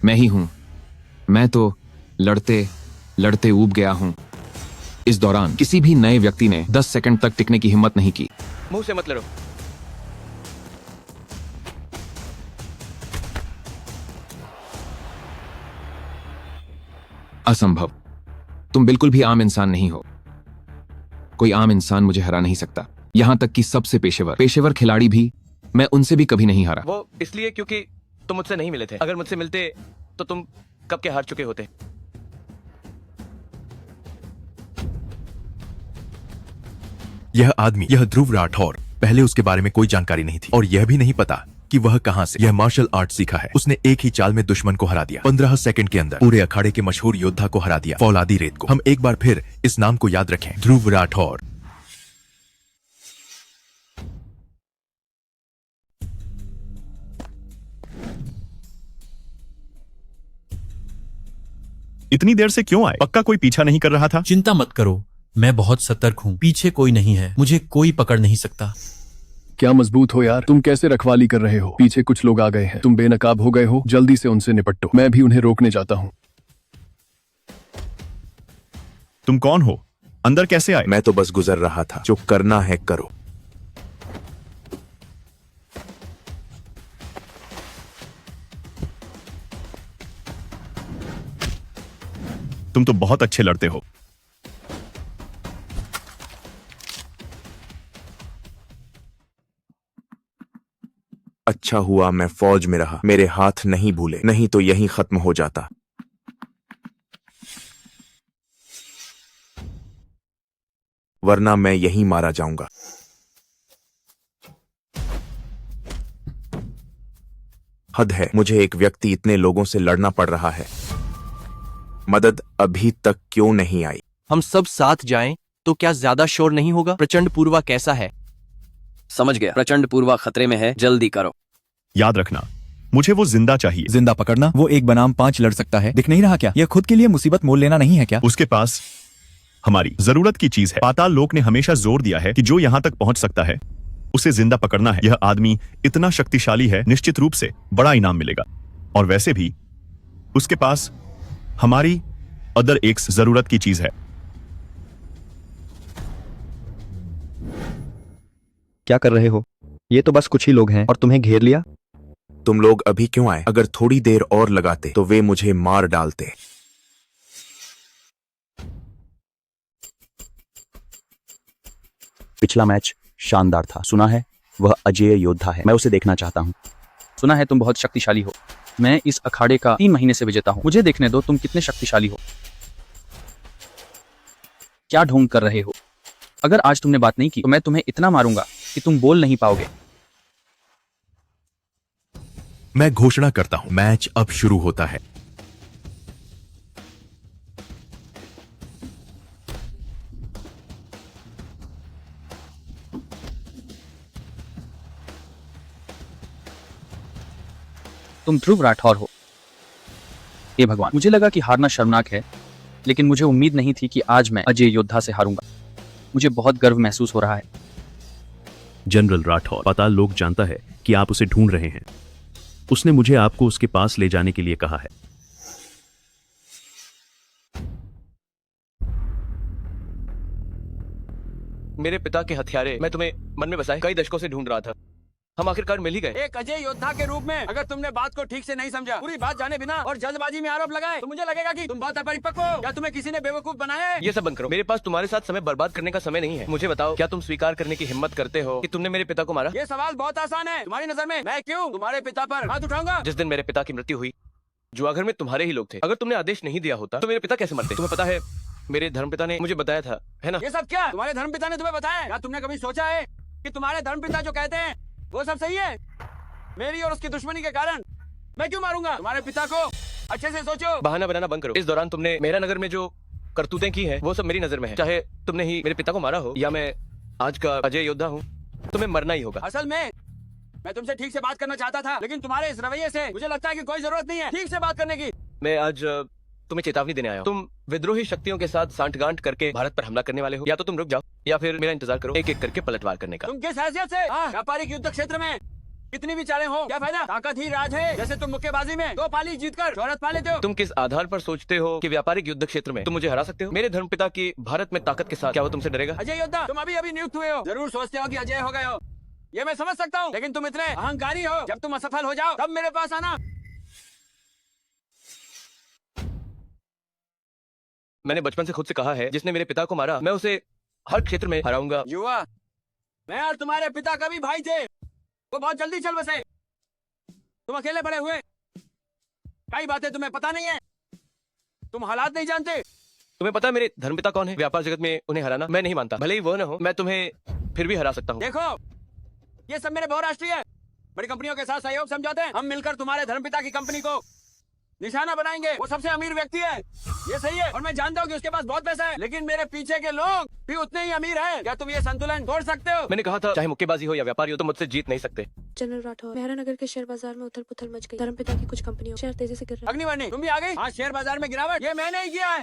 मैं ही हूं। मैं तो लड़ते लड़ते ऊब गया हूं। इस दौरान किसी भी नए व्यक्ति ने 10 सेकंड तक टिकने की हिम्मत नहीं की। मुंह से मत लड़ो। असंभव। तुम बिल्कुल भी आम इंसान नहीं हो। कोई आम इंसान मुझे हरा नहीं सकता। यहां तक कि सबसे पेशेवर खिलाड़ी भी, मैं उनसे भी कभी नहीं हारा। वो इसलिए क्योंकि तुम मुझसे नहीं मिले थे। अगर मुझसे मिलते तो तुम कब के हार चुके होते। यह आदमी, यह ध्रुव राठौर, पहले उसके बारे में कोई जानकारी नहीं थी और यह भी नहीं पता कि वह कहां से। यह मार्शल आर्ट सीखा है। उसने एक ही चाल में दुश्मन को हरा दिया। 15 सेकंड के अंदर पूरे अखाड़े के मशहूर योद्धा को हरा दिया, फौलादी रेत को। हम एक बार फिर इस नाम को याद रखें, ध्रुव राठौर। इतनी देर से क्यों आए? पक्का कोई पीछा नहीं कर रहा था? चिंता मत करो, मैं बहुत सतर्क हूँ। पीछे कोई नहीं है, मुझे कोई पकड़ नहीं सकता। क्या मजबूत हो यार, तुम कैसे रखवाली कर रहे हो? पीछे कुछ लोग आ गए हैं, तुम बेनकाब हो गए हो, जल्दी से उनसे निपटो। मैं भी उन्हें रोकने जाता हूँ। तुम कौन हो? अंदर कैसे आए? मैं तो बस गुजर रहा था। जो करना है करो। तुम तो बहुत अच्छे लड़ते हो। अच्छा हुआ मैं फौज में रहा। मेरे हाथ नहीं भूले, नहीं तो यही खत्म हो जाता। वरना मैं यहीं मारा जाऊंगा। हद है, मुझे एक व्यक्ति इतने लोगों से लड़ना पड़ रहा है। मदद अभी तक क्यों नहीं आई? हम सब साथ जाएं तो क्या ज्यादा शोर नहीं होगा? प्रचंड पूर्वा कैसा है? समझ गया, प्रचंड पूर्वा खतरे में है, जल्दी करो। याद रखना, मुझे वो जिंदा चाहिए। जिंदा पकड़ना? वो एक बनाम 5 लड़ सकता है, दिख नहीं रहा क्या? यह खुद के लिए मुसीबत मोल लेना नहीं है क्या? उसके पास हमारी जरूरत की चीज है। पाताल लोक ने हमेशा जोर दिया है कि जो यहाँ तक पहुंच सकता है उसे जिंदा पकड़ना है। यह आदमी इतना शक्तिशाली है, निश्चित रूप से बड़ा इनाम मिलेगा। और वैसे भी उसके पास हमारी अदर एक जरूरत की चीज है। क्या कर रहे हो? ये तो बस कुछ ही लोग हैं और तुम्हें घेर लिया। तुम लोग अभी क्यों आए? अगर थोड़ी देर और लगाते तो वे मुझे मार डालते। पिछला मैच शानदार था, सुना है? वह अजेय योद्धा है, मैं उसे देखना चाहता हूँ। सुना है तुम बहुत शक्तिशाली हो। मैं इस अखाड़े का 3 महीने से विजेता हूँ। मुझे देखने दो तुम कितने शक्तिशाली हो। क्या ढोंग कर रहे हो? अगर आज तुमने बात नहीं की तो मैं तुम्हें इतना मारूंगा कि तुम बोल नहीं पाओगे। मैं घोषणा करता हूं, मैच अब शुरू होता है। तुम ध्रुव राठौर हो। हे भगवान, मुझे लगा कि हारना शर्मनाक है, लेकिन मुझे उम्मीद नहीं थी कि आज मैं अजय योद्धा से हारूंगा। मुझे बहुत गर्व महसूस हो रहा है। जनरल राठौर, पाताल लोक जानता है कि आप उसे ढूंढ रहे हैं। उसने मुझे आपको उसके पास ले जाने के लिए कहा है। मेरे पिता के हथियारे मैं तुम्हें मन में बसाए कई दशकों से ढूंढ रहा था। हम आखिरकार मिल ही गए। एक अजय योद्धा के रूप में अगर तुमने बात को ठीक से नहीं समझा, पूरी बात जाने बिना और जल्दबाजी में आरोप लगाए, तो मुझे लगेगा कि तुम बहुत अपरिपक्व हो। क्या तुम्हें किसी ने बेवकूफ बनाया है? ये सब बंद करो। मेरे पास तुम्हारे साथ समय बर्बाद करने का समय नहीं है। मुझे बताओ, क्या तुम स्वीकार करने की हिम्मत करते हो कि तुमने मेरे पिता को मारा? ये सवाल बहुत आसान है। तुम्हारी नजर में मैं क्यों तुम्हारे पिता पर हाथ उठाऊंगा? जिस दिन मेरे पिता की मृत्यु हुई, जुआघर में तुम्हारे ही लोग थे। अगर तुमने आदेश नहीं दिया होता तो मेरे पिता कैसे मरते? तुम्हें पता है, मेरे धर्मपिता ने मुझे बताया था, है ना? ये सब क्या तुम्हारे धर्मपिता ने तुम्हें बताया? क्या तुमने कभी सोचा है कि तुम्हारे धर्मपिता जो कहते हैं वो सब सही है? मेरी और उसकी दुश्मनी के कारण मैं क्यों मारूंगा तुम्हारे पिता को? अच्छे से सोचो। बहाना बनाना बंद करो। इस दौरान तुमने मेहरा नगर में जो करतूतें की हैं, वो सब मेरी नजर में है। चाहे तुमने ही मेरे पिता को मारा हो या मैं आज का अजय योद्धा हूँ, तुम्हें मरना ही होगा। असल में मैं तुमसे ठीक से बात करना चाहता था, लेकिन तुम्हारे इस रवैये से मुझे लगता है कि कोई जरूरत नहीं है ठीक से बात करने की। मैं आज तुम्हें चेतावनी देने आया हूँ। तुम विद्रोही शक्तियों के साथ सांठगांठ करके भारत पर हमला करने वाले हो। या तो तुम रुक जाओ या फिर मेरा इंतजार करो, एक एक करके पलटवार करने का। तुम किस हैसियत से व्यापारिक युद्ध क्षेत्र में कितनी भी चालें हो, क्या फायदा? ताकत ही राज है। जैसे तुम मुक्केबाजी में 2 पाली जीतकर शोहरत पा लेते हो। तुम किस आधार पर सोचते हो कि व्यापारिक युद्ध क्षेत्र में तुम मुझे हरा सकते हो? मेरे धर्मपिता की भारत में ताकत के साथ क्या वो तुमसे डरेगा? अजय योद्धा, तुम अभी नियुक्त हुए हो, जरूर सोचते हो कि अजय हो गए हो, ये मैं समझ सकता हूँ, लेकिन तुम इतने अहंकारी हो। जब तुम असफल हो जाओ तब मेरे पास आना। मैंने बचपन से खुद से कहा है, जिसने मेरे पिता को मारा मैं उसे हर क्षेत्र में हराऊंगा। युवा, मैं और तुम्हारे पिता कभी भाई थे, वो बहुत जल्दी चल बसे। तुम अकेले पड़े हुए, कई बातें तुम्हें पता नहीं है, तुम हालात नहीं जानते। तुम्हें पता है मेरे धर्मपिता कौन है? व्यापार जगत में उन्हें हराना मैं नहीं मानता। भले ही वो न हो, मैं तुम्हें फिर भी हरा सकता हूँ। देखो, ये सब मेरे बहुराष्ट्रीय बड़ी कंपनियों के साथ सहयोग समझौते हैं। हम मिलकर तुम्हारे धर्मपिता की कंपनी को निशाना बनाएंगे। वो सबसे अमीर व्यक्ति है, ये सही है, और मैं जानता हूँ कि उसके पास बहुत पैसा है, लेकिन मेरे पीछे के लोग भी उतने ही अमीर हैं। क्या तुम ये संतुलन तोड़ सकते हो? मैंने कहा था, चाहे मुक्केबाजी हो या व्यापारी हो, तुम मुझसे जीत नहीं सकते। जनरल राठौर, मेहरा नगर के शेयर बाजार में उथल पुथल मच गई। धर्मपिता की कुछ कंपनियों शेयर तेजी से गिर रहे हैं। अग्निवर्णी, तुम भी आ गई? हाँ, शेयर बाजार में गिरावट ये मैंने ही किया है।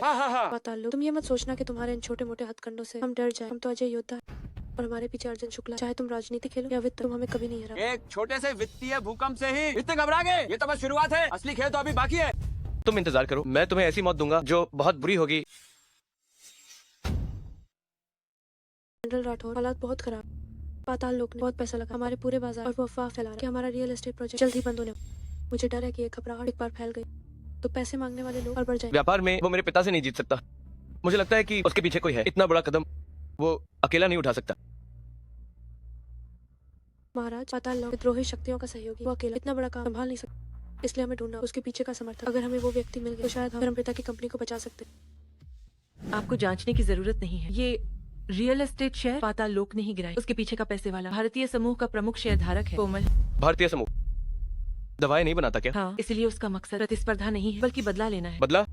पाताल लोक, तुम ये मत सोचना कि तुम्हारे इन छोटे मोटे हथकंडों से हम डर जाए। हम तो अजय योद्धा हैं और हमारे पीछे अर्जुन शुक्ला। चाहे तुम राजनीति खेलो या वित्त, तुम हमें कभी नहीं हरा। एक छोटे से वित्तीय भूकंप से ही इतने घबरा गए? ये तो बस शुरुआत है, असली खेल तो अभी बाकी है। तुम इंतजार करो, मैं तुम्हें ऐसी मौत दूंगा जो बहुत बुरी होगी। जनरल राठौर, हालात बहुत खराब। पाताल लोक ने बहुत पैसा लगा हमारे पूरे बाजार और वो अफवाह फैला रहा है कि हमारा रियल एस्टेट प्रोजेक्ट जल्द ही बंद होने। मुझे डर है कि ये घबराहट एक बार फैल गई तो पैसे मांगने वाले लोग और बढ़ जाएंगे। व्यापार में वो मेरे पिता से नहीं जीत सकता। मुझे लगता है कि उसके पीछे कोई है। इतना बड़ा कदम वो अकेला नहीं उठा सकता। महाराज, पाताल लोक विद्रोही शक्तियों का सहयोगी, वो अकेला इतना बड़ा काम संभाल नहीं सकता, इसलिए हमें ढूंढना उसके पीछे का समर्थक। अगर हमें वो व्यक्ति मिल गया तो शायद हम धर्मपिता की कंपनी को बचा सकते। आपको जांचने की जरूरत नहीं है। ये रियल एस्टेट शेयर पाताल लोक ने ही गिराए। उसके पीछे का पैसे वाला भारतीय समूह का प्रमुख शेयर धारक है कोमल। भारतीय समूह दवाएं नहीं बनाता क्या? हाँ, इसलिए उसका मकसद प्रतिस्पर्धा नहीं है बल्कि बदला लेना है। बदला?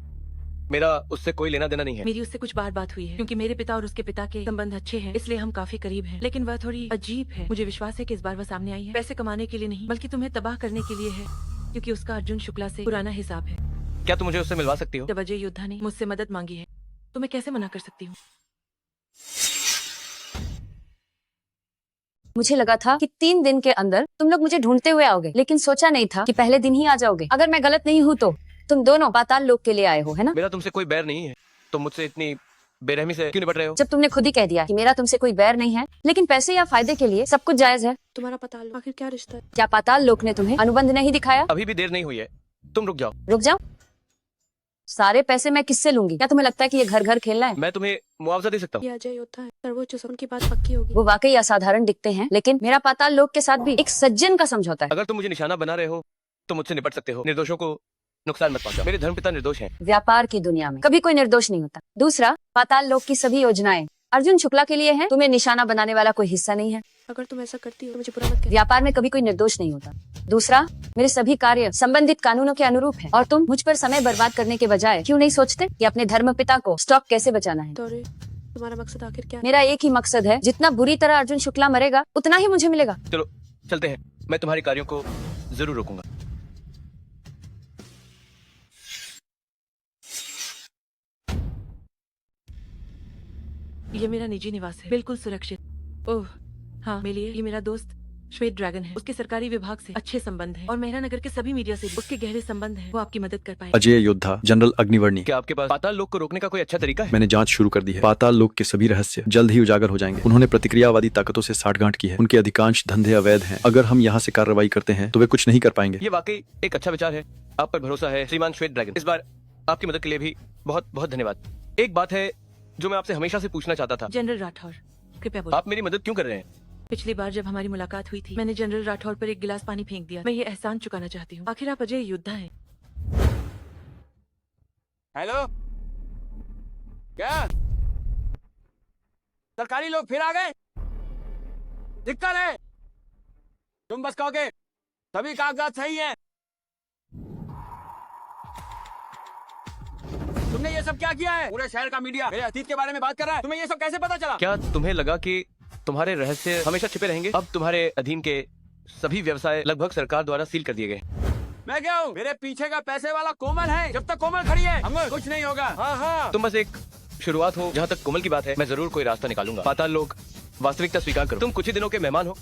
मेरा उससे कोई लेना देना नहीं है। मेरी उससे कुछ बात हुई है, क्योंकि मेरे पिता और उसके पिता के संबंध अच्छे हैं, इसलिए हम काफी करीब हैं। लेकिन वह थोड़ी अजीब है। मुझे विश्वास है कि इस बार वह सामने आई है पैसे कमाने के लिए नहीं, बल्कि तुम्हें तबाह करने के लिए है, क्योंकि उसका अर्जुन शुक्ला से पुराना हिसाब है। क्या तुम मुझे उससे मिलवा सकती हो? जब अजय योद्धा ने मुझसे मदद मांगी है तो मैं कैसे मना कर सकती हूँ? मुझे लगा था कि 3 दिन के अंदर तुम लोग मुझे ढूंढते हुए आओगे, लेकिन सोचा नहीं था कि पहले दिन ही आ जाओगे। अगर मैं गलत नहीं हूँ तो तुम दोनों पाताल लोक के लिए आए हो, है ना? मेरा तुमसे कोई बैर नहीं है, तुम मुझसे इतनी बेरहमी से क्यों निपट रहे हो? जब तुमने खुद ही कह दिया कि मेरा तुमसे कोई बैर नहीं है, लेकिन पैसे या फायदे के लिए सब कुछ जायज है। तुम्हारा पाताल लोक आखिर क्या रिश्ता है? क्या पाताल लोक ने तुम्हें अनुबंध नहीं दिखाया? अभी भी देर नहीं हुई है, तुम रुक जाओ। रुक जाओ? सारे पैसे मैं किससे लूंगी? क्या तुम्हें लगता है कि ये घर घर खेलना है? मैं तुम्हें मुआवजा दे सकता हूँ। ये अजय योद्धा है, सर्वोच्च सदन की बात पक्की होगी। वो वाकई असाधारण दिखते हैं, लेकिन मेरा पाताल लोक के साथ भी एक सज्जन का समझौता है। अगर तुम मुझे निशाना बना रहे हो तो मुझसे निपट सकते हो। निर्दोषों को नुकसान मत पहुंचाओ। मेरे धर्मपिता निर्दोष हैं। व्यापार की दुनिया में कभी कोई निर्दोष नहीं होता। दूसरा, पाताल लोक की सभी योजनाएं अर्जुन शुक्ला के लिए हैं। तुम्हें निशाना बनाने वाला कोई हिस्सा नहीं है। अगर तुम ऐसा करती हो तो मुझे बुरा मत कहना। व्यापार में कभी कोई निर्दोष नहीं होता। दूसरा, मेरे सभी कार्य संबंधित कानूनों के अनुरूप है और तुम मुझ पर समय बर्बाद करने के बजाय क्यों नहीं सोचते कि अपने धर्म पिता को स्टॉक कैसे बचाना है? तोरे, तुम्हारा मकसद आखिर क्या है? मेरा एक ही मकसद है, जितना बुरी तरह अर्जुन शुक्ला मरेगा उतना ही मुझे मिलेगा। चलो चलते हैं, मैं तुम्हारे कार्यों को जरूर रोकूंगा। ये मेरा निजी निवास है, बिल्कुल सुरक्षित। ओह हाँ, मिलिए, ये मेरा दोस्त श्वेत ड्रैगन है। उसके सरकारी विभाग से अच्छे संबंध हैं और मेहरा नगर के सभी मीडिया से भी उसके गहरे संबंध हैं। वो आपकी मदद कर पाएगा। अजय योद्धा, जनरल अग्निवर्णी। क्या आपके पास पाताल लोक को रोकने का कोई अच्छा तरीका है? मैंने जांच शुरू कर दी है। पाताल लोक के सभी रहस्य जल्द ही उजागर हो जाएंगे। उन्होंने प्रतिक्रियावादी ताकतों से साठगांठ की है। उनके अधिकांश धंधे अवैध हैं। अगर हम यहाँ से कार्रवाई करते हैं तो वे कुछ नहीं कर पाएंगे। ये वाकई एक अच्छा विचार है। आप पर भरोसा है श्रीमान श्वेत ड्रैगन। इस बार आपकी मदद के लिए भी बहुत बहुत धन्यवाद। एक बात है जो मैं आपसे हमेशा से पूछना चाहता था। जनरल राठौर, कृपया बोलो। आप मेरी मदद क्यों कर रहे हैं? पिछली बार जब हमारी मुलाकात हुई थी, मैंने जनरल राठौर पर एक गिलास पानी फेंक दिया। मैं ये एहसान चुकाना चाहती हूँ। आखिर आप अजय योद्धा हैं। हेलो, क्या सरकारी लोग फिर आ गए? दिक्कत है? तुम बस कहोगे सभी कागजात सही हैं। तुमने ये सब क्या किया है? पूरे शहर का मीडिया मेरे अतीत के बारे में बात कर रहा है। तुम्हें ये सब कैसे पता चला? क्या तुम्हें लगा कि तुम्हारे रहस्य हमेशा छिपे रहेंगे? अब तुम्हारे अधीन के सभी व्यवसाय लगभग सरकार द्वारा सील कर दिए गए। मैं क्या हूँ? मेरे पीछे का पैसे वाला कोमल है। जब तक कोमल खड़ी है हम कुछ नहीं होगा। हाँ हाँ, तुम बस एक शुरुआत हो। जहाँ तक कोमल की बात है, मैं जरूर कोई रास्ता निकालूंगा। पाताल लोक वास्तविकता स्वीकार करो। तुम कुछ ही दिनों के मेहमान हो।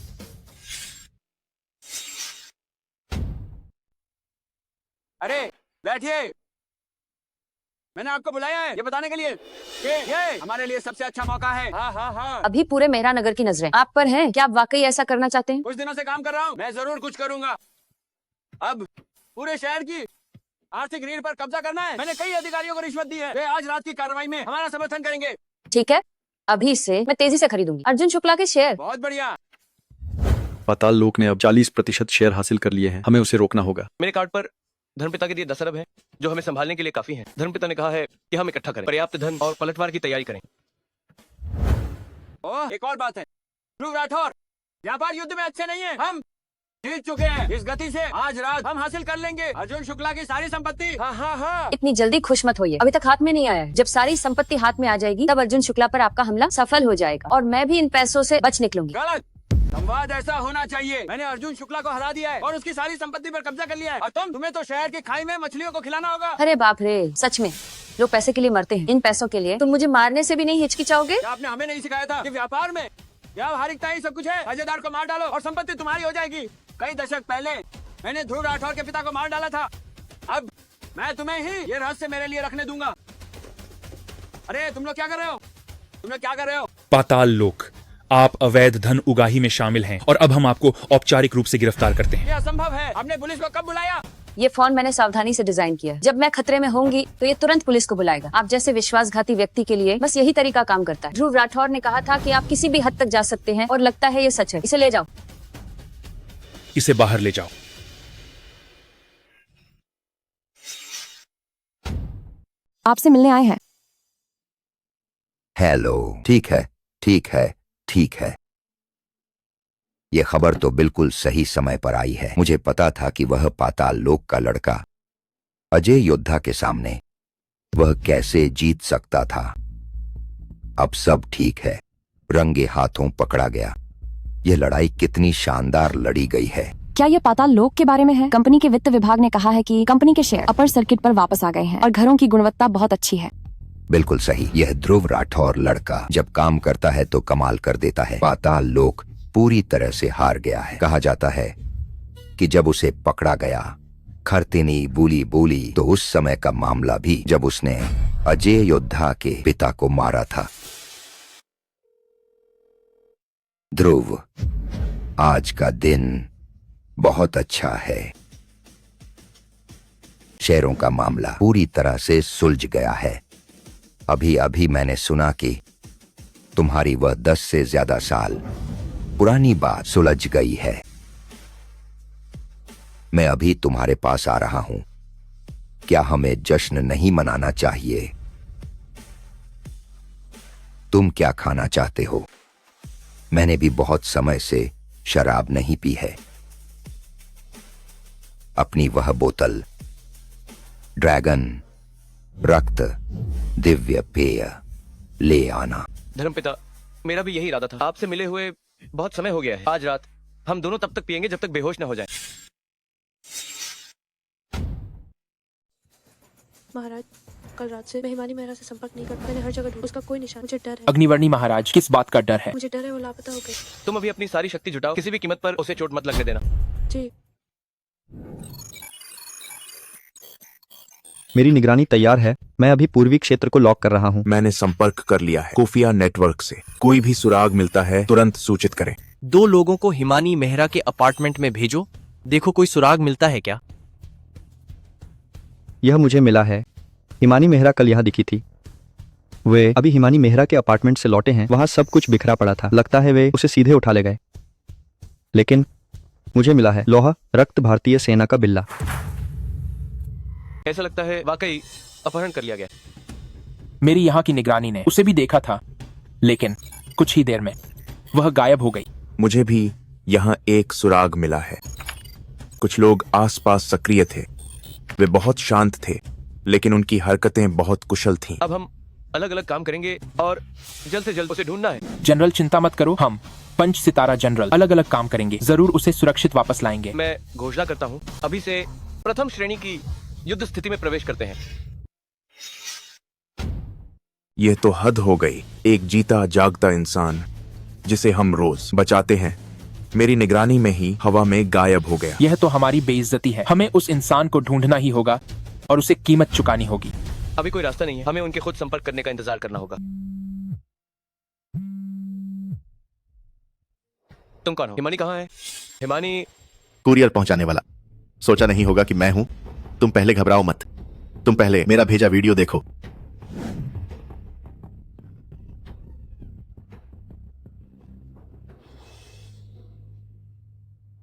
अरे बैठिए, मैंने आपको बुलाया है ये बताने के लिए कि ये हमारे लिए सबसे अच्छा मौका है। हाँ हाँ हाँ, अभी पूरे मेहरा नगर की नजरें आप पर हैं। क्या आप वाकई ऐसा करना चाहते हैं? कुछ दिनों से काम कर रहा हूँ, मैं जरूर कुछ करूंगा। अब पूरे शहर की आर्थिक रीढ़ पर कब्जा करना है। मैंने कई अधिकारियों को रिश्वत दी है। वे आज रात की कार्रवाई में हमारा समर्थन करेंगे। ठीक है, अभी से मैं तेजी से खरीदूंगी अर्जुन शुक्ला के शेयर। बहुत बढ़िया। पाताल लोक ने अब 40% शेयर हासिल कर लिए हैं। हमें उसे रोकना होगा। मेरे कार्ड पर धर्मपिता के दिए 10 अरब हैं, जो हमें संभालने के लिए काफी हैं। धर्मपिता ने कहा है कि हम इकट्ठा करें, पर्याप्त धन और पलटवार की तैयारी करें। ओह, एक और बात है ध्रुव राठौर, व्यापार युद्ध में अच्छे नहीं है। हम जीत चुके हैं। इस गति से आज रात हम हासिल कर लेंगे अर्जुन शुक्ला की सारी संपत्ति। हाँ हाँ हाँ, इतनी जल्दी खुश मत होइए, अभी तक हाथ में नहीं आया है। जब सारी संपत्ति हाथ में आ जाएगी तब अर्जुन शुक्ला पर आपका हमला सफल हो जाएगा और मैं भी इन पैसों से बच निकलूंगी। गलत, संवाद ऐसा होना चाहिए। मैंने अर्जुन शुक्ला को हरा दिया है और उसकी सारी संपत्ति पर कब्जा कर लिया है। और तुम्हें तो शहर की खाई में मछलियों को खिलाना होगा। अरे बाप रे, सच में लोग पैसे के लिए मरते हैं। इन पैसों के लिए तुम मुझे मारने से भी नहीं हिचकिचाओगे? क्या आपने हमें नहीं सिखाया था कि व्यापार में व्यावहारिकता ही सब कुछ है? साझेदार को मार डालो और संपत्ति तुम्हारी हो जाएगी। कई दशक पहले मैंने ध्रुव राठौर के पिता को मार डाला था। अब मैं तुम्हें ही ये रहस्य मेरे लिए रखने दूंगा। अरे तुम लोग क्या कर रहे हो? तुम क्या कर रहे हो? पाताल लोक, आप अवैध धन उगाही में शामिल हैं और अब हम आपको औपचारिक रूप से गिरफ्तार करते हैं। ये असंभव है। आपने पुलिस को कब बुलाया? ये फोन मैंने सावधानी से डिजाइन किया। जब मैं खतरे में होंगी तो ये तुरंत पुलिस को बुलाएगा। आप जैसे विश्वासघाती व्यक्ति के लिए बस यही तरीका काम करता है। ध्रुव राठौर ने कहा था कि आप किसी भी हद तक जा सकते हैं और लगता है ये सच है। इसे ले जाओ। इसे बाहर ले जाओ। आपसे मिलने आए हैं। हेलो, ठीक है ठीक है ठीक है। यह खबर तो बिल्कुल सही समय पर आई है। मुझे पता था कि वह पाताल लोक का लड़का अजय योद्धा के सामने वह कैसे जीत सकता था। अब सब ठीक है, रंगे हाथों पकड़ा गया। यह लड़ाई कितनी शानदार लड़ी गई है। क्या ये पाताल लोक के बारे में है? कंपनी के वित्त विभाग ने कहा है कि कंपनी के शेयर अपर सर्किट पर वापस आ गए हैं और घरों की गुणवत्ता बहुत अच्छी है। बिल्कुल सही। यह ध्रुव राठौर लड़का जब काम करता है तो कमाल कर देता है। पाताल लोक पूरी तरह से हार गया है। कहा जाता है कि जब उसे पकड़ा गया, खरतिनी बोली बोली तो उस समय का मामला भी जब उसने अजय योद्धा के पिता को मारा था। ध्रुव, आज का दिन बहुत अच्छा है। शेरों का मामला पूरी तरह से सुलझ गया है। अभी अभी मैंने सुना कि तुम्हारी वह 10 से ज्यादा साल पुरानी बात सुलझ गई है। मैं अभी तुम्हारे पास आ रहा हूं। क्या हमें जश्न नहीं मनाना चाहिए? तुम क्या खाना चाहते हो? मैंने भी बहुत समय से शराब नहीं पी है। अपनी वह बोतल ड्रैगन रक्त दिव्य पेय ले आना। धर्मपिता, मेरा भी यही इरादा था। आपसे मिले हुए बहुत समय हो गया है। आज रात हम दोनों तब तक पिएंगे जब तक बेहोश न हो जाएं। महाराज, कल रात से मैं हिमानी मेहरा से संपर्क नहीं कर पाया। मैंने हर जगह ढूंढा, उसका कोई निशान। मुझे डर है। अग्निवर्णी महाराज, किस बात का डर है? मुझे डर है वो लापता हो गई। तुम अभी अपनी सारी शक्ति जुटाओ, किसी भी कीमत पर उसे चोट मत लगने देना। जी। मेरी निगरानी तैयार है। मैं अभी पूर्वी क्षेत्र को लॉक कर रहा हूँ। मैंने संपर्क कर लिया है खुफिया नेटवर्क से। कोई भी सुराग मिलता है तुरंत सूचित करें। 2 लोगों को हिमानी मेहरा के अपार्टमेंट में भेजो। देखो कोई सुराग मिलता है क्या। यह मुझे मिला है। हिमानी मेहरा कल यहाँ दिखी थी। वे अभी हिमानी मेहरा के अपार्टमेंट से लौटे हैं। वहाँ सब कुछ बिखरा पड़ा था। लगता है वे उसे सीधे उठा ले गए। लेकिन मुझे मिला है लोहा रक्त भारतीय सेना का बिल्ला। ऐसा लगता है वाकई अपहरण कर लिया गया। मेरी यहाँ की निगरानी ने उसे भी देखा था, लेकिन कुछ ही देर में वह गायब हो गई। मुझे भी यहाँ एक सुराग मिला है। कुछ लोग आसपास सक्रिय थे। वे बहुत शांत थे, लेकिन उनकी हरकतें बहुत कुशल थीं। अब हम अलग अलग काम करेंगे और जल्द से जल्द उसे ढूंढना है। जनरल चिंता मत करो, हम 5 सितारा जनरल अलग अलग काम करेंगे। जरूर उसे सुरक्षित वापस लाएंगे। मैं घोषणा करता हूँ, अभी से प्रथम श्रेणी की युद्ध स्थिति में प्रवेश करते हैं। यह तो हद हो गई। एक जीता जागता इंसान जिसे हम रोज बचाते हैं, मेरी निगरानी में ही हवा में गायब हो गया। यह तो हमारी बेइज्जती है। हमें उस इंसान को ढूंढना ही होगा और उसे कीमत चुकानी होगी। अभी कोई रास्ता नहीं है। हमें उनके खुद संपर्क करने का इंतजार करना होगा। तुम कौन हो? हिमानी कहाँ है? हिमानी कुरियर पहुंचाने वाला। सोचा नहीं होगा कि मैं हूं। तुम पहले घबराओ मत। तुम पहले मेरा भेजा वीडियो देखो।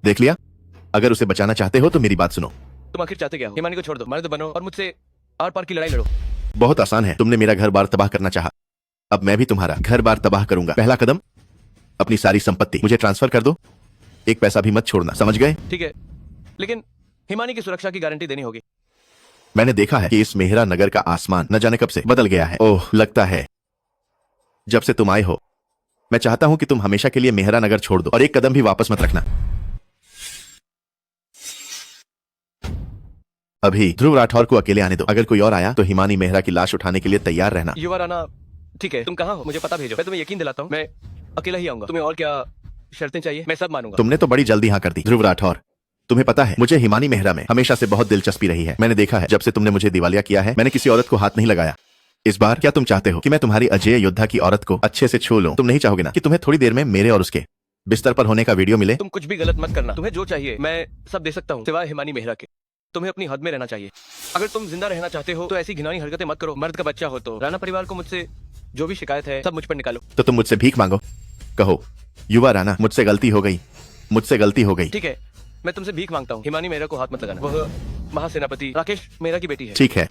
देख लिया? अगर उसे बचाना चाहते हो तो मेरी बात सुनो। तुम आखिर चाहते क्या हो? हिमानी को छोड़ दो, मर्द बनो और मुझसे आर पार की लड़ाई लड़ो। बहुत आसान है। तुमने मेरा घर बार तबाह करना चाहा, अब मैं भी तुम्हारा घर बार तबाह करूंगा। पहला कदम, अपनी सारी संपत्ति मुझे ट्रांसफर कर दो। एक पैसा भी मत छोड़ना, समझ गए? ठीक है, लेकिन हिमानी की सुरक्षा की गारंटी देनी होगी। मैंने देखा है कि इस मेहरा नगर का आसमान न जाने कब से बदल गया है। ओह, लगता है जब से तुम आए हो। मैं चाहता हूं कि तुम हमेशा के लिए मेहरा नगर छोड़ दो और एक कदम भी वापस मत रखना। अभी ध्रुव राठौर को अकेले आने दो। अगर कोई और आया तो हिमानी मेहरा की लाश उठाने के लिए तैयार रहना। युवा राणा, ठीक है, तुम कहाँ हो? मुझे पता भेजो। मैं तुम्हें यकीन दिलाता हूँ, मैं अकेला ही आऊंगा। तुम्हें और क्या शर्तें चाहिए? मैं सब मानूंगा। तुमने तो बड़ी जल्दी हाँ कर दी। ध्रुव राठौर, तुम्हें पता है मुझे हिमानी मेहरा में हमेशा से बहुत दिलचस्पी रही है। मैंने देखा है जब से तुमने मुझे दिवालिया किया है, मैंने किसी औरत को हाथ नहीं लगाया। इस बार क्या तुम चाहते हो कि मैं तुम्हारी अजय योद्धा की औरत को अच्छे से छू लूं? तुम नहीं चाहोगे ना कि तुम्हें थोड़ी देर में मेरे और उसके बिस्तर पर होने का वीडियो मिले? तुम कुछ भी गलत मत करना। तुम्हें जो चाहिए मैं सब दे सकता हूँ, सिवाय हिमानी मेहरा के। तुम्हें अपनी हद में रहना चाहिए। अगर तुम जिंदा रहना चाहते हो तो ऐसी घिनौनी हरकतें मत करो। मर्द का बच्चा हो तो राणा परिवार को मुझसे जो भी शिकायत है सब मुझ पर निकालो। तो तुम मुझसे भीख मांगो। कहो, युवा राणा, मुझसे गलती हो गई, मुझसे गलती हो गई। ठीक है, मैं तुमसे भीख मांगता हूँ, हिमानी मेहरा को हाथ मत लगाना। वह महासेनापति राकेश मेहरा की बेटी है। ठीक है,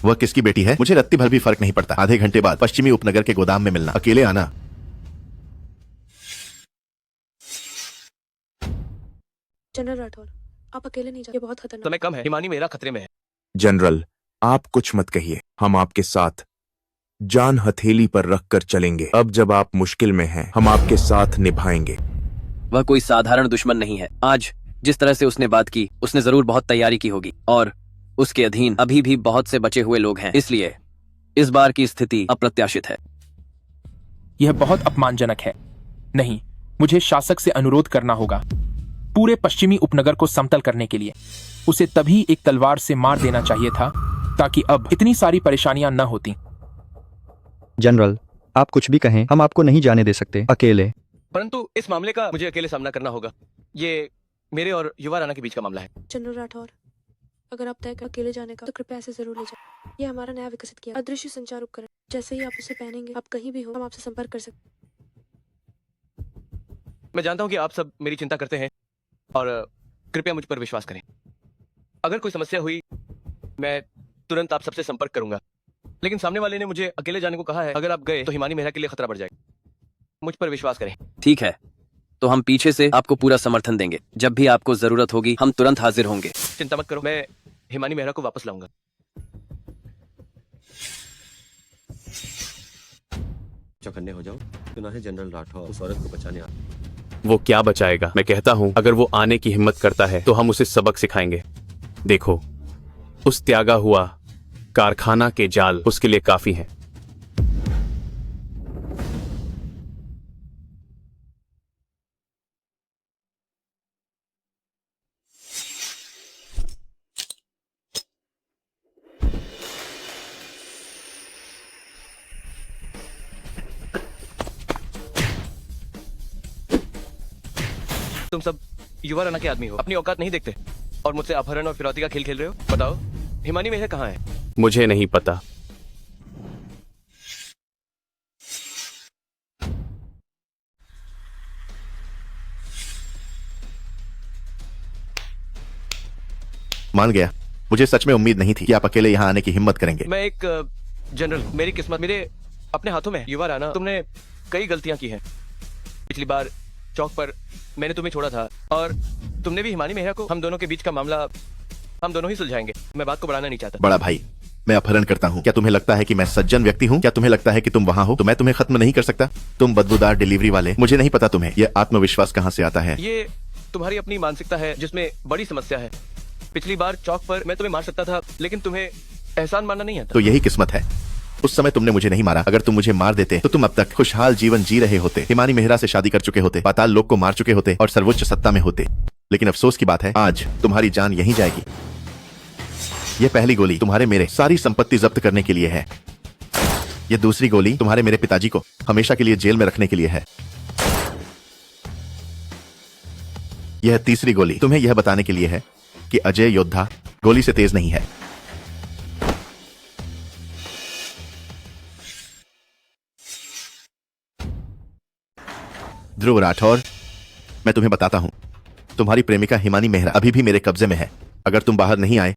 वह किसकी बेटी है मुझे रत्ती भर भी फर्क नहीं पड़ता। आधे घंटे बाद पश्चिमी उपनगर के गोदाम में मिलना। अकेले आना। जनरल राठौर, आप अकेले नहीं जाइए, बहुत खतरनाक। समय कम है, हिमानी मेहरा खतरे में है। जनरल, आप कुछ मत कहिए। हम आपके साथ जान हथेली पर रखकर चलेंगे। अब जब आप मुश्किल में हैं, हम आपके साथ निभाएंगे। वह कोई साधारण दुश्मन नहीं है। आज जिस तरह से उसने बात की, उसने जरूर बहुत तैयारी की होगी और उसके अधीन अभी भी बहुत से बचे हुए लोग हैं। इसलिए इस बार की स्थिति अप्रत्याशित है। यह बहुत अपमानजनक है। नहीं, मुझे शासक से अनुरोध करना होगा पूरे पश्चिमी उपनगर को समतल करने के लिए। उसे तभी एक तलवार से मार देना चाहिए था ताकि अब इतनी सारी परेशानियां न होती। जनरल, आप कुछ भी कहें, हम आपको नहीं जाने दे सकते अकेले। परंतु इस मामले का मुझे अकेले सामना करना होगा। ये मेरे और युवा राणा के बीच का मामला है। जनरल राठौर, अगर आप तय कर अकेले जाने का तो कृपया ऐसे जरूर ले जाए। ये हमारा नया विकसित किया अदृश्य संचार उपकरण। जैसे ही आप उसे पहनेंगे, आप कहीं भी हो, हम आपसे संपर्क कर सकते। मैं जानता हूँ कि आप सब मेरी चिंता करते हैं और कृपया मुझ पर विश्वास करें। अगर कोई समस्या हुई मैं तुरंत आप सबसे संपर्क करूंगा, लेकिन सामने वाले ने मुझे अकेले जाने को कहा है। अगर आप गए तो हिमानी मेहरा के लिए खतरा बढ़ जाएगा। मुझ पर विश्वास करें। ठीक है, तो हम पीछे से आपको पूरा समर्थन देंगे। जब भी आपको जरूरत होगी हम तुरंत हाजिर होंगे। चिंता मत करो, मैं हिमानी मेहरा को वापस लाऊंगा। चौकन्ने हो जाओ, सुना है जनरल राठौर उस औरत को बचाने आ। वो क्या बचाएगा? मैं कहता हूँ अगर वो आने की हिम्मत करता है तो हम उसे सबक सिखाएंगे। देखो, उस त्यागा हुआ कारखाना के जाल उसके लिए काफी हैं। तुम सब युवा राणा के आदमी हो, अपनी औकात नहीं देखते और मुझसे अपहरण और फिरौती का खेल खेल रहे हो। बताओ हिमानी मेहरा कहाँ है? मुझे नहीं पता। मान गया, मुझे सच में उम्मीद नहीं थी कि आप अकेले यहाँ आने की हिम्मत करेंगे। मैं एक जनरल, मेरी किस्मत मेरे अपने हाथों में है। युवा राणा, तुमने कई गलतियां की हैं। पिछली बार चौक पर मैंने तुम्हें छोड़ा था और तुमने भी हिमानी मेहरा को। हम दोनों के बीच का मामला हम दोनों ही सुलझाएंगे। मैं बात को बढ़ाना नहीं चाहता। बड़ा भाई, मैं अपहरण करता हूँ। क्या तुम्हें लगता है कि मैं सज्जन व्यक्ति हूँ? क्या तुम्हें लगता है कि तुम वहाँ हो तो मैं तुम्हें खत्म नहीं कर सकता? तुम बदबूदार डिलीवरी वाले, मुझे नहीं पता तुम्हें यह आत्मविश्वास कहाँ से आता है। ये तुम्हारी अपनी मानसिकता है जिसमें बड़ी समस्या है। पिछली बार चौक पर मैं तुम्हें मार सकता था, लेकिन तुम्हें एहसान मानना नहीं आता। तो यही किस्मत है, उस समय तुमने मुझे नहीं मारा। अगर तुम मुझे मार देते तो तुम अब तक खुशहाल जीवन जी रहे होते, हिमानी मेहरा से शादी कर चुके होते, पाताल लोक को मार चुके होते और सर्वोच्च सत्ता में होते। लेकिन अफसोस की बात है, आज तुम्हारी जान यहीं जाएगी। यह पहली गोली तुम्हारे मेरे सारी संपत्ति जब्त करने के लिए है। यह दूसरी गोली तुम्हारे मेरे पिताजी को हमेशा के लिए जेल में रखने के लिए है। यह तीसरी गोली तुम्हें यह बताने के लिए है कि अजय योद्धा गोली से तेज नहीं है। ध्रुव राठौर, मैं तुम्हें बताता हूं, तुम्हारी प्रेमिका हिमानी मेहरा अभी भी मेरे कब्जे में है। अगर तुम बाहर नहीं आए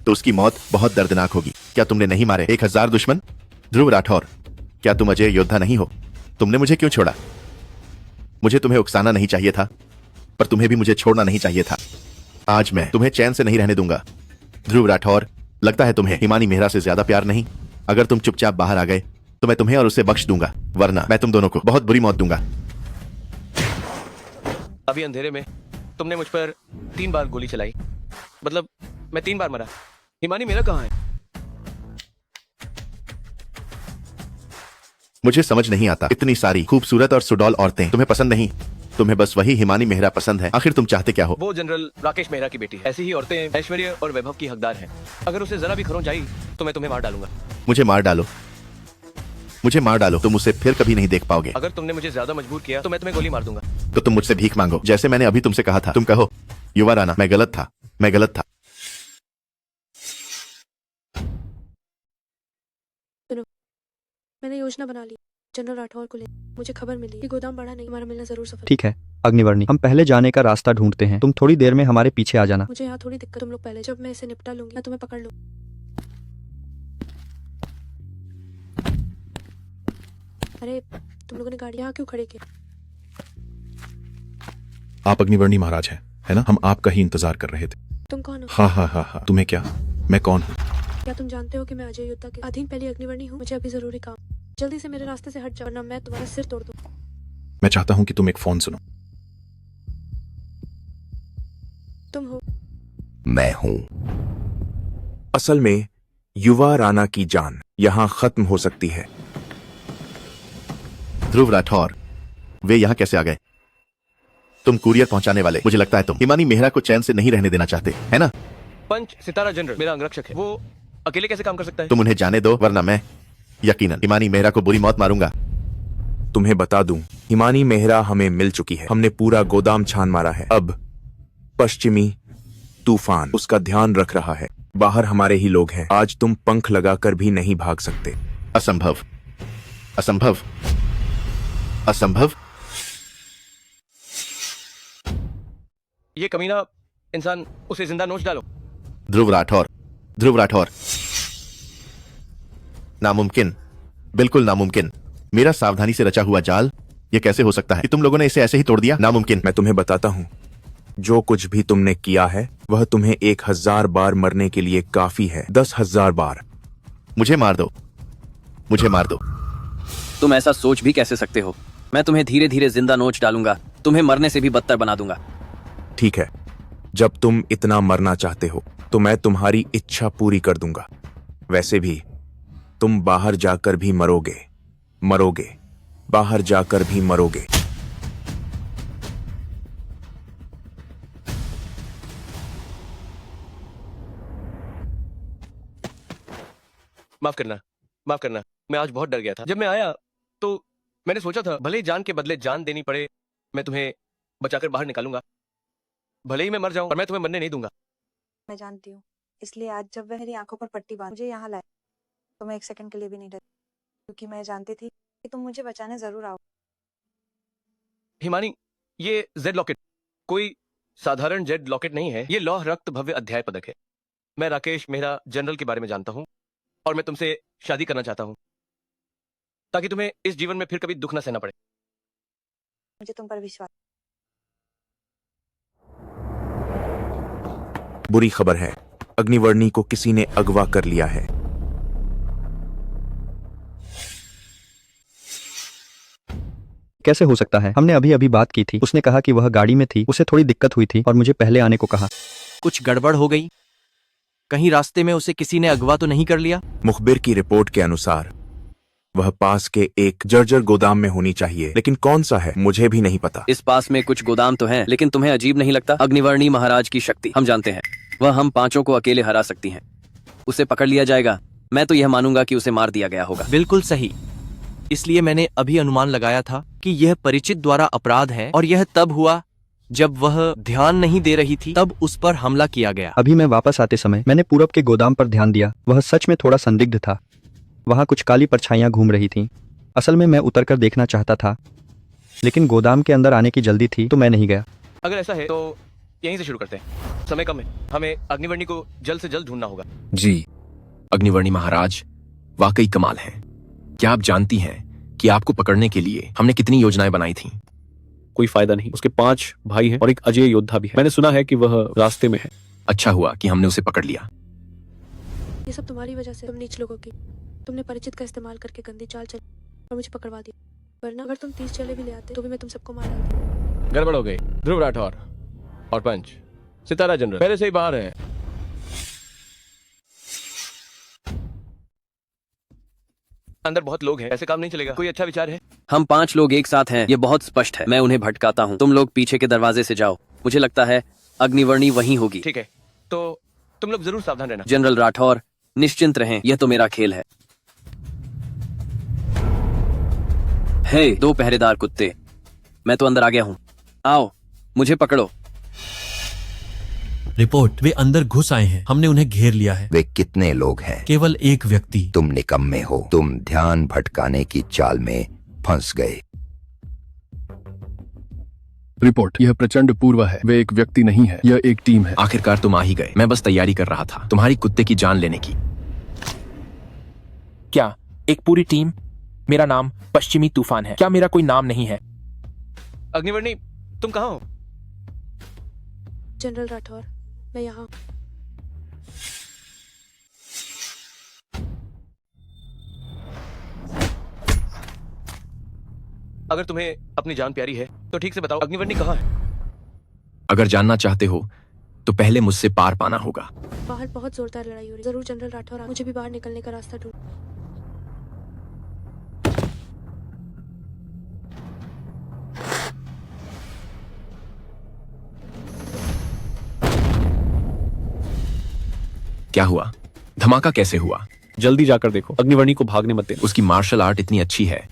तो उसकी मौत बहुत दर्दनाक होगी। क्या तुमने नहीं मारे 1000 दुश्मन? ध्रुव राठौर, क्या तुम अजय योद्धा नहीं हो? तुमने मुझे क्यों छोड़ा? मुझे तुम्हें उकसाना नहीं चाहिए था, पर तुम्हें भी मुझे छोड़ना नहीं चाहिए था। आज मैं तुम्हें चैन से नहीं रहने दूंगा। ध्रुव राठौर, लगता है तुम्हें हिमानी मेहरा से ज्यादा प्यार नहीं। अगर तुम चुपचाप बाहर आ गए तो मैं तुम्हें और उसे बख्श दूंगा, वरना मैं तुम दोनों को बहुत बुरी मौत दूंगा। अभी अंधेरे में तुमने मुझ पर 3 बार गोली चलाई, मतलब मैं 3 बार मरा। हिमानी मेहरा कहाँ है? मुझे समझ नहीं आता, इतनी सारी खूबसूरत और सुडौल औरतें तुम्हें पसंद नहीं। तुम्हें बस वही हिमानी मेहरा पसंद है। आखिर तुम चाहते क्या हो? वो जनरल राकेश मेहरा की बेटी है। ऐसी ही औरतें ऐश्वर्य और वैभव की हकदार हैं। अगर उसे जरा भी खरोंच आई तो मैं तुम्हें मार डालूंगा। मुझे मार डालो, मुझे मार डालो, तुम उसे फिर कभी नहीं देख पाओगे। अगर तुमने मुझे ज्यादा मजबूर किया तो मैं तुम्हें गोली मार दूंगा। तो तुम मुझसे भीख मांगो, जैसे मैंने अभी तुमसे कहा था। तुम कहो, युवा राणा, मैं गलत था, मैं गलत था। सुनो, मैंने योजना बना ली जनरल राठौर को ले। मुझे खबर मिली कि गोदाम बड़ा नहीं, हमारा मिलना जरूर सफल। ठीक है अग्निवर्णी, हम पहले जाने का रास्ता ढूंढते हैं। तुम थोड़ी देर में हमारे पीछे आ जाना। मुझे यहाँ थोड़ी दिक्कत, तुम लोग पहले, जब मैं इसे निपटा लूंगी मैं तुम्हें पकड़ लूँ। अरे तुम लोगों ने गाड़ी यहाँ क्यों खड़ी की? आप अग्निवर्णी महाराज हैं, है ना? हम आपका ही इंतजार कर रहे थे। तुम कौन हो? हाँ हाँ हाँ हाँ, तुम्हें क्या? मैं कौन हूँ? क्या तुम जानते हो कि मैं अजय योद्धा के अधीन पहली अग्निवर्णी हूँ? मुझे अभी जरूरी काम, जल्दी से मेरे रास्ते से हट जाओ वरना मैं तुम्हारा सिर तोड़ दूँ। मैं चाहता हूँ कि तुम एक फोन सुनो। तुम हो? मैं हूँ। असल में युवा राणा की जान यहाँ खत्म हो सकती है। ध्रुव राठौर, वे यहाँ कैसे आ गए? तुम कुरियर पहुंचाने वाले, मुझे लगता है तुम हिमानी मेहरा को चैन से नहीं रहने देना चाहते, है ना? पंच सितारा जनरल मेरा अंगरक्षक है, वो अकेले कैसे काम कर सकता है? तुम उन्हें जाने दो, वरना मैं यकीनन हिमानी मेहरा को बुरी मौत मारूंगा। तुम्हें बता दूं, हिमानी मेहरा हमें मिल चुकी है। हमने पूरा गोदाम छान मारा है। अब पश्चिमी तूफान उसका ध्यान रख रहा है। बाहर हमारे ही लोग हैं। आज तुम पंख लगाकर भी नहीं भाग सकते। असंभव, असंभव, असंभव। ये कमीना इंसान, उसे जिंदा नोच डालो। ध्रुव राठौर, ध्रुव राठौर। नामुमकिन, बिल्कुल नामुमकिन। मेरा सावधानी से रचा हुआ जाल, ये कैसे हो सकता है कि तुम लोगों ने इसे ऐसे ही तोड़ दिया? नामुमकिन। मैं तुम्हें बताता हूँ, जो कुछ भी तुमने किया है वह तुम्हें 1000 बार मरने के लिए काफी है। 10,000 बार। मुझे मार दो, मुझे मार दो। तुम ऐसा सोच भी कैसे सकते हो? मैं तुम्हें धीरे धीरे जिंदा नोच डालूंगा, तुम्हें मरने से भी बदतर बना दूंगा। ठीक है, जब तुम इतना मरना चाहते हो तो मैं तुम्हारी इच्छा पूरी कर दूंगा। वैसे भी तुम बाहर जाकर भी मरोगे, मरोगे, बाहर जाकर भी मरोगे। माफ करना, माफ करना। मैं आज बहुत डर गया था। जब मैं आया तो मैंने सोचा था भले ही जान के बदले जान देनी पड़े, मैं तुम्हें बचाकर बाहर निकालूंगा। भले ही मैं मर जाऊं, पर मैं तुम्हें मरने नहीं दूंगा। मैं जानती हूँ, इसलिए आज जब वह मेरी आंखों पर पट्टी बांध मुझे यहाँ लाए तो मैं एक सेकंड के लिए भी नहीं डरी, क्योंकि मैं जानती थी कि तुम मुझे बचाने जरूर आओ। हिमानी, ये जेड लॉकेट कोई साधारण जेड लॉकेट नहीं है। ये लौह रक्त भव्य अध्याय पदक है। मैं राकेश मेहरा जनरल के बारे में जानता हूँ और मैं तुमसे शादी करना चाहता हूँ, ताकि तुम्हें इस जीवन में फिर कभी दुख न सहना पड़े। मुझे तुम पर विश्वास। बुरी खबर है, अग्निवर्णी को किसी ने अगवा कर लिया है। कैसे हो सकता है? हमने अभी अभी बात की थी। उसने कहा कि वह गाड़ी में थी, उसे थोड़ी दिक्कत हुई थी और मुझे पहले आने को कहा। कुछ गड़बड़ हो गई? कहीं रास्ते में उसे किसी ने अगवा तो नहीं कर लिया? मुखबिर की रिपोर्ट के अनुसार वह पास के एक जर्जर गोदाम में होनी चाहिए, लेकिन कौन सा है मुझे भी नहीं पता। इस पास में कुछ गोदाम तो हैं, लेकिन तुम्हें अजीब नहीं लगता? अग्निवर्णी महाराज की शक्ति हम जानते हैं, वह हम पांचों को अकेले हरा सकती हैं। उसे पकड़ लिया जाएगा। मैं तो यह मानूंगा कि उसे मार दिया गया होगा। बिल्कुल सही। इसलिए मैंने अभी अनुमान लगाया था कि यह परिचित द्वारा अपराध है, और यह तब हुआ जब वह ध्यान नहीं दे रही थी, तब उस पर हमला किया गया। अभी मैं वापस आते समय मैंने पूरब के गोदाम पर ध्यान दिया। वह सच में थोड़ा संदिग्ध था। वहां कुछ काली परछाइयां घूम रही थीं। असल में मैं उतरकर देखना चाहता था, लेकिन गोदाम के अंदर आने की जल्दी थी तो मैं नहीं गया। अगर ऐसा है तो यहीं से शुरू करते हैं। समय कम है, हमें अग्निवर्णी को जल्द से जल्द ढूंढना होगा। जी, अग्निवर्णी महाराज वाकई कमाल हैं। क्या आप जानती हैं कि आपको पकड़ने के लिए हमने कितनी योजनाएं बनाई थीं? कोई फायदा नहीं। उसके 5 भाई हैं और एक अजय योद्धा भी है। मैंने सुना है कि वह रास्ते में है। अच्छा हुआ कि हमने उसे पकड़ लिया। ये सब तुम्हारी वजह से, तुम नीच लोगों की। तुमने परिचित का इस्तेमाल करके गंदी चाल चली और मुझे पकड़वा दिया। वरना अगर तुम 30 चले भी ले आते तो भी मैं तुम सबको मार डालती। गड़बड़ हो गई। ध्रुव राठौर और पंच सितारा जनरल पहले से ही बाहर हैं। अंदर बहुत लोग हैं, ऐसे काम नहीं चलेगा। कोई अच्छा विचार है? हम 5 लोग एक साथ हैं, ये बहुत स्पष्ट है। मैं उन्हें भटकाता हूँ। तुम लोग पीछे के दरवाजे से जाओ। मुझे लगता है अग्निवर्णी वहीं होगी। ठीक है, तो तुम लोग जरूर सावधान रहना। जनरल राठौर निश्चिंत रहें, यह तो मेरा खेल है। हे 2 पहरेदार कुत्ते, मैं तो अंदर आ गया हूँ। आओ, मुझे पकड़ो। रिपोर्ट, वे अंदर घुस आए हैं। हमने उन्हें घेर लिया है। वे कितने लोग हैं? केवल एक व्यक्ति। तुम निकम्मे हो। तुम ध्यान भटकाने की चाल में फंस गए। रिपोर्ट, यह प्रचंड पूर्व है। वे एक व्यक्ति नहीं है, यह एक टीम है। आखिरकार तुम आ ही गए। मैं बस तैयारी कर रहा था तुम्हारी कुत्ते की जान लेने की। क्या एक पूरी टीम? मेरा नाम पश्चिमी तूफान है। क्या मेरा कोई नाम नहीं है? अग्निवर्णी, तुम कहाँ हो? जनरल राठौर, मैं यहाँ। अगर तुम्हें अपनी जान प्यारी है तो ठीक से बताओ, अग्निवर्णी कहाँ है? अगर जानना चाहते हो तो पहले मुझसे पार पाना होगा। बाहर बहुत जोरदार लड़ाई हो रही। जरूर जनरल राठौर, मुझे भी बाहर निकलने का रास्ता ढूंढ। क्या हुआ? धमाका कैसे हुआ? जल्दी जाकर देखो। अग्निवर्णी को भागने मत देना। उसकी मार्शल आर्ट इतनी अच्छी है,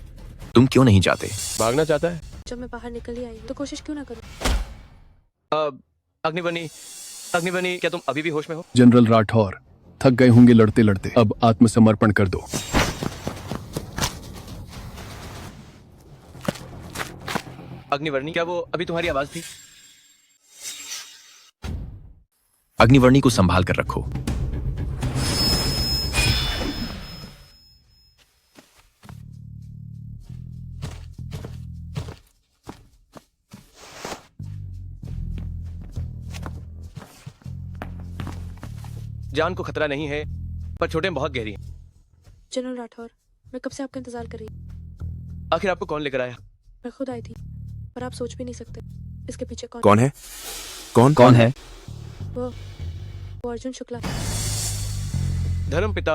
तुम क्यों नहीं जाते? भागना चाहता है? जब मैं बाहर निकल ही आई तो कोशिश क्यों ना करूं? अग्निवर्णी, अग्निवर्णी, क्या तुम अभी भी होश में हो? जनरल राठौर, थक गए होंगे लड़ते लड़ते, अब आत्मसमर्पण कर दो। अग्निवर्णी, क्या वो अभी तुम्हारी आवाज थी? अग्निवर्णी को संभाल कर रखो। जान को खतरा नहीं है, पर चोटें बहुत गहरी हैं। जनरल राठौर, मैं कब से आपका इंतजार कर रही हूँ। आखिर आपको कौन लेकर आया? मैं खुद आई थी, पर आप सोच भी नहीं सकते इसके पीछे कौन है? कौन वो अर्जुन शुक्ला। धर्मपिता